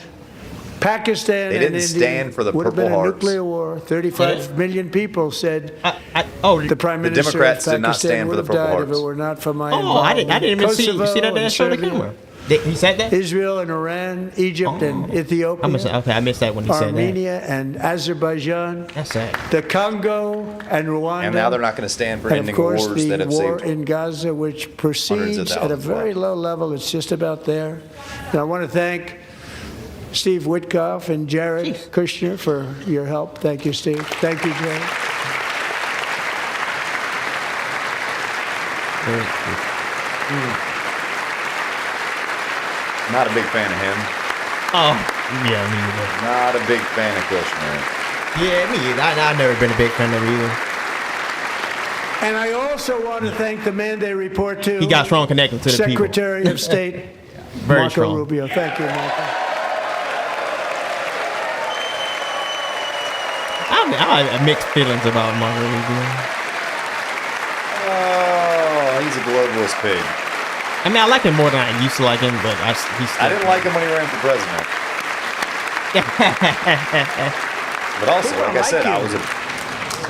Pakistan They and didn't India stand for the would have Purple been a Hearts. nuclear war. 35 million people said the Prime The Minister Democrats of did not Pakistan stand for would the have Purple died if Hearts. it were not for my Oh, I didn't even see Kosovo that and show the Serbia, camera. He said that? Israel and Iran, Egypt and Ethiopia, Okay, I missed that when he said that. Armenia and Azerbaijan, That's sad. the Congo and Rwanda, And now they're not going to stand for and ending of course wars the that have war saved. in Gaza, which Hundreds proceeds of at a thousands very lives. low level. It's just about there. And I want to thank Steve Witkoff and Jared Kushner for your help. Thank you, Steve. Thank you, Jared. Not a big fan of him. Oh, yeah, me either. Not a big fan of Kushner. Yeah, me either. I've never been a big fan of it either. And I also want to thank the man they report to. He got strong connection to the people. Secretary of State Very Marco strong. Rubio. Thank you, Marco. I have mixed feelings about Marco Rubio. Oh, he's a globalist pig. I mean, I like him more than I used to like him, but I didn't like him when he ran for president. But also, People like I said, like I you. was a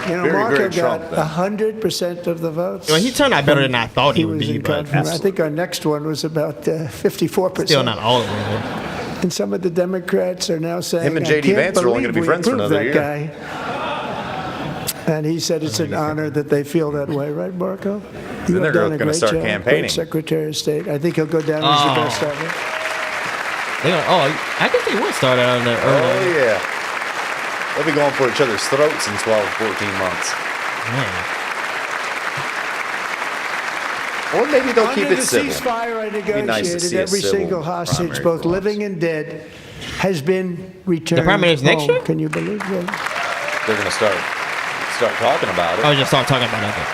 You know, very, Marco very got Trump then. 100% of the votes. Well, he turned out better than I thought he He would was be, in but confirmation. I think our next one was about 54%. still not all of them. And some of the Democrats are now saying, Him and "I J.D. can't Vance are only believe gonna be we friends for approved another that year." guy." And he said it's an honor that they feel that way, right, Marco? Then they're done a gonna great start job, campaigning. great Secretary of State. I think he'll go down as the best ever. I guess they would start out in the Oh, early. yeah. They'll be going for each other's throats in 12, 14 months. Man. Or maybe they'll keep Under it the civil. ceasefire I Be nice to negotiated, see a every civil single hostage, primary both for once. living and dead, has been returned primaries next home. year? Can you believe that? They're going to start talking about it. I was just start talking about it.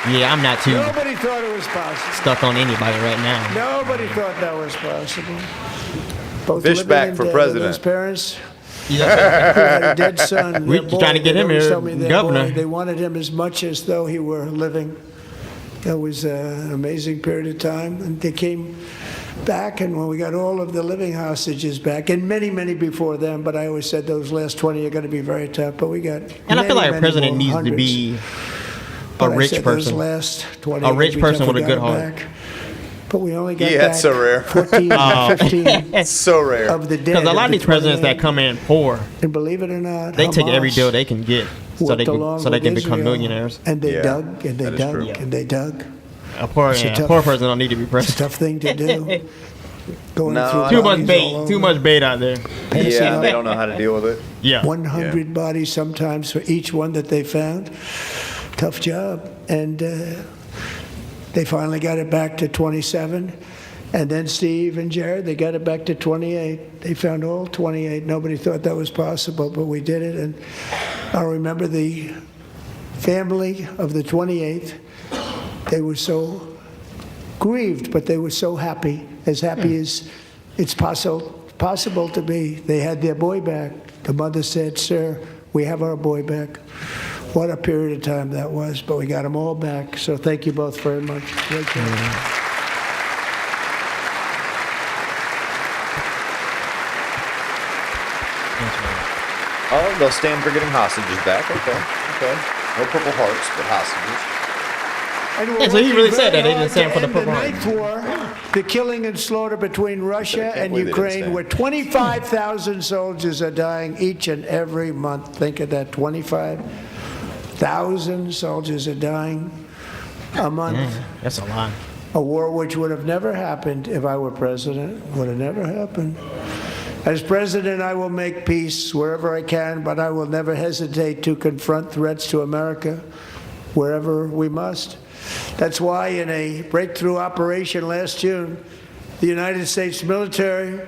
Yeah, I'm not too Nobody thought it was possible. stuck on anybody right now. Nobody thought that was possible. Both Fish living back and for dead, president. and those parents Yeah. who had a dead son. We their boy, trying to get they him always here told me their governor. boy, they wanted him as much as though he were living. That was an amazing period of time. And they came back, and when we got all of the living hostages back, and many, many before them, but I always said those last 20 are going to be very tough. But we got And I feel like a many president more, needs to hundreds. be But a I rich said those person. last 20 A rich we person with a definitely good got heart. back. But we only got Yeah, back that's so rare. 14, 15 It's so rare. of the dead. Because a lot of the these presidents that 28. come in poor, And believe it or not, they take every Hamas deal they can get so worked they can, along so they with can become Israel, millionaires. And they Yeah, dug, and they that is dug, true. and they dug. A poor, It's a yeah, tough- poor person don't need to be It's a president. tough thing to do. Going No, through I Too don't- much bodies bait. all Too over. much bait out there. Yeah, they don't know how to deal with it. Yeah. 100 bodies sometimes for each one that they found. Tough job. And they finally got it back to 27. And then Steve and Jared, they got it back to 28. They found all 28. Nobody thought that was possible, but we did it. And I remember the family of the 28th. They were so grieved, but they were so happy as it's possible to be. They had their boy back. The mother said, "Sir, we have our boy back." What a period of time that was, but we got them all back. So thank you both very much. Great job. Oh, they'll stand for getting hostages back. Okay. No Purple Hearts, but hostages. Yeah, so he really said that. They didn't stand for the Purple The Ninth War, the killing and slaughter between Russia and Ukraine, where 25,000 soldiers are dying each and every month. Think of that, 25,000 soldiers are dying a month. That's a lot. A war which would have never happened if I were president. Would have never happened. As president, I will make peace wherever I can, but I will never hesitate to confront threats to America wherever we must. That's why in a breakthrough operation last June, the United States military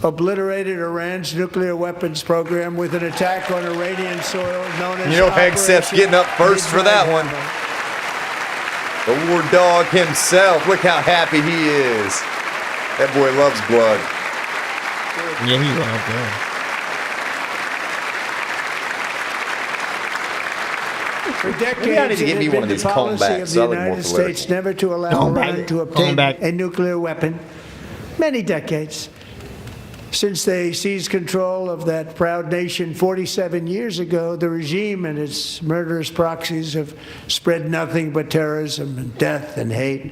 obliterated Iran's nuclear weapons program with an attack on Iranian soil known as Hegseth's getting up first for that one. The war dog himself. Look how happy he is. That boy loves blood. Yeah, he was good. For decades, Maybe I need to get it me had one of been these the policy comebacks, of so I the look more United political. States never to allow Iran to obtain Comeback. a nuclear weapon. Many decades. Since they seized control of that proud nation 47 years ago, the regime and its murderous proxies have spread nothing but terrorism and death and hate.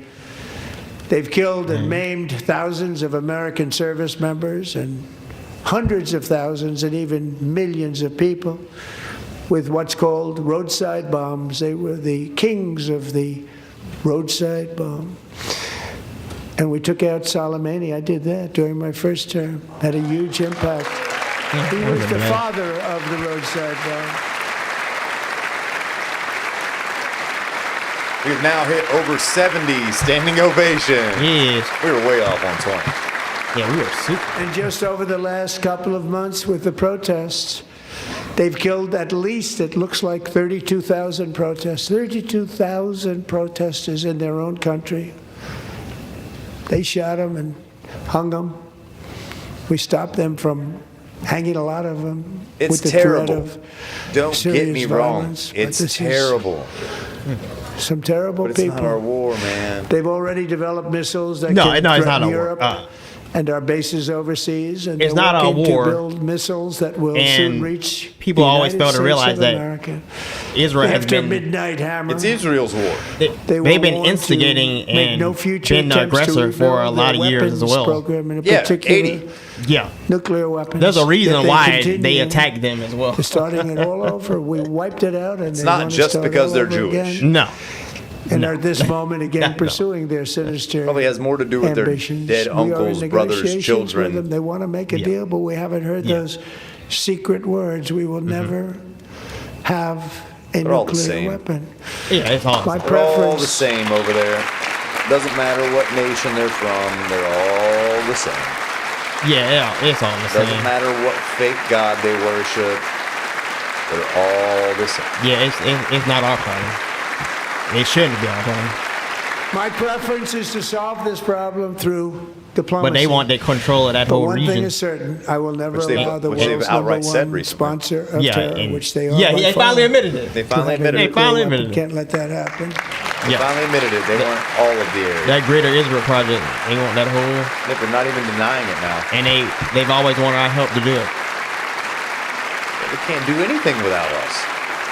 They've killed and maimed thousands of American service members and hundreds of thousands and even millions of people with what's called roadside bombs. They were the kings of the roadside bomb. And we took out Soleimani. I did that during my first term. Had a huge impact. He was the father of the roadside bomb. We've now hit over 70 standing ovation. Yes. We were way off on 20. Yeah, we were super. And just over the last couple of months with the protests, they've killed at least, it looks like 32,000 protests. 32,000 protesters in their own country. They shot them and hung them. We stopped them from hanging a lot of them. It's with the terrible. threat of Don't get serious me wrong. violence. But It's this is terrible. Some terrible But it's people. not our war, man. They've already developed missiles that No, can no, it's threaten not a war. Europe and our bases overseas. And It's they're not a working war. to build missiles that will And soon reach people the always United fail to States realize of that America. Israel has After been Midnight Hammer, It's Israel's war. they they've will been want to instigating make and no future been the attempts to aggressor for a rebuild lot their of years as weapons well. program, in a Yeah, particular 80. Yeah. nuclear weapons. There's a that reason they why continue. they attacked them as well. They're starting it all over. We wiped it out, and It's they not want to just start because all they're over Jewish. again. No. And are at this moment again No. pursuing their sinister Probably has more to do with their ambitions. dead We are in uncles, brothers, negotiations with children. them. They want to make a Yeah. deal, but we haven't heard Yeah. those secret words. We will never have a They're all the nuclear same. weapon. Yeah, it's all. My They're all the preference. same over there. Doesn't matter what nation they're from. They're all the same. Yeah, it's all the Doesn't same. matter what fake god they worship. They're all the same. Yeah, it's not our problem. It shouldn't be our problem. My preference is to solve this problem through diplomacy. But they want to control of that But whole one thing region. is certain: I will never Which they've- allow the which they've world's number outright said one recently. sponsor of Yeah, terror, and which they are. yeah, by they far, finally admitted it. They to finally have a admitted They it. nuclear finally weapon. admitted it. Can't let that happen. They Yeah. finally admitted it. They want all of the area. That Greater Israel Project, they want that whole, They're not even denying it now. and they've always wanted our help to do it. They can't do anything without us.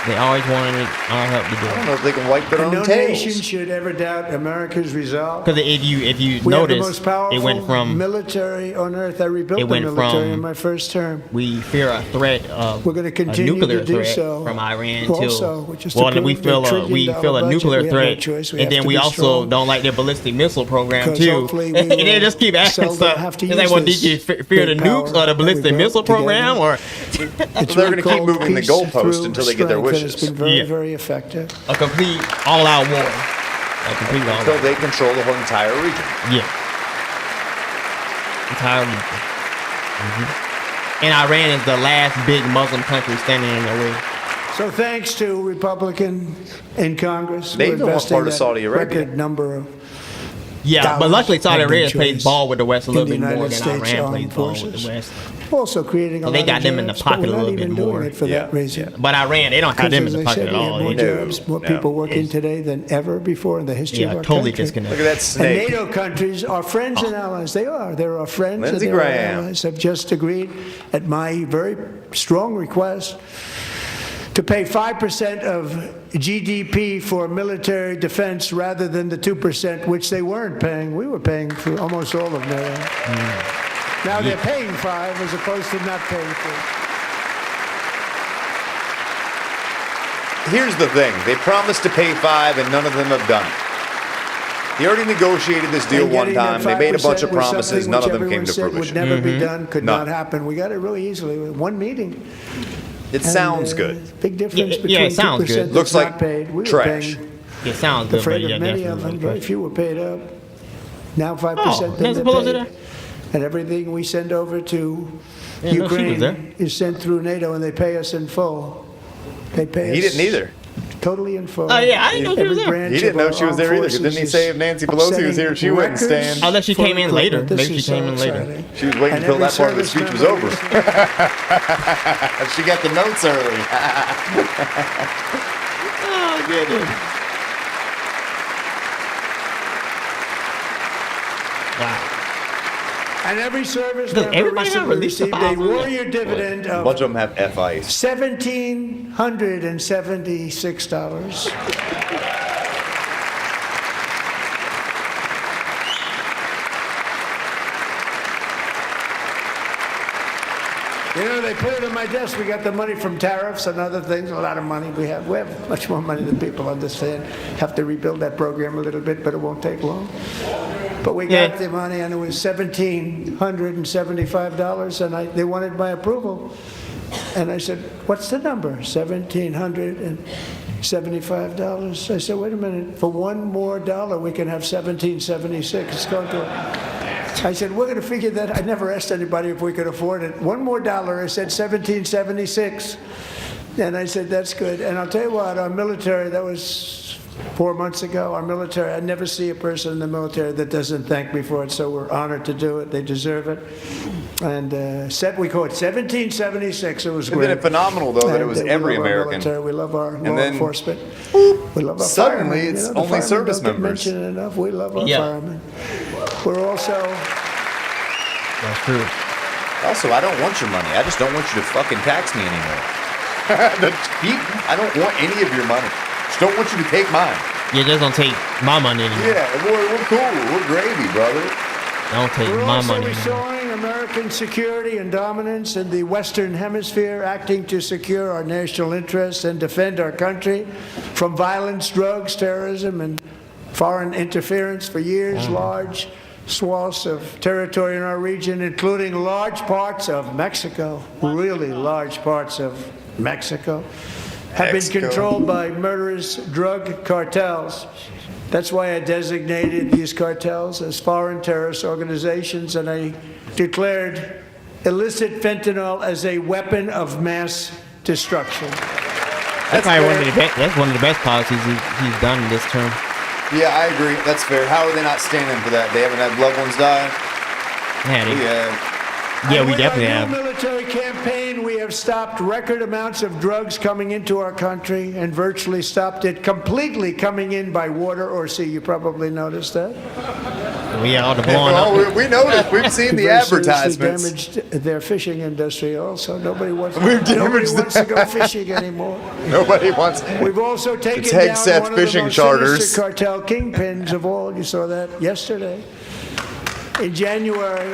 They always wanted our help to do I don't it. know if they can wipe their And own no nation tails. should ever doubt America's resolve. Because if you We have the notice, most powerful it went from military on earth. I rebuilt it the went military from- in my first term. we fear a threat of We're going to a continue nuclear to do threat so. from Iran Also, till just well, to we prove feel their a trillion-dollar nuclear budget, we have no threat, choice. We and have then to we be also strong. don't like their ballistic missile program Because too. hopefully we And they will just keep asking seldom stuff. have to It's like, use well, did this you fear the great nukes power or the that we ballistic built missile program, together. or It's They're been gonna keep called moving the peace goalpost through until they get their strength, and wishes. It's been very, Yeah. very effective. a complete all-out war? A complete Until all-out. they control the whole entire region. Yeah. Entire region. And Iran is the last big Muslim country standing in their way. So thanks to Republicans in Congress They who even want investing part of that Saudi Arabia. record number of Yeah, but luckily Saudi have been Arabia plays choice ball with the West a in little the bit more United than States Iran Armed plays ball with Forces. the West. Also creating a So they lot got of them in the jobs, pocket but a we're not little bit even doing more. it for that reason. But Iran, they don't have them in the Because, pocket as at I said, all. we have They more do. jobs, more No. people working today than ever before in the history of Yeah, our totally country. disconnected. Look at that And snake. NATO countries are friends and allies. They are. They're our friends Lindsey and they're our Graham. allies. Have just agreed, at my very strong request, to pay 5% of GDP for military defense rather than the 2%, which they weren't paying. We were paying for almost all of NATO. Now they're paying 5 as opposed to not paying 3. Here's the thing. They promised to pay 5 and none of them have done it. They already negotiated this deal And one getting that time. They made a bunch of 5% was promises. something None of which them came everyone to said fruition. would never be done, could No. not happen. We got it really easily with one meeting. It And, sounds good. Big difference Yeah, between it sounds 2% good. that's Looks like not paid. We were trash. paying, It sounds good, but afraid yeah, of many of them. definitely. Very few were paid up. Now 5%. Oh, then Nancy they're Pelosi paid. there? And everything we send over to Yeah, no, she was there. Ukraine is sent through NATO, and they pay us in full. They pay us. He didn't either. Totally in full. Oh, yeah, I didn't know she was Every there. branch He didn't of know our she was there armed either, 'cause didn't he forces say is if Nancy Pelosi was here, she wouldn't setting stand? records Unless she for came in later. equipment. This Maybe she is came so in later. exciting. She was waiting And until every that part of the service speech was member over. She got the notes early. Oh, goodness. Wow. And every service Does member everybody have recently released the received a files on that? warrior dividend A bunch of of them have F-ice. $1,776. You know, they put it on my desk. We got the money from tariffs and other things, a lot of money we have. We have much more money than people understand. Have to rebuild that program a little bit, but it won't take long. But we got Yeah. the money, and it was $1,775, and they wanted my approval. And I said, what's the number? $1,775. I said, wait a minute, for one more dollar, we can have $1,776. It's going to... I said, we're going to figure that. I never asked anybody if we could afford it. One more dollar, I said $1,776. And I said, that's good. And I'll tell you what, our military, that was 4 months ago, our military, I never see a person in the military that doesn't thank me for it, so we're honored to do it. They deserve it. And we call it 1776. It was Isn't great. it phenomenal, though, that it And, was we every love our American? military. We love our law then, enforcement. We love our suddenly firemen. it's the only firemen service don't get members. mentioned enough. We love our Yeah. firemen. We're also... That's true. Also, I don't want your money. I just don't want you to fucking tax me anymore. I don't want any of your money. Just don't want you to take mine. You just don't take my money anymore. Yeah, we're cool. We're gravy, brother. Don't take We're my also money anymore. restoring American security and dominance in the Western Hemisphere, acting to secure our national interests and defend our country from violence, drugs, terrorism, and foreign interference for years. Large swaths of territory in our region, including large parts of Mexico, really large parts of Mexico, have been Mexico. controlled by murderous drug cartels. That's why I designated these cartels as foreign terrorist organizations, and I declared illicit fentanyl as a weapon of mass destruction. That's probably one of the best. That's one of the best policies he's done in this term. Yeah, I agree. That's fair. How are they not standing for that? They haven't had loved ones die? Yeah, Yeah. we definitely With our have. new military campaign, we have stopped record amounts of drugs coming into our country and virtually stopped it completely coming in by water or sea. You probably noticed that. We all the blowing Well, up. we noticed. We've seen the Very seriously advertisements. damaged their fishing industry also. Nobody wants We've to damaged go fishing anymore. Nobody wants. We've also taken It's down Hegseth one of fishing the most charters. sinister cartel kingpins of all. You saw that yesterday. In January,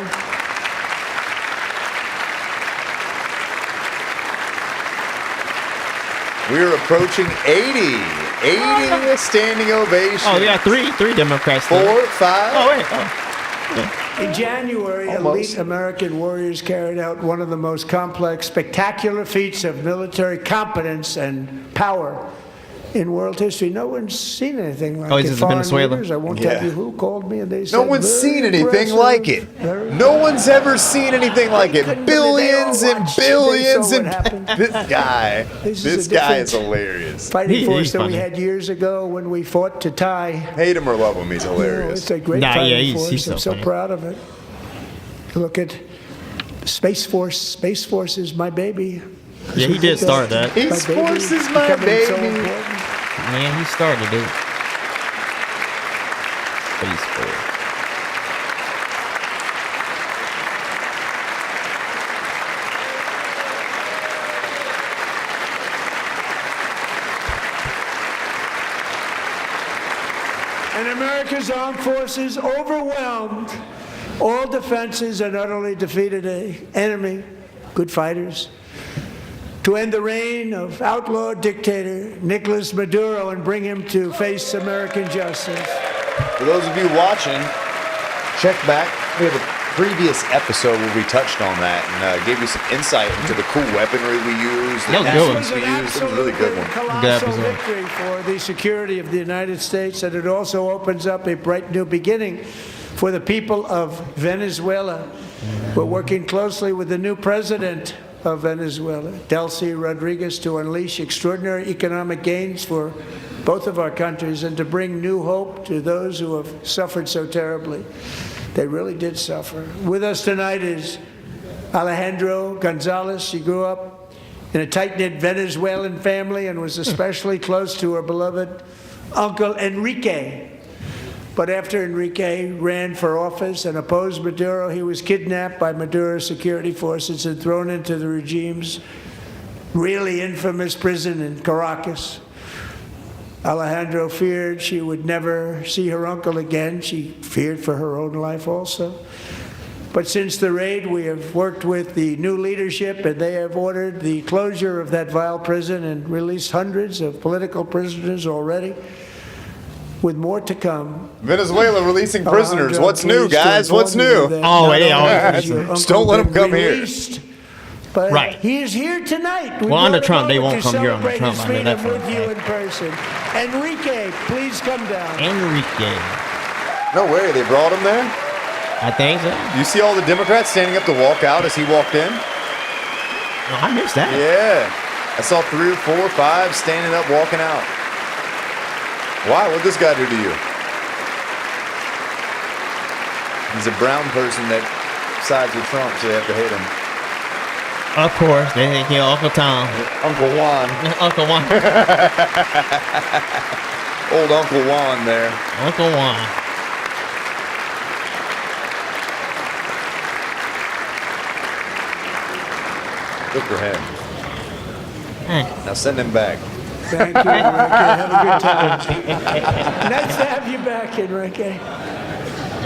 We're approaching 80. 80 standing ovation. Oh, yeah, three Democrats. 4, 5. Oh wait. Oh. In January, elite American warriors carried out one of the most complex, spectacular feats of military competence and power in world history. No one's seen anything like Oh, is it. this Foreign Venezuela? leaders, I won't Yeah. tell you who called me, and they said, No one's "Very seen anything impressive, like it. very No one's ever seen anything like it. couldn't believe they all Billions and watched. billions They saw and what happened. this guy. This is This a guy different- is hilarious. fighting He- force he's that we funny. had years ago when we fought to tie. Hate him or love him, he's You know, hilarious. it's a great Nah, yeah, fighting he's- force. he's so I'm so funny. proud of it. Look at Space Force. Space Force is my baby. Yeah, he did start that. Space My baby Force is my becoming so baby. important. Man, he started it. Space Force. And America's armed forces overwhelmed all defenses and utterly defeated an enemy, good fighters, to end the reign of outlaw dictator Nicolas Maduro and bring him to face American justice. For those of you watching, check back. We have a previous episode where we touched on that and gave you some insight into the cool weaponry we used, the That was good one. tactics we used. It was a really good one. Colossal Good episode. victory for the security of the United States, and it also opens up a bright new beginning for the people of Venezuela. We're working closely with the new president of Venezuela, Delcy Rodriguez, to unleash extraordinary economic gains for both of our countries and to bring new hope to those who have suffered so terribly. They really did suffer. With us tonight is Alejandro Gonzalez. She grew up in a tight-knit Venezuelan family and was especially close to her beloved uncle Enrique. But after Enrique ran for office and opposed Maduro, he was kidnapped by Maduro's security forces and thrown into the regime's really infamous prison in Caracas. Alejandro feared she would never see her uncle again. She feared for her own life also. But since the raid, we have worked with the new leadership, and they have ordered the closure of that vile prison and released hundreds of political prisoners already, with more to come. Venezuela releasing prisoners. Alejandro, What's new, pleased to guys? What's inform you new? that Oh, not yeah, only oh, has your just uncle don't let him been come here. released, But Right. he is here tonight. We Well, under brought him Trump, they over won't to come here under celebrate Trump. his I know that freedom for a with you fact. in person. Enrique, please come down. Enrique. No way, they brought him there? I think so. You see all the Democrats standing up to walk out as he walked in? Oh, I missed that. Yeah. I saw 3 or 4 or 5 standing up, walking out. Why? What'd this guy do to you? He's a brown person that sides with Trump, so they have to hate him. Of course, they think you're Uncle Tom. Uncle Juan. Uncle Juan. Old Uncle Juan there. Uncle Juan. Good for him. Hey. Now send him back. Thank you, Enrique. Have a good time. Nice to have you back, Enrique.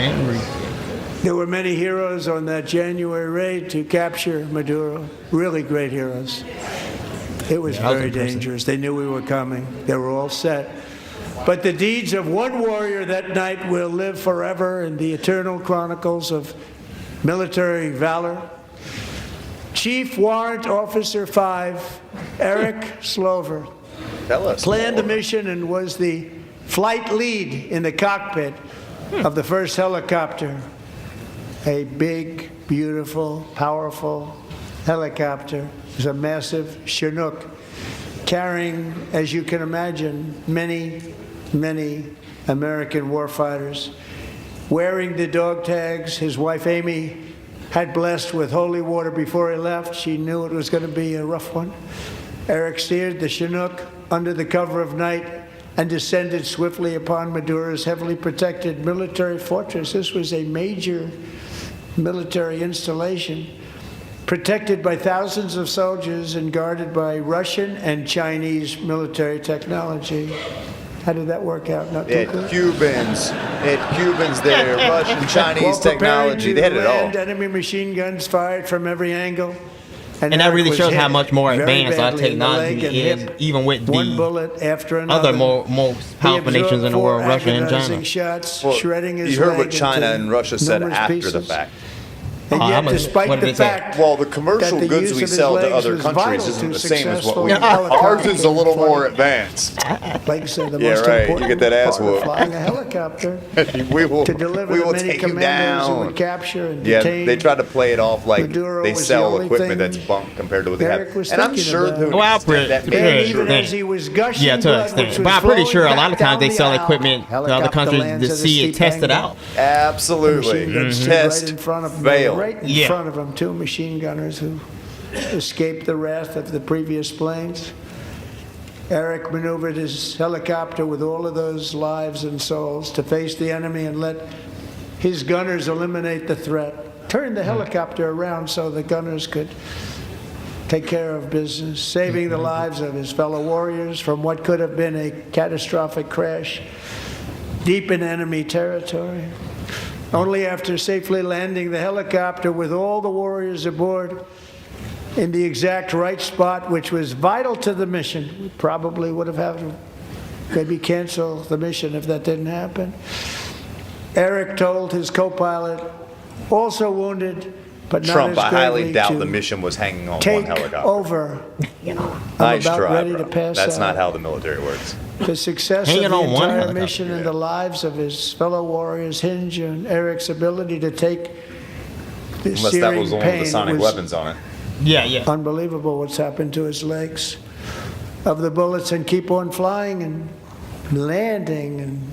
Enrique. There were many heroes on that January raid to capture Maduro. Really great heroes. It was Yeah, I was very impressive. dangerous. They knew we were coming. They were all set. But the deeds of one warrior that night will live forever in the eternal chronicles of military valor. Chief Warrant Officer 5, Eric Slover, Tell us. planned the more. mission and was the flight lead in the cockpit of the first helicopter. A big, beautiful, powerful helicopter. It was a massive Chinook carrying, as you can imagine, many, many American warfighters. Wearing the dog tags, his wife Amy had blessed with holy water before he left. She knew it was going to be a rough one. Eric steered the Chinook under the cover of night and descended swiftly upon Maduro's heavily protected military fortress. This was a major military installation, protected by thousands of soldiers and guarded by Russian and Chinese military technology. How did that work out? Not They too had good? Cubans. They had Cubans there, Russian, Chinese While preparing technology. They had to it all. land, enemy machine guns fired from every angle. And that Eric really was shows how hit much more very advanced our badly in the leg technology and is, hip. even with One the bullet after another. other most powerful He nations in absorbed the world, 4 Russia and agonizing China. shots, Well, shredding his you heard leg what China into and Russia said numerous after the pieces. fact. And Oh, yet, how much- despite what did the it say? fact Well, the commercial that the goods use we of his sell to legs other was countries vital isn't to the same as what successful we. helicopter Ours is a little flight. more advanced. Legs are the Yeah, most right. You important get that ass part of whooped. flying a helicopter. we will. To deliver we the will many take you commanders who down. would capture and Yeah, detain. they try to play it off like Maduro they was the sell only equipment thing that's bunk compared to what they Eric have. was And I'm thinking sure about. to an Well, extent that pretty- may And be even true. as he was gushing Yeah, to an blood, extent. which But was I'm pretty flowing sure a back lot of times down they the sell aisle, equipment to other helicopter countries lands to at a see it steep tested angle. out. Absolutely. Machine guns stood Test. right in front of him, fail. right in Yeah. front of him, two machine gunners who escaped the wrath of the previous planes. Eric maneuvered his helicopter with all of those lives and souls to face the enemy and let his gunners eliminate the threat. Turned the helicopter around so the gunners could take care of business, saving the lives of his fellow warriors from what could have been a catastrophic crash deep in enemy territory. Only after safely landing the helicopter with all the warriors aboard in the exact right spot, which was vital to the mission. We probably would have had to maybe cancel the mission if that didn't happen. Eric told his co-pilot, also wounded, but not Trump, as I highly gravely, doubt to the mission was hanging on one take helicopter. over. Nice about try, ready bro. to pass That's not out. how the military works. The success Hanging of the on one entire helicopter, mission and yeah. the lives of his fellow warriors hinge on Eric's ability to take the Unless that searing was the one with pain. the sonic It was weapons on it. Yeah. unbelievable what's happened to his legs of the bullets and keep on flying and landing, and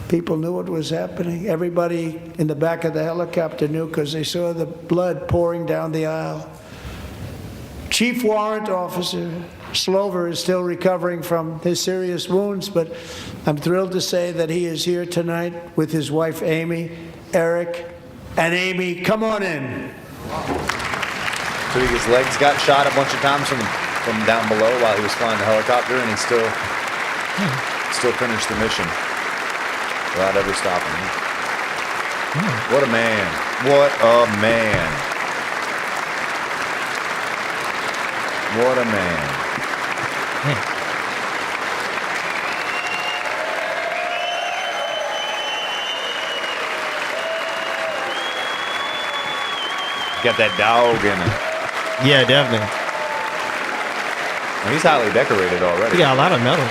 people knew what was happening. Everybody in the back of the helicopter knew because they saw the blood pouring down the aisle. Chief Warrant Officer Slover is still recovering from his serious wounds, but I'm thrilled to say that he is here tonight with his wife Amy, Eric, and Amy. Come on in. So his legs got shot a bunch of times from down below while he was flying the helicopter, and he still finished the mission without ever stopping. What a man! What a man! What a man! Got that dog in him. Yeah, definitely. Well, he's highly decorated already. He got a lot of medals.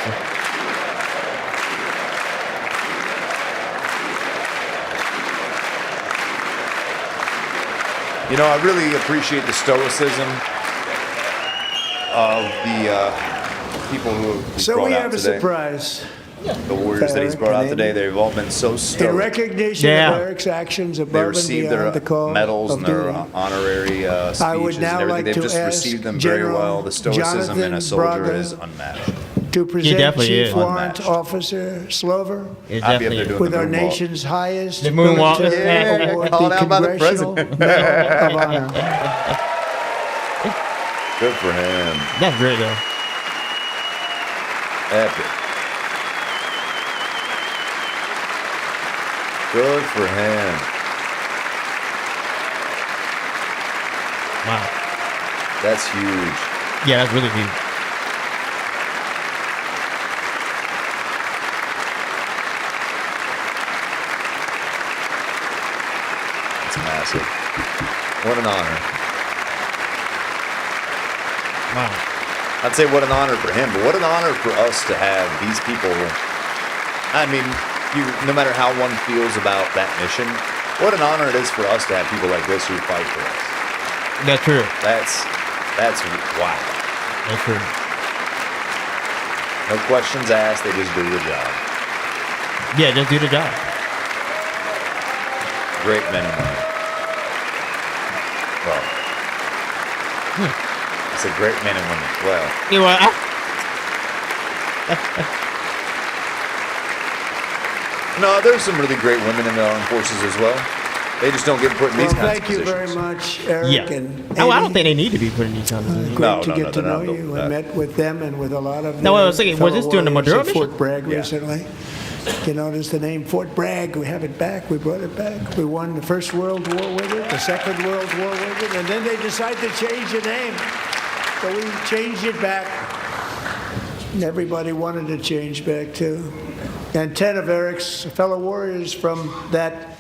You know, I really appreciate the stoicism of the people who he's So brought we out have a today. surprise. The warriors that he's brought out today, they've all been so In stoic. recognition Yeah. of Eric's actions They above and received their beyond the call medals of and their duty, honorary speeches I would and now everything. like They've to just ask received them very General well. The stoicism in Jonathan a soldier Braga is unmatched. to present definitely Chief is. Warrant Unmatched. Officer Slover It I'd be up definitely there is. doing with the our moonwalk. nation's highest The moonwalk. military Yeah, award, called the out by the Congressional president. Medal of Honor. Good for him. That's great though. Epic. Good for him. Wow. That's huge. Yeah, that's really huge. It's massive. What an honor. Wow. I'd say what an honor for him, but what an honor for us to have these people. I mean, no matter how one feels about that mission, what an honor it is for us to have people like this who fight for us. That's true. That's wow. That's true. No questions asked, they just do the job. Yeah, just do the job. Great men and women. Well, I said great men and women. Well, You know, no, there's some really great women in the armed forces as well. They just don't get put in these Well, kinds of thank you positions. very much, Eric yeah. and No, I Amy. don't think they need to be put in these kinds of positions. Great No, to no, get no, to they're know not you. built I for met with them and with a lot of No, I was their thinking, was fellow this during the warriors Maduro at mission? Fort Bragg Yeah. recently. You notice the name Fort Bragg. We have it back. We brought it back. We won the First World War with it, the Second World War with it, and then they decided to change the name. So we changed it back. And everybody wanted to change back too. And 10 of Eric's fellow warriors from that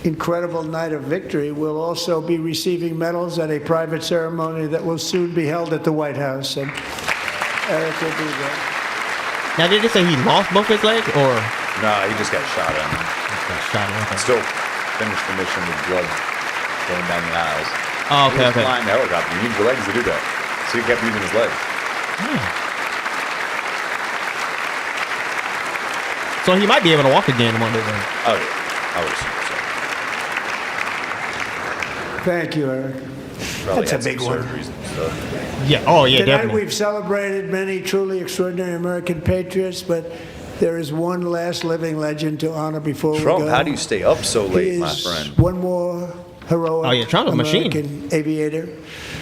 incredible night of victory will also be receiving medals at a private ceremony that will soon be held at the White House. And Eric will be there. Now, did they say he lost both his legs, or No, he just got shot in. got shot in? Okay. Still finished the mission with blood going down the aisles. Oh, He okay, was okay. flying the helicopter. You need your legs to do that. So he kept using his legs. So he might be able to walk again one day. Then. Oh, yeah. I would assume so. Thank you, Eric. Probably That's had a big some one. surgeries and stuff. Yeah. Oh, yeah, Tonight definitely. we've celebrated many truly extraordinary American patriots, but there is one last living legend to honor before we Trump, go. how do you stay up so He late, my is friend? one more heroic Oh, yeah, Trump's a machine. American aviator.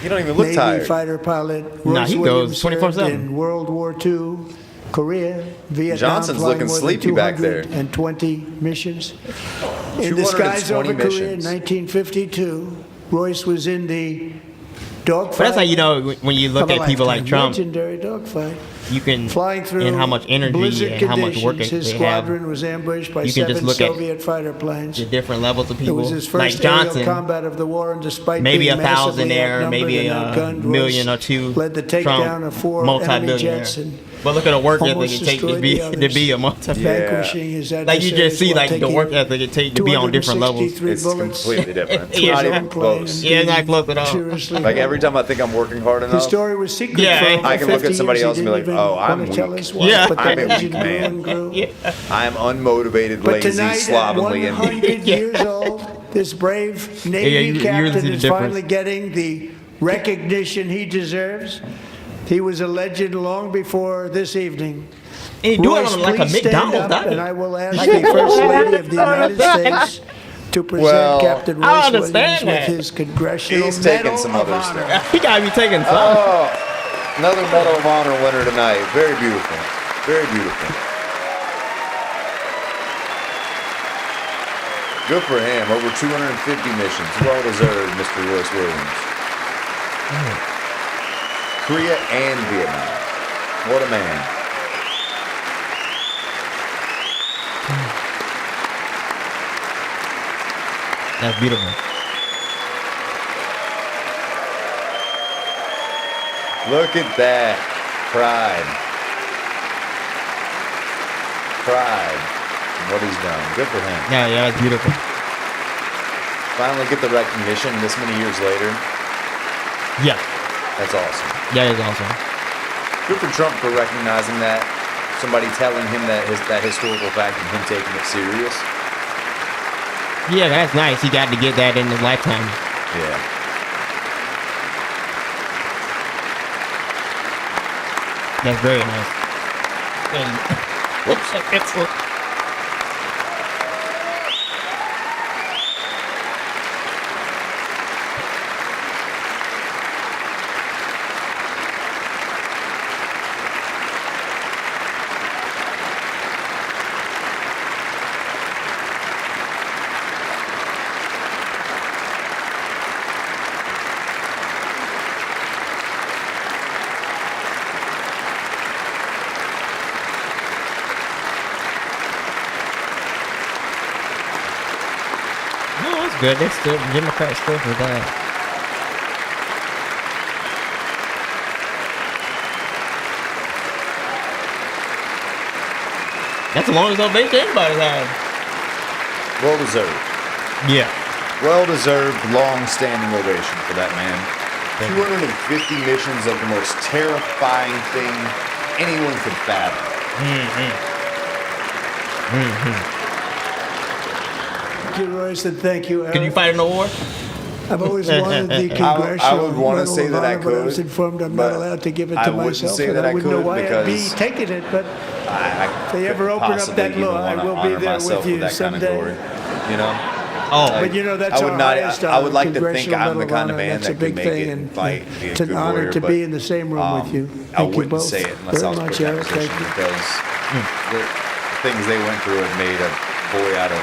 You don't even look Navy tired. fighter pilot. Nah, Royce he Williams goes served 24/7. in World War II, Korea, Vietnam. Johnson's flying looking more than sleepy back there. 220 missions. In the 220 skies over Korea in missions. 1952, Royce was in the dogfight. But that's how you know when you look of a at people like lifetime. Trump, Legendary dogfight. you can Flying through and how much energy blizzard and how much work conditions, his they have. squadron was ambushed by You can just 7 look at Soviet fighter planes. The different levels of It people, was his like first aerial Johnson. combat of the war, and despite Maybe being 1,000 massively there, outnumbered maybe and a outgunned, million Royce or two. led the takedown of 4 enemy multi-billionaire. jets and But look at the work ethic almost it takes to destroyed be the to others, be a multi. vanquishing his Like you just see like the work ethic it takes to be on different levels. 263 It's bullets. completely different. It's Yeah. not even Plane close. Yeah, it's not close at all. seriously Like every time I think I'm working hard his enough, story was secret Yeah, for over I can look at 50 somebody years. else and be He like, didn't "Oh, even I'm want to tell weak." us why, Yeah. but I'm that a engine weak grew man. and grew. Yeah. I am unmotivated, But lazy, tonight, at slovenly, and 100 Yeah. years old, this brave Navy Yeah, you really captain see the is difference. finally getting the recognition he deserves. He was a legend long before this evening. And you do it Royce, on like a please stand McDonald's up, diet. and I will ask the First Lady of the United States to present Well, Captain I Royce understand Williams with that. his Congressional He's taking Medal some of other Honor. stuff. He gotta be taking some. Oh, another Medal of Honor winner tonight. Very beautiful. Very beautiful. Good for him. Over 250 missions. Well deserved, Mr. Royce Williams. Korea and Vietnam. What a man. That's beautiful. Look at that. Pride. Pride. in What he's done. Good for him. Yeah, yeah, that's beautiful. Finally get the recognition this many years later. Yeah, That's awesome. that is awesome. Good for Trump for recognizing that. Somebody telling him that that historical fact and him taking it serious. Yeah, that's nice. He got to get that in his lifetime. Yeah. That's very nice. Whoops. Excellent. No, that's good. They still Democrats still for that. That's the longest ovation anybody's had. Well deserved. Yeah. Well deserved, long standing ovation for that man. 250 missions of the most terrifying thing anyone could fathom. Thank you, Royce, and thank you, Eric. Can you fight in a war? I've always wanted the I Congressional would wanna Medal say of that I Honor, but I was could, informed I'm but not allowed to give it I to wouldn't myself, say and that I I wouldn't know could why I'd be because taking it, but I if they ever couldn't open up possibly that even law, I wanna will be honor there myself with you that kind of someday. glory. You know? Oh, But you know, that's I would our not. highest I would honor, like to think Congressional I'm the Medal of kind of Honor. man That's that a big could make thing, it and fight. Be a it's good an honor warrior, to but, be in the same room with you. I Thank you wouldn't both say it unless I very was much, put in that Eric. position Thank you. because the things they went through have made a boy out of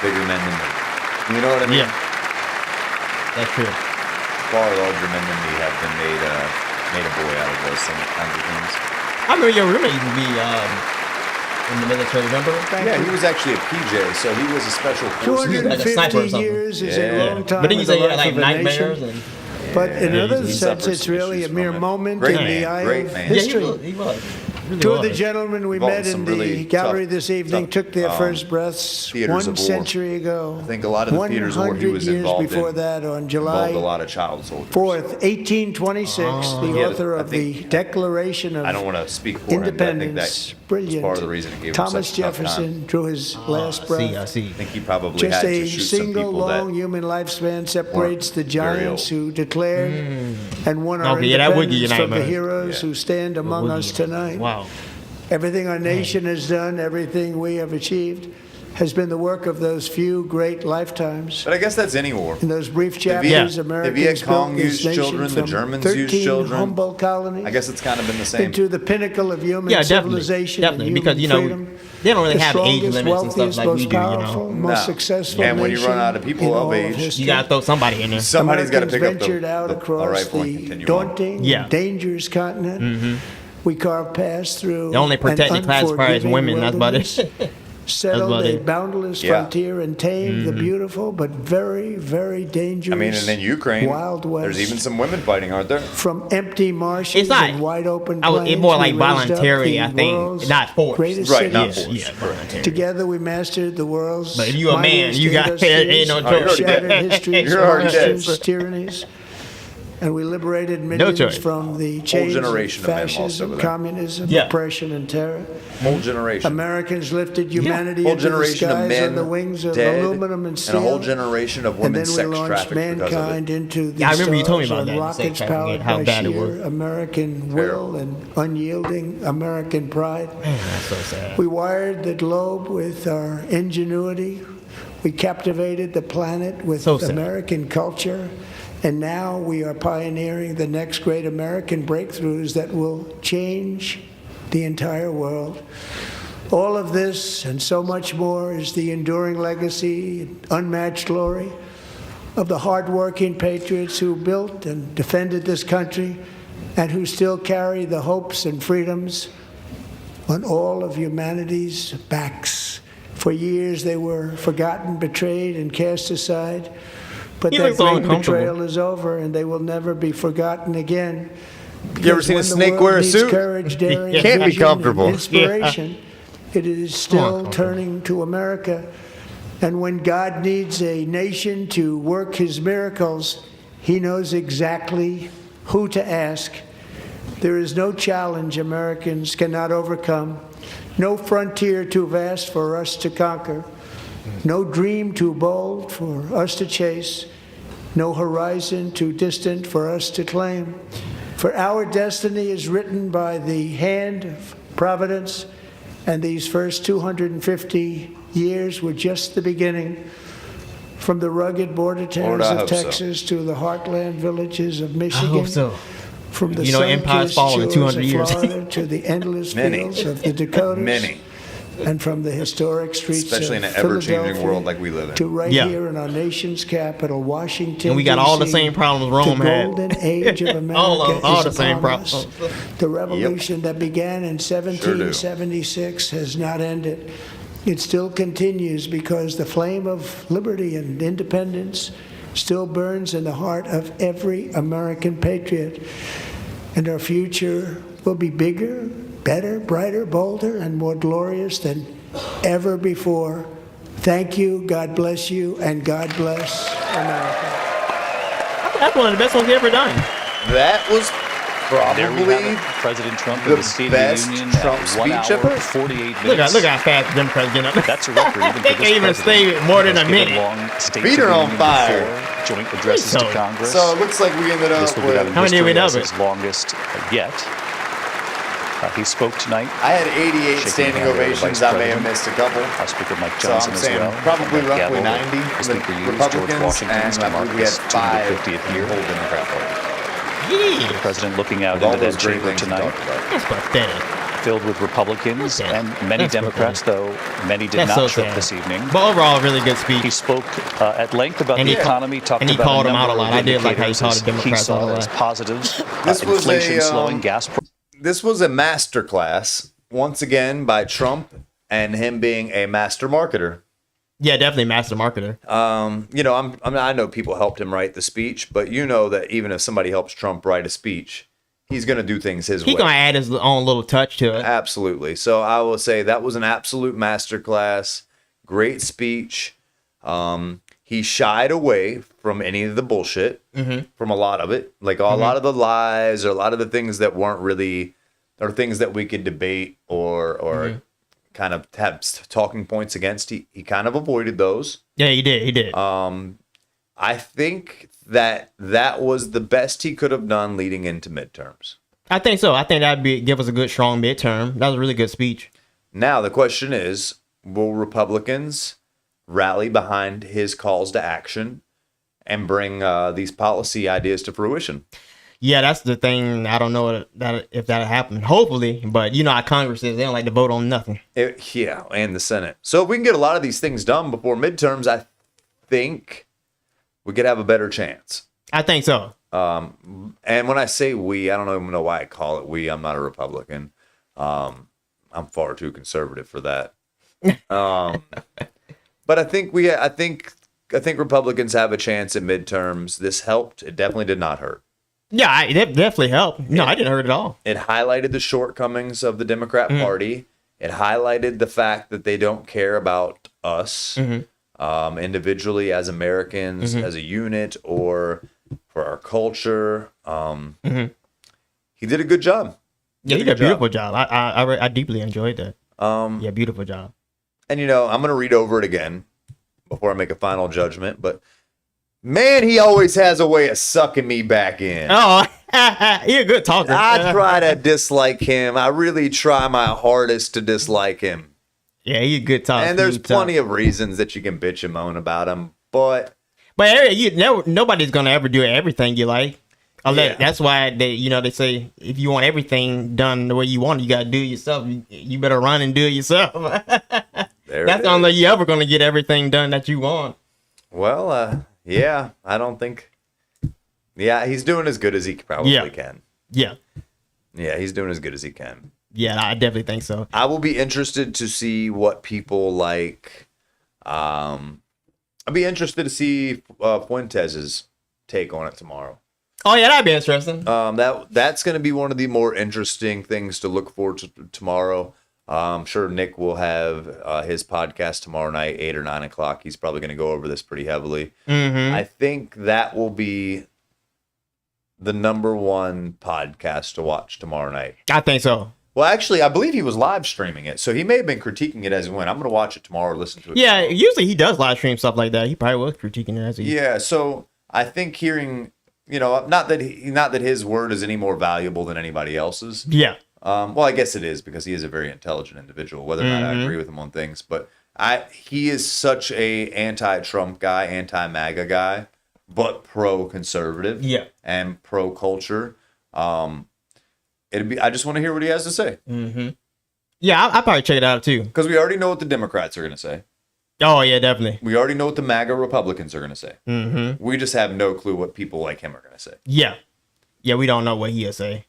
bigger men than me. You know what I mean? yeah. That's true. Far larger men than me have been made a boy out of those kinds of things. I remember your roommate used to be in the military, remember? Yeah, he was actually a PJ, so he was a special forces. He was like a sniper or 250 something. years is Yeah. a long time. But then you in say the you had life like of a nation. nightmares and But in Yeah, another he sense, suffers it's some really a issues mere from it. moment Great in man, the eye great of man. history. Yeah, he was. Really Two of the was. gentlemen we Involved met some in the really gallery tough- this evening tough, took their first breaths theaters 1 of war. century ago. I think a lot of the theaters of war he 100 was years involved before in that, on involved a July lot of child soldiers. 4th, 1826, the Yeah, author I of the think- Declaration of I don't want to speak for him, but I think Independence, that brilliant. was part of the reason he gave Thomas him such a tough Jefferson time. drew his last I breath. see. I think he probably Just had a to shoot some single people long that human lifespan separates the very giants old. who declared and won our Okay, yeah, that would give you independence from the nightmares. heroes Yeah. who stand among Woogie. us tonight. Wow. Everything our nation has done, everything we have achieved, has been the work of those few great lifetimes. But I guess that's any war. In those brief chapters, Viet- the Americans Viet Cong built this used nation children, the from Germans 13 used children. humble colonies I guess it's kind of been the same. into the pinnacle of human Yeah, definitely. civilization Definitely. and Because, human you know, freedom. they don't really The have age strongest, limits and stuff wealthiest, like we most do, you powerful, know. most No. successful And when you run nation out of people in of all age, history. You gotta throw somebody in there. Somebody's got to Americans pick up ventured out the across rifle and the continue on. daunting, Yeah. dangerous continent. We carved past through The only protected an class probably is unforgiving women. That's about wilderness, it. settled about a it. boundless Yeah. frontier and tamed the beautiful but very, very dangerous I mean, and in Ukraine, Wild West. there's even some women fighting, aren't there? From empty marshes It's not. and wide open I was, plains, it's more we like raised up voluntary, the I think. world's Not forced. greatest Right, not cities. forced. Yeah, voluntary. Together we mastered the world's But if you a man, mightiest you got industries, ain't no Oh, you're choice. already shattered dead. histories, You're already dead. monsters, tyrannies, and we liberated millions choice. from the chains of generation of men lost fascism, over there. communism, Yeah. oppression, and terror. Whole generation. Americans lifted humanity Whole into the generation of skies men on the wings of dead, aluminum and steel. and a whole generation of And women then we sex launched trafficked because of mankind it. into the Yeah, I remember you told me stars about on that, the sex rockets trafficking, powered how by bad it sheer was. American will and unyielding American pride. Man, that's so sad. We wired the globe with our ingenuity. We captivated the planet with So sad. American culture. And now we are pioneering the next great American breakthroughs that will change the entire world. All of this and so much more is the enduring legacy, unmatched glory of the hardworking patriots who built and defended this country and who still carry the hopes and freedoms on all of humanity's backs. For years they were forgotten, betrayed, and cast aside. But He that looks so great uncomfortable. betrayal is over, and they will never be forgotten again. You ever Because seen a when the snake world wear a needs suit? Courage, daring, Can't be vision, and comfortable. Inspiration. It is still uncomfortable. turning to America. And when God needs a nation to work his miracles, he knows exactly who to ask. There is no challenge Americans cannot overcome, no frontier too vast for us to conquer, no dream too bold for us to chase, no horizon too distant for us to claim. For our destiny is written by the hand of providence, and these first 250 years were just the beginning. From the rugged border Lord, towns I of hope so. Texas to the heartland villages of I Michigan, hope so. from the You know, empires sun-kissed fall in shores 200 of years. Florida to the endless Many. fields of the Dakotas, Many. and from the historic streets Especially in of an ever-changing Philadelphia world like we live in. to right Yeah. here in our nation's capital, Washington. And we got all the DC, same problems Rome the had. golden age of America all is the same upon us. problems. The revolution that began in do. 1776 has not ended. It still continues because the flame of liberty and independence still burns in the heart of every American patriot. And our future will be bigger, better, brighter, bolder, and more glorious than ever before. Thank you, God bless you, and God bless America. That's one of the best ones he ever done. That was There we have probably it. President Trump the in the State best of the Union Trump at 1 speech hour, ever. 48 minutes. Look how fast the Democrats get up. That's a record even for They this can't even president. stay more than He a has given minute. long States Feet of are the on Union fire. before, joint addresses to So- Congress. So it looks like we ended up This will go down in with. How many did we history know as of his it? longest yet. He spoke tonight. I had 88 Shaking standing hand with the ovations. Vice I may have President. missed a couple. House Speaker Mike So Johnson I'm as saying well. probably That roughly gavel that 90 the for the Speaker used, George Republicans, Washington's, and to I mark believe we had his 5 250th for year. the whole Democrat Party. Yeah, President looking out With all into those that great chamber things we tonight, talked about. that's pathetic. filled with Republicans Okay. and many That's Democrats, though many did That's not so show up sad. this evening. But overall, a really good He speech. spoke at length about And the he- economy, talked and he about called a them out a number lot. of I did like how he indicators called as the Democrats he out a saw lot. as positives. This was inflation a, slowing, gas This was a masterclass once again by Trump and him being a master marketer. Yeah, definitely master marketer. You know, I know people helped him write the speech, but you know that even if somebody helps Trump write a speech, he's going to do things his way. He's gonna add his own little touch to it. Absolutely. So I will say that was an absolute masterclass. Great speech. He shied away from any of the bullshit, from a lot of it, like a lot of the lies or a lot of the things that weren't really, or things that we could debate or kind of have talking points against. He kind of avoided those. Yeah, he did. He did. I think that was the best he could have done leading into midterms. I think so. I think that'd give us a good, strong midterm. That was a really good speech. Now the question is, will Republicans rally behind his calls to action and bring these policy ideas to fruition? Yeah, that's the thing. I don't know if that'll happen. Hopefully, but you know how Congress is. They don't like to vote on nothing. Yeah, and the Senate. So if we can get a lot of these things done before midterms, I think we could have a better chance. I think so. And when I say we, I don't even know why I call it we. I'm not a Republican. I'm far too conservative for that. But I think Republicans have a chance at midterms. This helped. It definitely did not hurt. Yeah, it definitely helped. No, I didn't hurt at all. It highlighted the shortcomings of the Democrat Party. It highlighted the fact that they don't care about us individually as Americans, as a unit, or for our culture. He did a good job. Yeah, he did a beautiful job. I deeply enjoyed that. Yeah, beautiful job. And, you know, I'm going to read over it again before I make a final judgment. But, man, he always has a way of sucking me back in. Oh, he's a good talker. I try to dislike him. I really try my hardest to dislike him. Yeah, he's a good talker. And there's plenty of reasons that you can bitch and moan about him. But nobody's going to ever do everything you like. That's why they say if you want everything done the way you want it, you got to do it yourself. You better run and do it yourself. That's the only way you're ever going to get everything done that you want. Well, yeah, I don't think. Yeah, he's doing as good as he probably can. Yeah. Yeah, he's doing as good as he can. Yeah, I definitely think so. I will be interested to see what people like. I'll be interested to see Fuentes' take on it tomorrow. Oh yeah, that'd be interesting. That's going to be one of the more interesting things to look forward to tomorrow. I'm sure Nick will have his podcast tomorrow night, 8 or 9 o'clock. He's probably going to go over this pretty heavily. I think that will be the #1 podcast to watch tomorrow night. I think so. Well, actually, I believe he was live streaming it, so he may have been critiquing it as he went. I'm going to watch it tomorrow or listen to it. Yeah, tomorrow. Usually he does live stream stuff like that. He probably was critiquing it as he. Yeah, so I think hearing, not that his word is any more valuable than anybody else's. Yeah. Well, I guess it is because he is a very intelligent individual. Whether or not I agree with him on things, but he is such a anti-Trump guy, anti-MAGA guy, but pro-conservative. Yeah. And pro-culture. I just want to hear what he has to say. Yeah, I'll probably check it out too. Because we already know what the Democrats are going to say. Oh yeah, definitely. We already know what the MAGA Republicans are going to say. We just have no clue what people like him are going to say. Yeah. Yeah, we don't know what he'll say.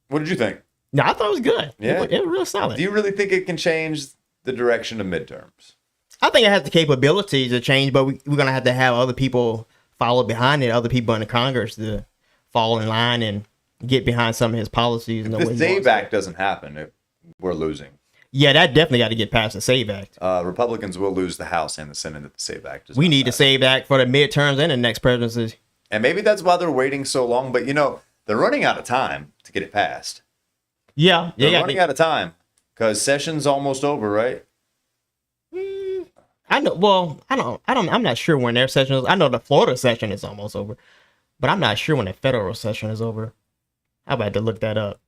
What did you think? No, I thought it was good. Yeah. It was real solid. Do you really think it can change the direction of midterms? I think it has the capability to change, but we're going to have other people follow behind it, other people in the Congress to fall in line and get behind some of his policies. If the SAVE Act doesn't happen, we're losing. Yeah, that definitely got to get past the SAVE Act. Republicans will lose the House and the Senate if the SAVE Act does We need the SAVE Act for the midterms and the next presidency. And maybe that's why they're waiting so long, but they're running out of time to get it passed. Yeah. They're running out of time because session's almost over, right? I know. Well, I'm not sure when their session is. I know the Florida session is almost over, but I'm not sure when the federal session is over. I'm about to look that up.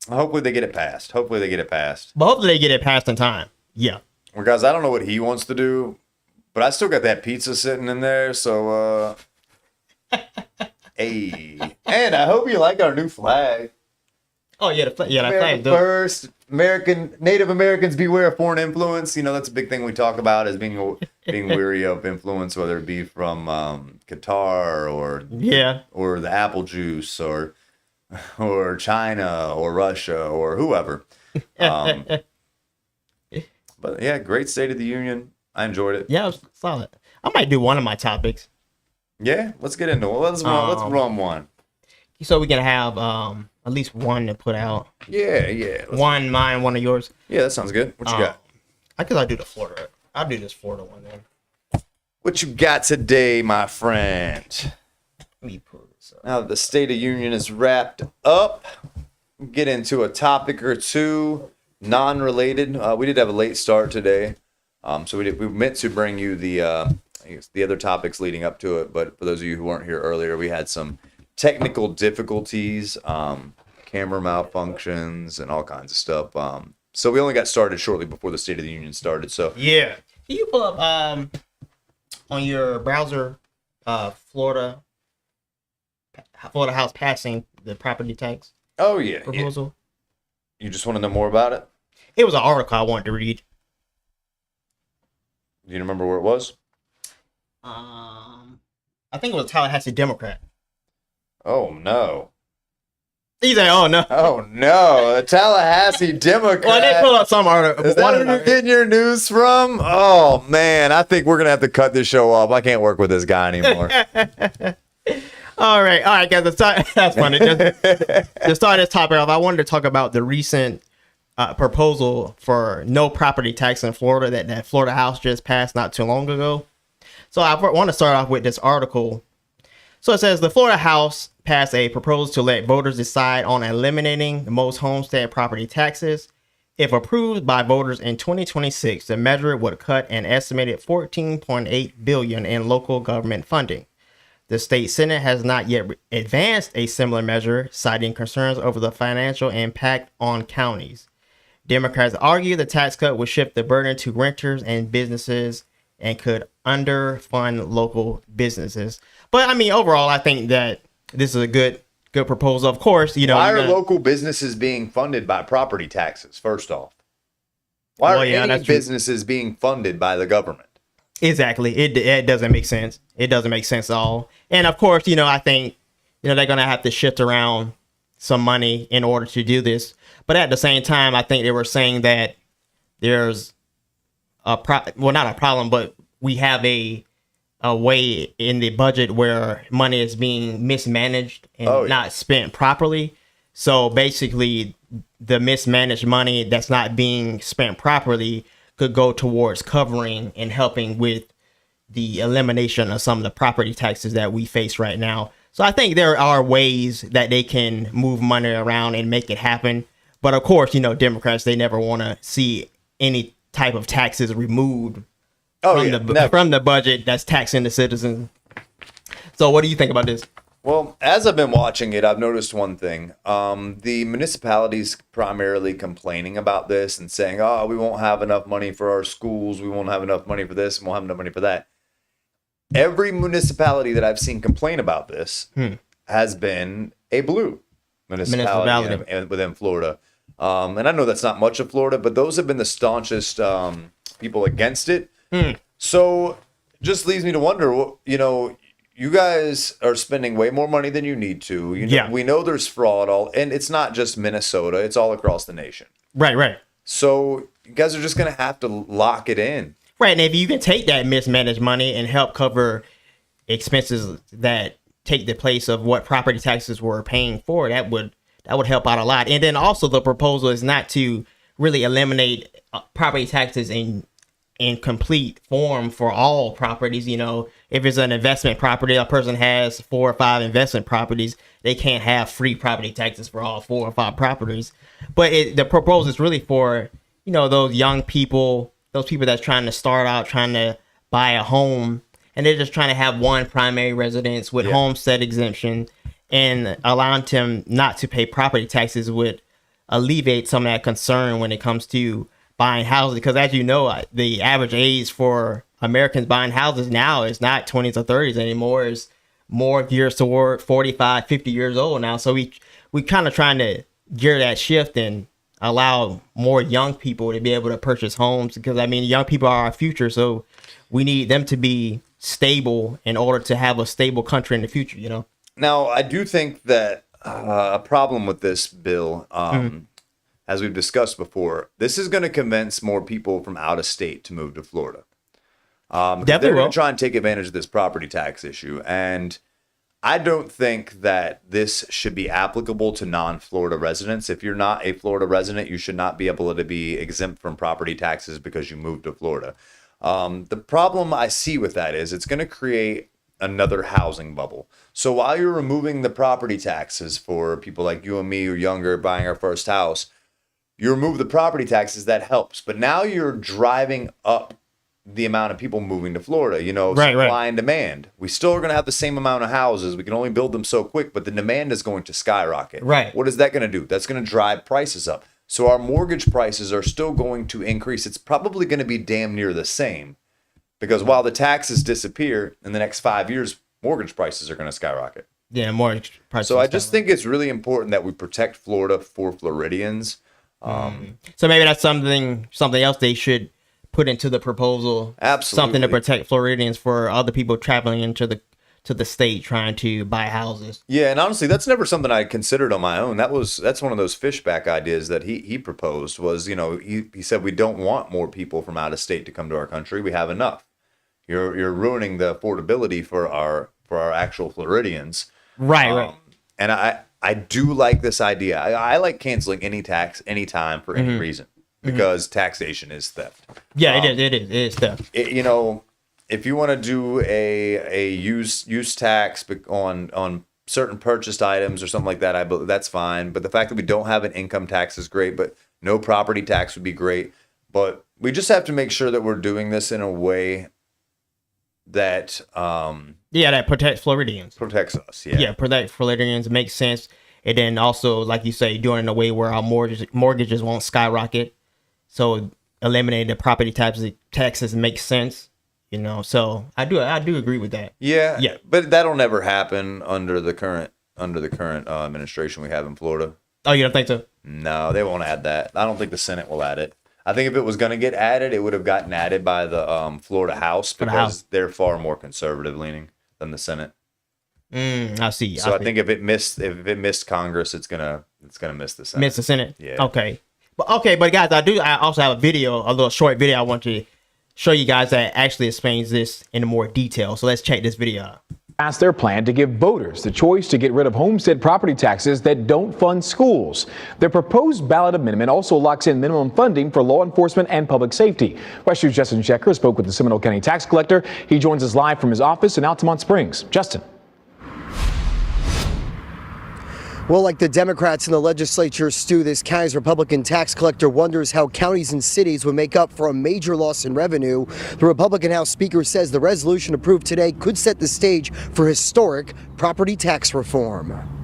Hopefully they get it passed. But hopefully they get it passed in time. Yeah. Well, guys, I don't know what he wants to do, but I still got that pizza sitting in there. So, hey, and I hope you like our new flag. Oh yeah, that flag. First, Native Americans beware of foreign influence. That's a big thing we talk about as being weary of influence, whether it be from Qatar or the apple juice or But yeah, great State of the Union. I enjoyed it. Yeah, it was solid. I might do one of my topics. Yeah, let's get into it. Let's run one. So we can have at least one to put out. Yeah. One mine, one of yours. Yeah, that sounds good. What you got? I guess I'll do the Florida. I'll do this Florida one then. What you got today, my friend? Let me pull this up. Now that the State of Union is wrapped up, get into a topic or two, non-related. We did have a late start today, so we meant to bring you the other topics leading up to it. But for those of you who weren't here earlier, we had some technical difficulties, camera malfunctions, and all kinds of stuff. So we only got started shortly before the State of the Union started. So Yeah. Can you pull up on your browser Florida House passing the property tax oh yeah. proposal? You just want to know more about it? It was an article I wanted to read. Do you remember where it was? I think it was a Tallahassee Democrat. Oh no. He's like, oh no. Oh no, a Tallahassee Democrat. Well, they pull up some article. Is that where you're getting your news from? Oh man, I think we're gonna have to cut this show off. I can't work with this guy anymore. All right, guys. That's funny. To start this topic off, I wanted to talk about the recent proposal for no property tax in Florida that Florida House just passed not too long ago. So I want to start off with this article. So it says the Florida House passed a proposal to let voters decide on eliminating most homestead property taxes. If approved by voters in 2026, the measure would cut an estimated $14.8 billion in local government funding. The state Senate has not yet advanced a similar measure, citing concerns over the financial impact on counties. Democrats argue the tax cut would shift the burden to renters and businesses and could underfund local businesses. But I mean, overall, I think that this is a good proposal. Of course, why are local businesses being funded by property taxes? First off, why are any businesses being funded by the government? Exactly. It doesn't make sense. It doesn't make sense at all. And of course, I think, they're going to have to shift around some money in order to do this. But at the same time, I think they were saying that there's not a problem, but we have a way in the budget where money is being mismanaged and not spent properly. So basically, the mismanaged money that's not being spent properly could go towards covering and helping with the elimination of some of the property taxes that we face right now. So I think there are ways that they can move money around and make it happen. But of course, Democrats, they never want to see any type of taxes removed from the budget that's taxing the citizens. So what do you think about this? Well, as I've been watching it, I've noticed one thing. The municipalities primarily complaining about this and saying, oh, we won't have enough money for our schools. We won't have enough money for this and we'll have enough money for that. Every municipality that I've seen complain about this has been a blue municipality within Florida. And I know that's not much of Florida, but those have been the staunchest people against it. So just leaves me to wonder, you guys are spending way more money than you need to. We know there's fraud and it's not just Minnesota, it's all across the nation. Right. So you guys are just going to have to lock it in. Right. And if you can take that mismanaged money and help cover expenses that take the place of what property taxes were paying for, that would help out a lot. And then also the proposal is not to really eliminate property taxes in complete form for all properties. If it's an investment property, a person has 4 or 5 investment properties, they can't have free property taxes for all 4 or 5 properties. But the proposal is really for, those young people, those people that's trying to start out, trying to buy a home, and they're just trying to have one primary residence with homestead exemption, and allowing them not to pay property taxes would alleviate some of that concern when it comes to buying houses. Because as you know, the average age for Americans buying houses now is not 20s or 30s anymore. It's more geared toward 45, 50 years old now. So we kind of trying to gear that shift and allow more young people to be able to purchase homes, because young people are our future. So we need them to be stable in order to have a stable country in the future, Now, I do think that a problem with this bill as we've discussed before, this is going to convince more people from out of state to move to Florida. They're Definitely going will. to try and take advantage of this property tax issue. And I don't think that this should be applicable to non-Florida residents. If you're not a Florida resident, you should not be able to be exempt from property taxes because you moved to Florida. The problem I see with that is it's going to create another housing bubble. So while you're removing the property taxes for people like you and me who are younger buying our first house, you remove the property taxes, that helps. But now you're driving up the amount of people moving to Florida, supply and demand. We still are going to have the same amount of houses. We can only build them so quick, but the demand is going to skyrocket. Right. What is that going to do? That's going to drive prices up. So our mortgage prices are still going to increase. It's probably going to be damn near the same because while the taxes disappear in the next 5 years, mortgage prices are going to skyrocket. Yeah, more prices. So I just think it's really important that we protect Florida for Floridians. So maybe that's something else they should put into the proposal. Absolutely. Something to protect Floridians for other people traveling into the state trying to buy houses. Yeah, and honestly, that's never something I considered on my own. That's one of those fishback ideas that he proposed was, he said we don't want more people from out of state to come to our country. We have enough. You're ruining the affordability for our actual Floridians. Right. And I do like this idea. I like canceling any tax anytime for any reason because taxation is theft. Yeah, it is theft. If you want to do a use tax on certain purchased items or something like that, that's fine. But the fact that we don't have an income tax is great, but no property tax would be great. But we just have to make sure that we're doing this in a way that that protects Floridians. Protects us. Yeah, protect Floridians makes sense. And then also, like you say, doing it in a way where our mortgages won't skyrocket. So eliminating the property taxes makes sense. So I do agree with that. Yeah. But that'll never happen under the current administration we have in Florida. Oh, you don't think so? No, they won't add that. I don't think the Senate will add it. I think if it was going to get added, it would have gotten added by the Florida House because they're far more conservative leaning than the Senate. I see. So I think if it missed Congress, it's gonna miss the Senate. Miss the Senate. Yeah. Okay, but guys, I also have a little short video I want to show you guys that actually explains this in more detail. So let's check this video out. Passed their plan to give voters the choice to get rid of homestead property taxes that don't fund schools. Their proposed ballot amendment also locks in minimum funding for law enforcement and public safety. West News' Justin Shecker spoke with the Seminole County tax collector. He joins us live from his office in Altamont Springs. Justin. Well, like the Democrats in the legislature, Stu, this county's Republican tax collector wonders how counties and cities would make up for a major loss in revenue. The Republican House Speaker says the resolution approved today could set the stage for historic property tax reform.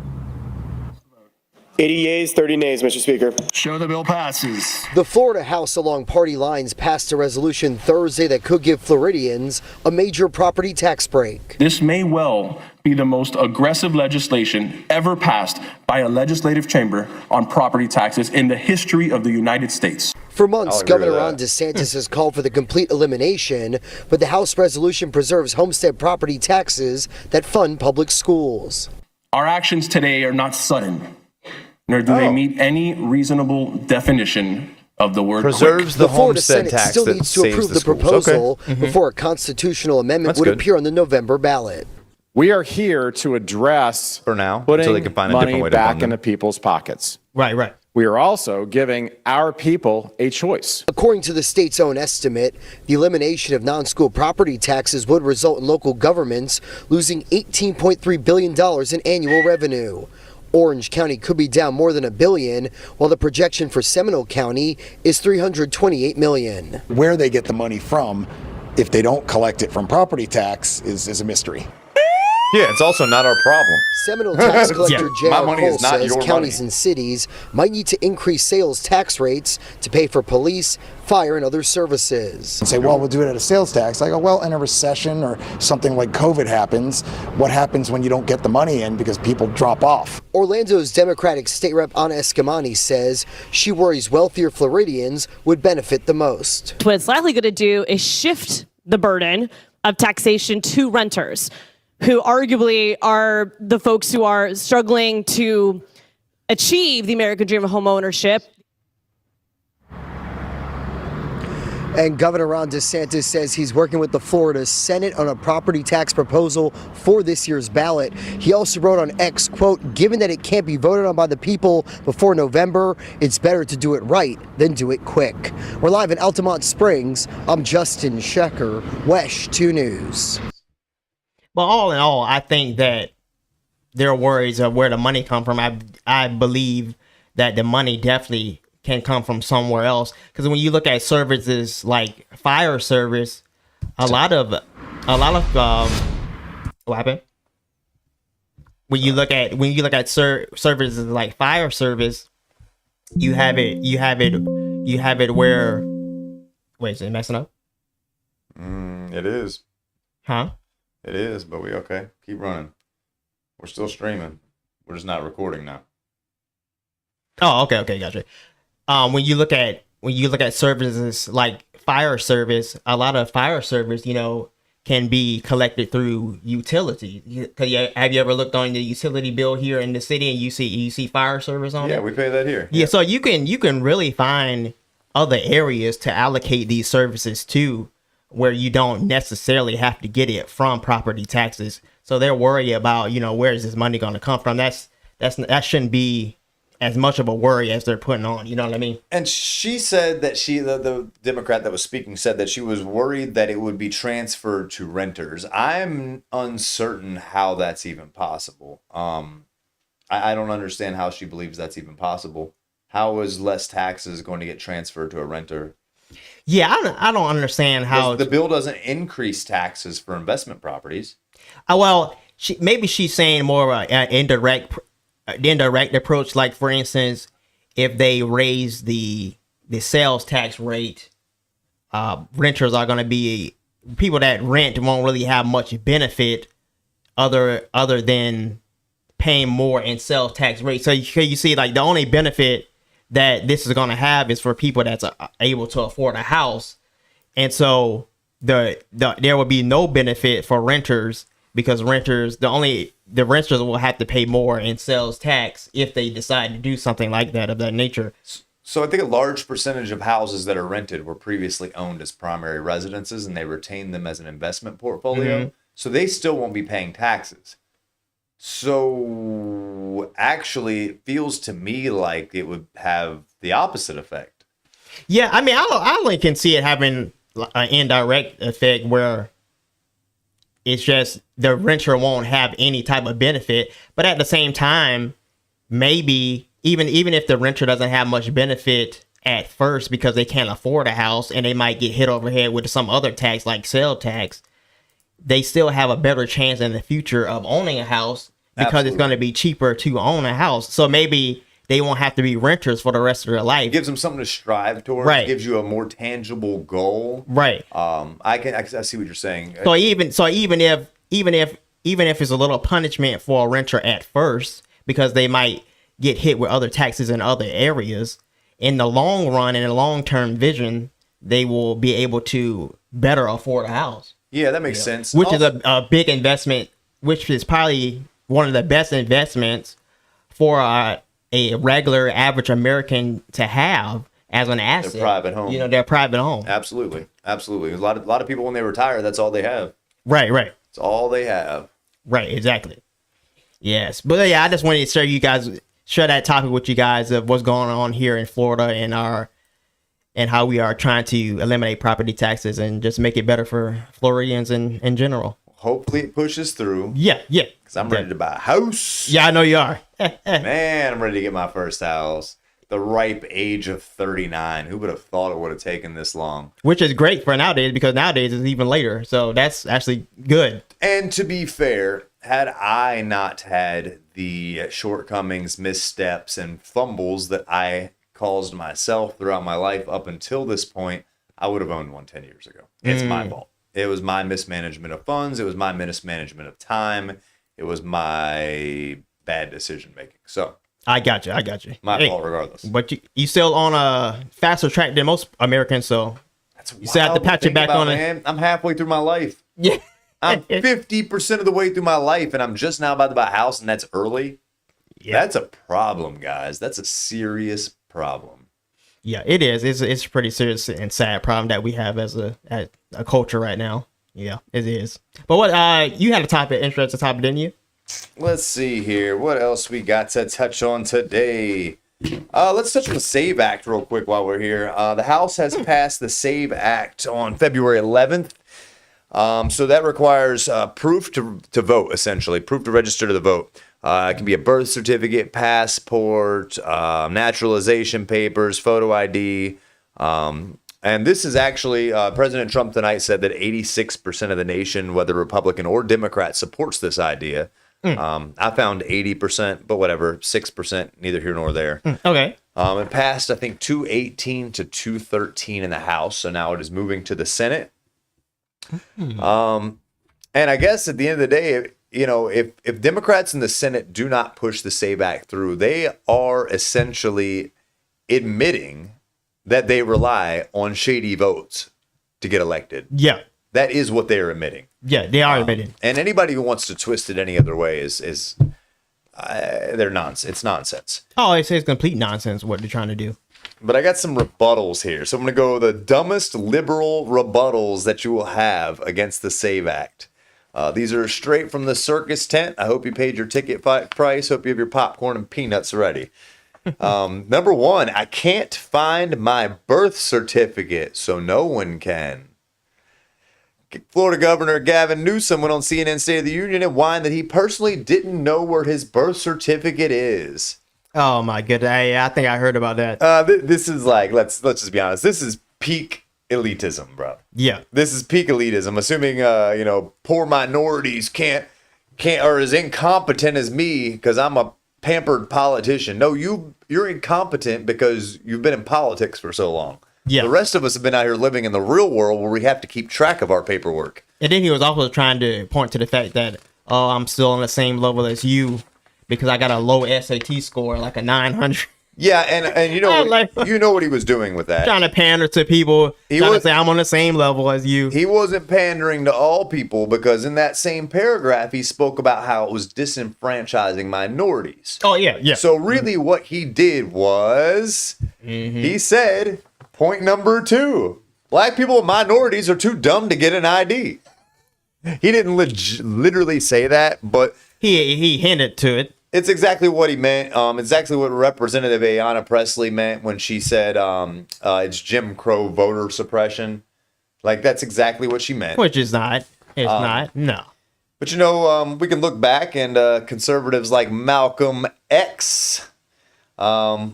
80 yeas, 30 nays, Mr. Speaker. Show the bill passes. The Florida House, along party lines, passed a resolution Thursday that could give Floridians a major property tax break. This may well be the most aggressive legislation ever passed by a legislative chamber on property taxes in the history of the United States. For months, Governor Ron DeSantis has called for the complete elimination, but the House resolution preserves homestead property taxes that fund public schools. Our actions today are not sudden, nor do they meet any reasonable definition of the word preserves the Florida Senate still needs to approve the proposal before a constitutional amendment would appear on the November ballot. We are here to address for now putting until they can find a different money way to back fund them. into people's pockets. Right. We are also giving our people a choice. According to the state's own estimate, the elimination of non-school property taxes would result in local governments losing $18.3 billion in annual revenue. Orange County could be down more than $1 billion, while the projection for Seminole County is $328 million. Where they get the money from, if they don't collect it from property tax, is a mystery. Yeah, it's also not our problem. Seminole tax collector J.R. Cole says counties money. and cities might need to increase sales tax rates to pay for police, fire, and other services. And say, well, we'll do it at a sales tax. I go, well, in a recession or something like COVID happens, what happens when you don't get the money in because people drop off? Orlando's Democratic State Rep Anna Escamani says she worries wealthier Floridians would benefit the most. What it's likely going to do is shift the burden of taxation to renters, who arguably are the folks who are struggling to achieve the American dream of home ownership. And Governor Ron DeSantis says he's working with the Florida Senate on a property tax proposal for this year's ballot. He also wrote on X, quote, given that it can't be voted on by the people before November, it's better to do it right than do it quick. We're live in Altamont Springs. I'm Justin Shecker, WESH 2 News. But all in all, I think that their worries of where the money come from, I believe that the money definitely can come from somewhere else. Because when you look at services like fire service, a lot of what happened? When you look at services like fire service, you have it where, wait, is it messing up? It is. Huh? It is, but we okay. Keep running. We're still streaming. We're just not recording now. Oh, okay, gotcha. When you look at services like fire service, a lot of fire service, can be collected through utility. Have you ever looked on the utility bill here in the city and you see fire service on it? Yeah, we pay that here. Yeah, so you can really find other areas to allocate these services to, where you don't necessarily have to get it from property taxes. So they're worried about, where is this money going to come from? That shouldn't be as much of a worry as they're putting on. You know what I mean? And she said that the Democrat that was speaking said that she was worried that it would be transferred to renters. I'm uncertain how that's even possible. I don't understand how she believes that's even possible. How is less taxes going to get transferred to a renter? Yeah, I don't understand how the bill doesn't increase taxes for investment properties. Well, maybe she's saying more an indirect approach. Like, for instance, if they raise the sales tax rate, renters are going to be, people that rent won't really have much benefit other than paying more in sales tax rate. So you see, like, the only benefit that this is going to have is for people that's able to afford a house. And so there will be no benefit for renters, because the renters will have to pay more in sales tax if they decide to do something like that, of that nature. So I think a large percentage of houses that are rented were previously owned as primary residences, and they retained them as an investment portfolio. Mm-hmm. So they still won't be paying taxes. So actually, it feels to me like it would have the opposite effect. Yeah, I mean, I only can see it having an indirect effect where it's just the renter won't have any type of benefit. But at the same time, maybe even if the renter doesn't have much benefit at first because they can't afford a house and they might get hit over the head with some other tax like sales tax, they still have a better chance in the future of owning a house because Absolutely. It's going to be cheaper to own a house. So maybe they won't have to be renters for the rest of their life. It gives them something to strive towards. Right. It gives you a more tangible goal. Right. I see what you're saying. So even if it's a little punishment for a renter at first, because they might get hit with other taxes in other areas, in the long run, in the long-term vision, they will be able to better afford a house. Yeah, that makes sense. Which is a big investment, which is probably one of the best investments for a regular average American to have as an asset. Their private home. Their private home. Absolutely. A lot of people, when they retire, that's all they have. Right. It's all they have. Right, exactly. Yes. But yeah, I just wanted to share that topic with you guys of what's going on here in Florida and how we are trying to eliminate property taxes and just make it better for Floridians in general. Hopefully it pushes through. Yeah. Because I'm ready to buy a house. Yeah, I know you are. Man, I'm ready to get my first house. The ripe age of 39. Who would have thought it would have taken this long? Which is great for nowadays, because nowadays it's even later. So that's actually good. And to be fair, had I not had the shortcomings, missteps, and fumbles that I caused myself throughout my life up until this point, I would have owned one 10 years ago. It's my fault. It was my mismanagement of funds. It was my mismanagement of time. It was my bad decision making. So I got you. My fault regardless. But you still on a faster track than most Americans, so you still have to pat your back on it. I'm halfway through my life. Yeah. I'm 50% of the way through my life, and I'm just now about to buy a house, and that's early. Yeah. That's a problem, guys. That's a serious problem. Yeah, it is. It's a pretty serious and sad problem that we have as a culture right now. Yeah, it is. But what you had a topic, interesting topic, didn't you? Let's see here. What else we got to touch on today? Let's touch on the SAVE Act real quick while we're here. The House has passed the SAVE Act on February 11th. So that requires proof to vote, essentially, proof to register to the vote. It can be a birth certificate, passport, naturalization papers, photo ID. And this is actually, President Trump tonight said that 86% of the nation, whether Republican or Democrat, supports this idea. I found 80%, but whatever, 6%, neither here nor there. Okay. It passed, I think, 218 to 213 in the House, so now it is moving to the Senate. And I guess at the end of the day, you know, if Democrats in the Senate do not push the SAVE Act through, they are essentially admitting that they rely on shady votes to get elected. Yeah. That is what they are admitting. Yeah, they are admitting. And anybody who wants to twist it any other way is they're nonsense. It's nonsense. Oh, it's complete nonsense what they're trying to do. But I got some rebuttals here. So I'm going to go the dumbest liberal rebuttals that you will have against the SAVE Act. These are straight from the circus tent. I hope you paid your ticket price. Hope you have your popcorn and peanuts ready. Number one, I can't find my birth certificate, so no one can. Florida Governor Gavin Newsom went on CNN State of the Union and whined that he personally didn't know where his birth certificate is. Oh my goodness! I think I heard about that. This is like, let's just be honest. This is peak elitism, bro. Yeah. This is peak elitism. Assuming poor minorities can't or is incompetent as me because I'm a pampered politician. No, you're incompetent because you've been in politics for so long. Yeah. The rest of us have been out here living in the real world where we have to keep track of our paperwork. And then he was also trying to point to the fact that, oh, I'm still on the same level as you because I got a low SAT score, like a 900. Yeah, and you know what he was doing with that. Trying to pander to people, trying to say I'm on the same level as you. He wasn't pandering to all people because in that same paragraph, he spoke about how it was disenfranchising minorities. Oh, yeah, yeah. So really what he did was he said, point number 2, black people and minorities are too dumb to get an ID. He didn't literally say that, but he hinted to it. It's exactly what he meant. Exactly what Representative Ayanna Pressley meant when she said it's Jim Crow voter suppression. Like, that's exactly what she meant. Which is not. It's not. No. But, we can look back and conservatives like Malcolm X. I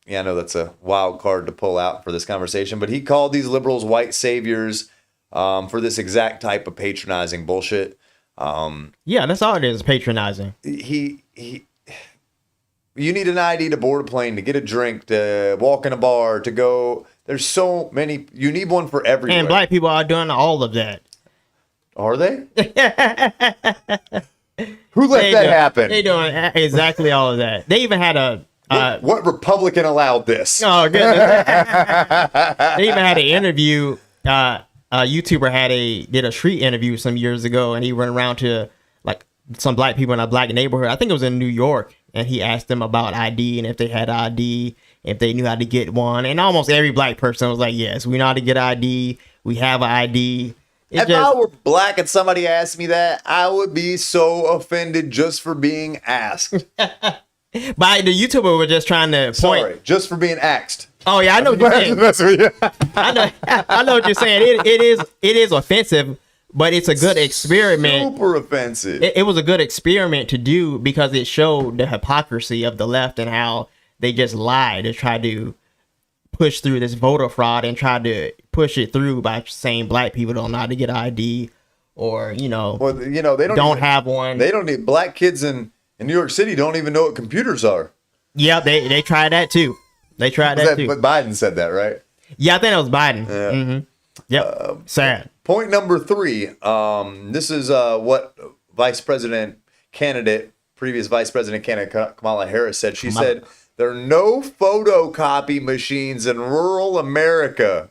know that's a wild card to pull out for this conversation, but he called these liberals white saviors for this exact type of patronizing bullshit. Yeah, that's all it is, patronizing. You need an ID to board a plane, to get a drink, to walk in a bar, to go. There's so many. You need one for everywhere. And black people are doing all of that. Are they? Who let that happen? They're doing exactly all of that. They even had a... what Republican allowed this? Oh, goodness. They even had an interview. A YouTuber did a street interview some years ago, and he went around to like some black people in a black neighborhood. I think it was in New York, and he asked them about ID and if they had ID, if they knew how to get one. And almost every black person was like, "Yes, we know how to get ID. We have an ID." If I were black and somebody asked me that, I would be so offended just for being asked. But the YouTuber was just trying to point. Sorry, just for being asked. Oh yeah, I know what you're saying. I know what you're saying. It is offensive, but it's a good experiment. Super offensive. It was a good experiment to do because it showed the hypocrisy of the left and how they just lie to try to push through this voter fraud and try to push it through by saying black people don't know how to get ID or they don't have one. They don't need black kids in New York City don't even know what computers are. Yeah, they tried that too. They tried that too. But Biden said that, right? Yeah, I think it was Biden. Yeah. Mm-hmm. Yep. Sad. Point number 3. This is what previous vice president candidate Kamala Harris said. She said there are no photocopy machines in rural America.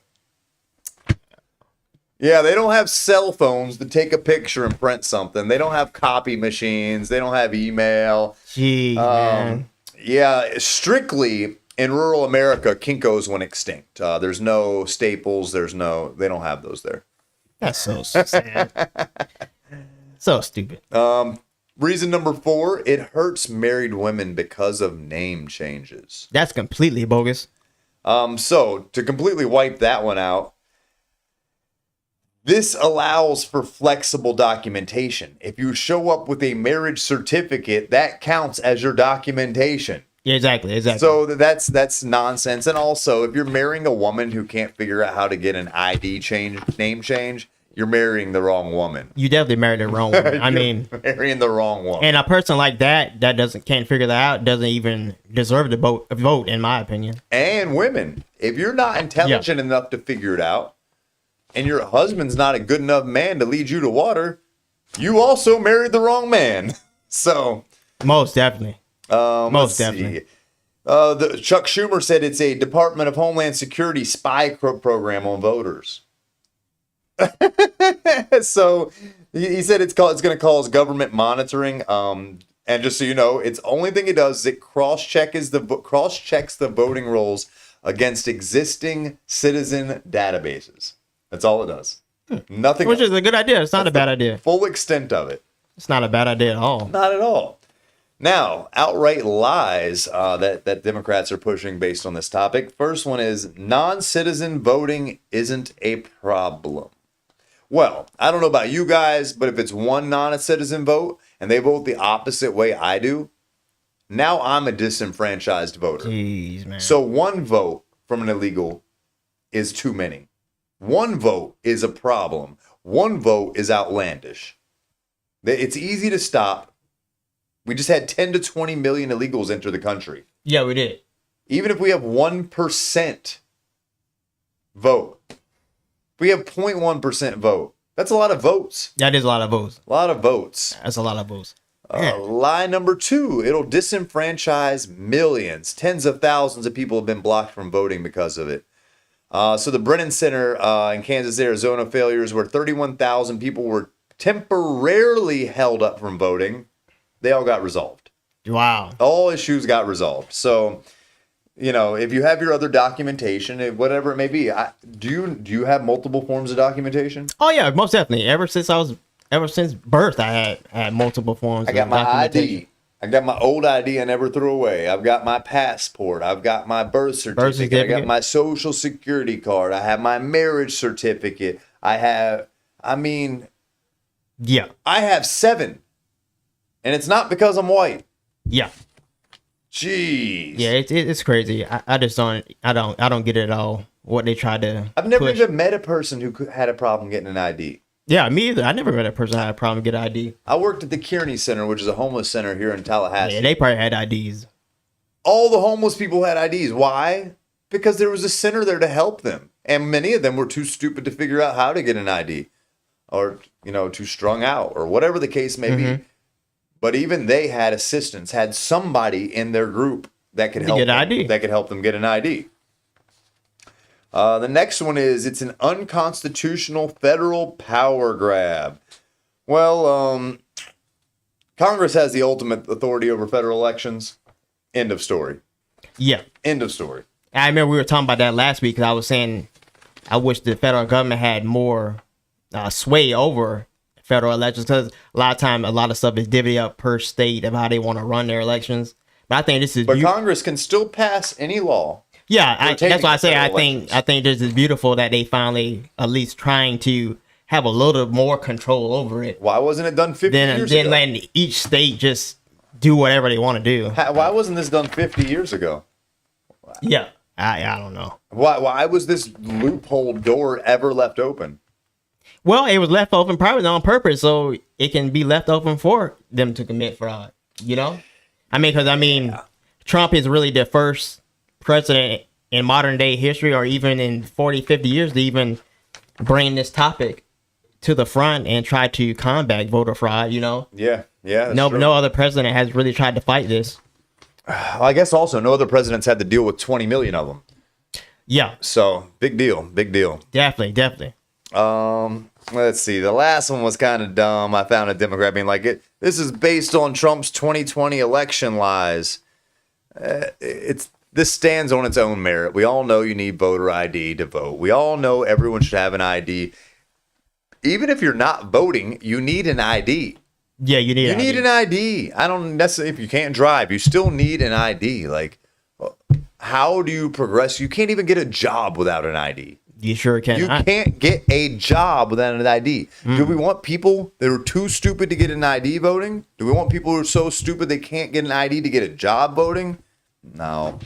Yeah, they don't have cell phones to take a picture and print something. They don't have copy machines. They don't have email. Gee, man. Yeah, strictly in rural America, Kinkos went extinct. There's no Staples. They don't have those there. That's so sad. So stupid. Reason number 4, it hurts married women because of name changes. That's completely bogus. So to completely wipe that one out, this allows for flexible documentation. If you show up with a marriage certificate, that counts as your documentation. Yeah, exactly. So that's nonsense. And also, if you're marrying a woman who can't figure out how to get an ID name change, you're marrying the wrong woman. You definitely married the wrong woman. I mean, marrying the wrong woman. And a person like that can't figure that out doesn't even deserve to vote, in my opinion. And women, if you're not intelligent enough to figure it out, and your husband's not a good enough man to lead you to water, you also married the wrong man. So most definitely. Most definitely. Chuck Schumer said it's a Department of Homeland Security spy program on voters. So he said it's going to cause government monitoring. And just so you know, it's only thing it does is it cross checks the voting rolls against existing citizen databases. That's all it does. Nothing. Which is a good idea. It's not a bad idea. Full extent of it. It's not a bad idea at all. Not at all. Now, outright lies that Democrats are pushing based on this topic. First one is non-citizen voting isn't a problem. Well, I don't know about you guys, but if it's one non-citizen vote and they vote the opposite way I do, now I'm a disenfranchised voter. Jeez, man. So one vote from an illegal is too many. One vote is a problem. One vote is outlandish. It's easy to stop. We just had 10 to 20 million illegals enter the country. Yeah, we did. Even if we have 1% vote, if we have 0.1% vote, that's a lot of votes. That is a lot of votes. A lot of votes. That's a lot of votes. Lie number 2, it'll disenfranchise millions. Tens of thousands of people have been blocked from voting because of it. So the Brennan Center in Kansas, Arizona failures where 31,000 people were temporarily held up from voting. They all got resolved. Wow. All issues got resolved. So, if you have your other documentation, whatever it may be, do you have multiple forms of documentation? Oh yeah, most definitely. Ever since birth, I had multiple forms. I got my ID. I got my old ID I never threw away. I've got my passport. I've got my birth certificate. I got my social security card. I have my marriage certificate. I have 7. And it's not because I'm white. Yeah. Jeez. Yeah, it's crazy. I just don't get it at all. What they tried to I've never push. even met a person who had a problem getting an ID. Yeah, me either. I never met a person who had a problem getting ID. I worked at the Kearney Center, which is a homeless center here in Tallahassee. Yeah, they probably had IDs. All the homeless people had IDs. Why? Because there was a center there to help them. And many of them were too stupid to figure out how to get an ID. Or, too strung out. Or whatever the case may be. But even they had assistance, had somebody in their group that could help them get an ID. The next one is it's an unconstitutional federal power grab. Well, Congress has the ultimate authority over federal elections. End of story. Yeah. End of story. I remember we were talking about that last week because I was saying I wish the federal government had more sway over federal elections because a lot of stuff is divvied up per state of how they want to run their elections. But I think this is. But Congress can still pass any law. Yeah, that's why I say I think this is beautiful that they finally at least trying to have a little more control over it. Why wasn't it done 50 years ago? Then letting each state just do whatever they want to do. Why wasn't this done 50 years ago? Yeah, I don't know. Why was this loophole door ever left open? Well, it was left open probably on purpose, so it can be left open for them to commit fraud. Trump is really the first president in modern day history, or even in 40, 50 years, to even bring this topic to the front and try to combat voter fraud. Yeah. No other president has really tried to fight this. I guess also no other presidents had to deal with 20 million of them. Yeah. So big deal. Definitely. Let's see. The last one was kind of dumb. I found a Democrat being like, this is based on Trump's 2020 election lies. It's this stands on its own merit. We all know you need voter ID to vote. We all know everyone should have an ID. Even if you're not voting, you need an ID. Yeah, you need an ID. I don't necessarily, if you can't drive, you still need an ID. Like, how do you progress? You can't even get a job without an ID. You sure can. You can't get a job without an ID. Do we want people that are too stupid to get an ID voting? Do we want people who are so stupid they can't get an ID to get a job voting? No.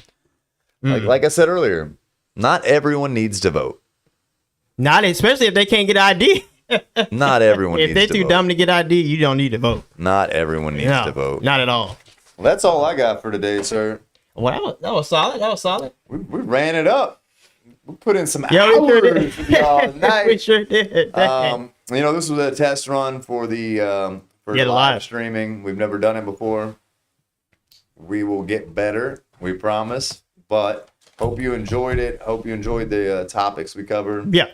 Like I said earlier, not everyone needs to vote. Not especially if they can't get ID. Not everyone needs to vote. If they're too dumb to get ID, you don't need to vote. Not everyone needs to vote. Not at all. Well, that's all I got for today, sir. Well, that was solid. That was solid. We ran it up. We put in some We sure did. hours with y'all tonight. We sure did. This was a test run for the live live streaming. We've never done it before. We will get better, we promise. But hope you enjoyed it. Hope you enjoyed the topics we covered. Yeah,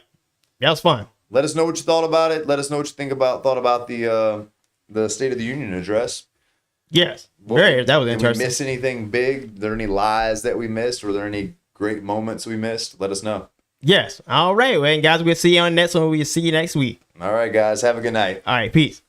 that was fun. Let us know what you thought about it. Let us know what you thought about the State of the Union address. Yes, that was Did interesting. we miss anything big? Were there any lies that we missed? Were there any great moments we missed? Let us know. Yes. All right. Well, guys, we'll see you on the next one. We'll see you next week. All right, guys. Have a good night. All right. Peace.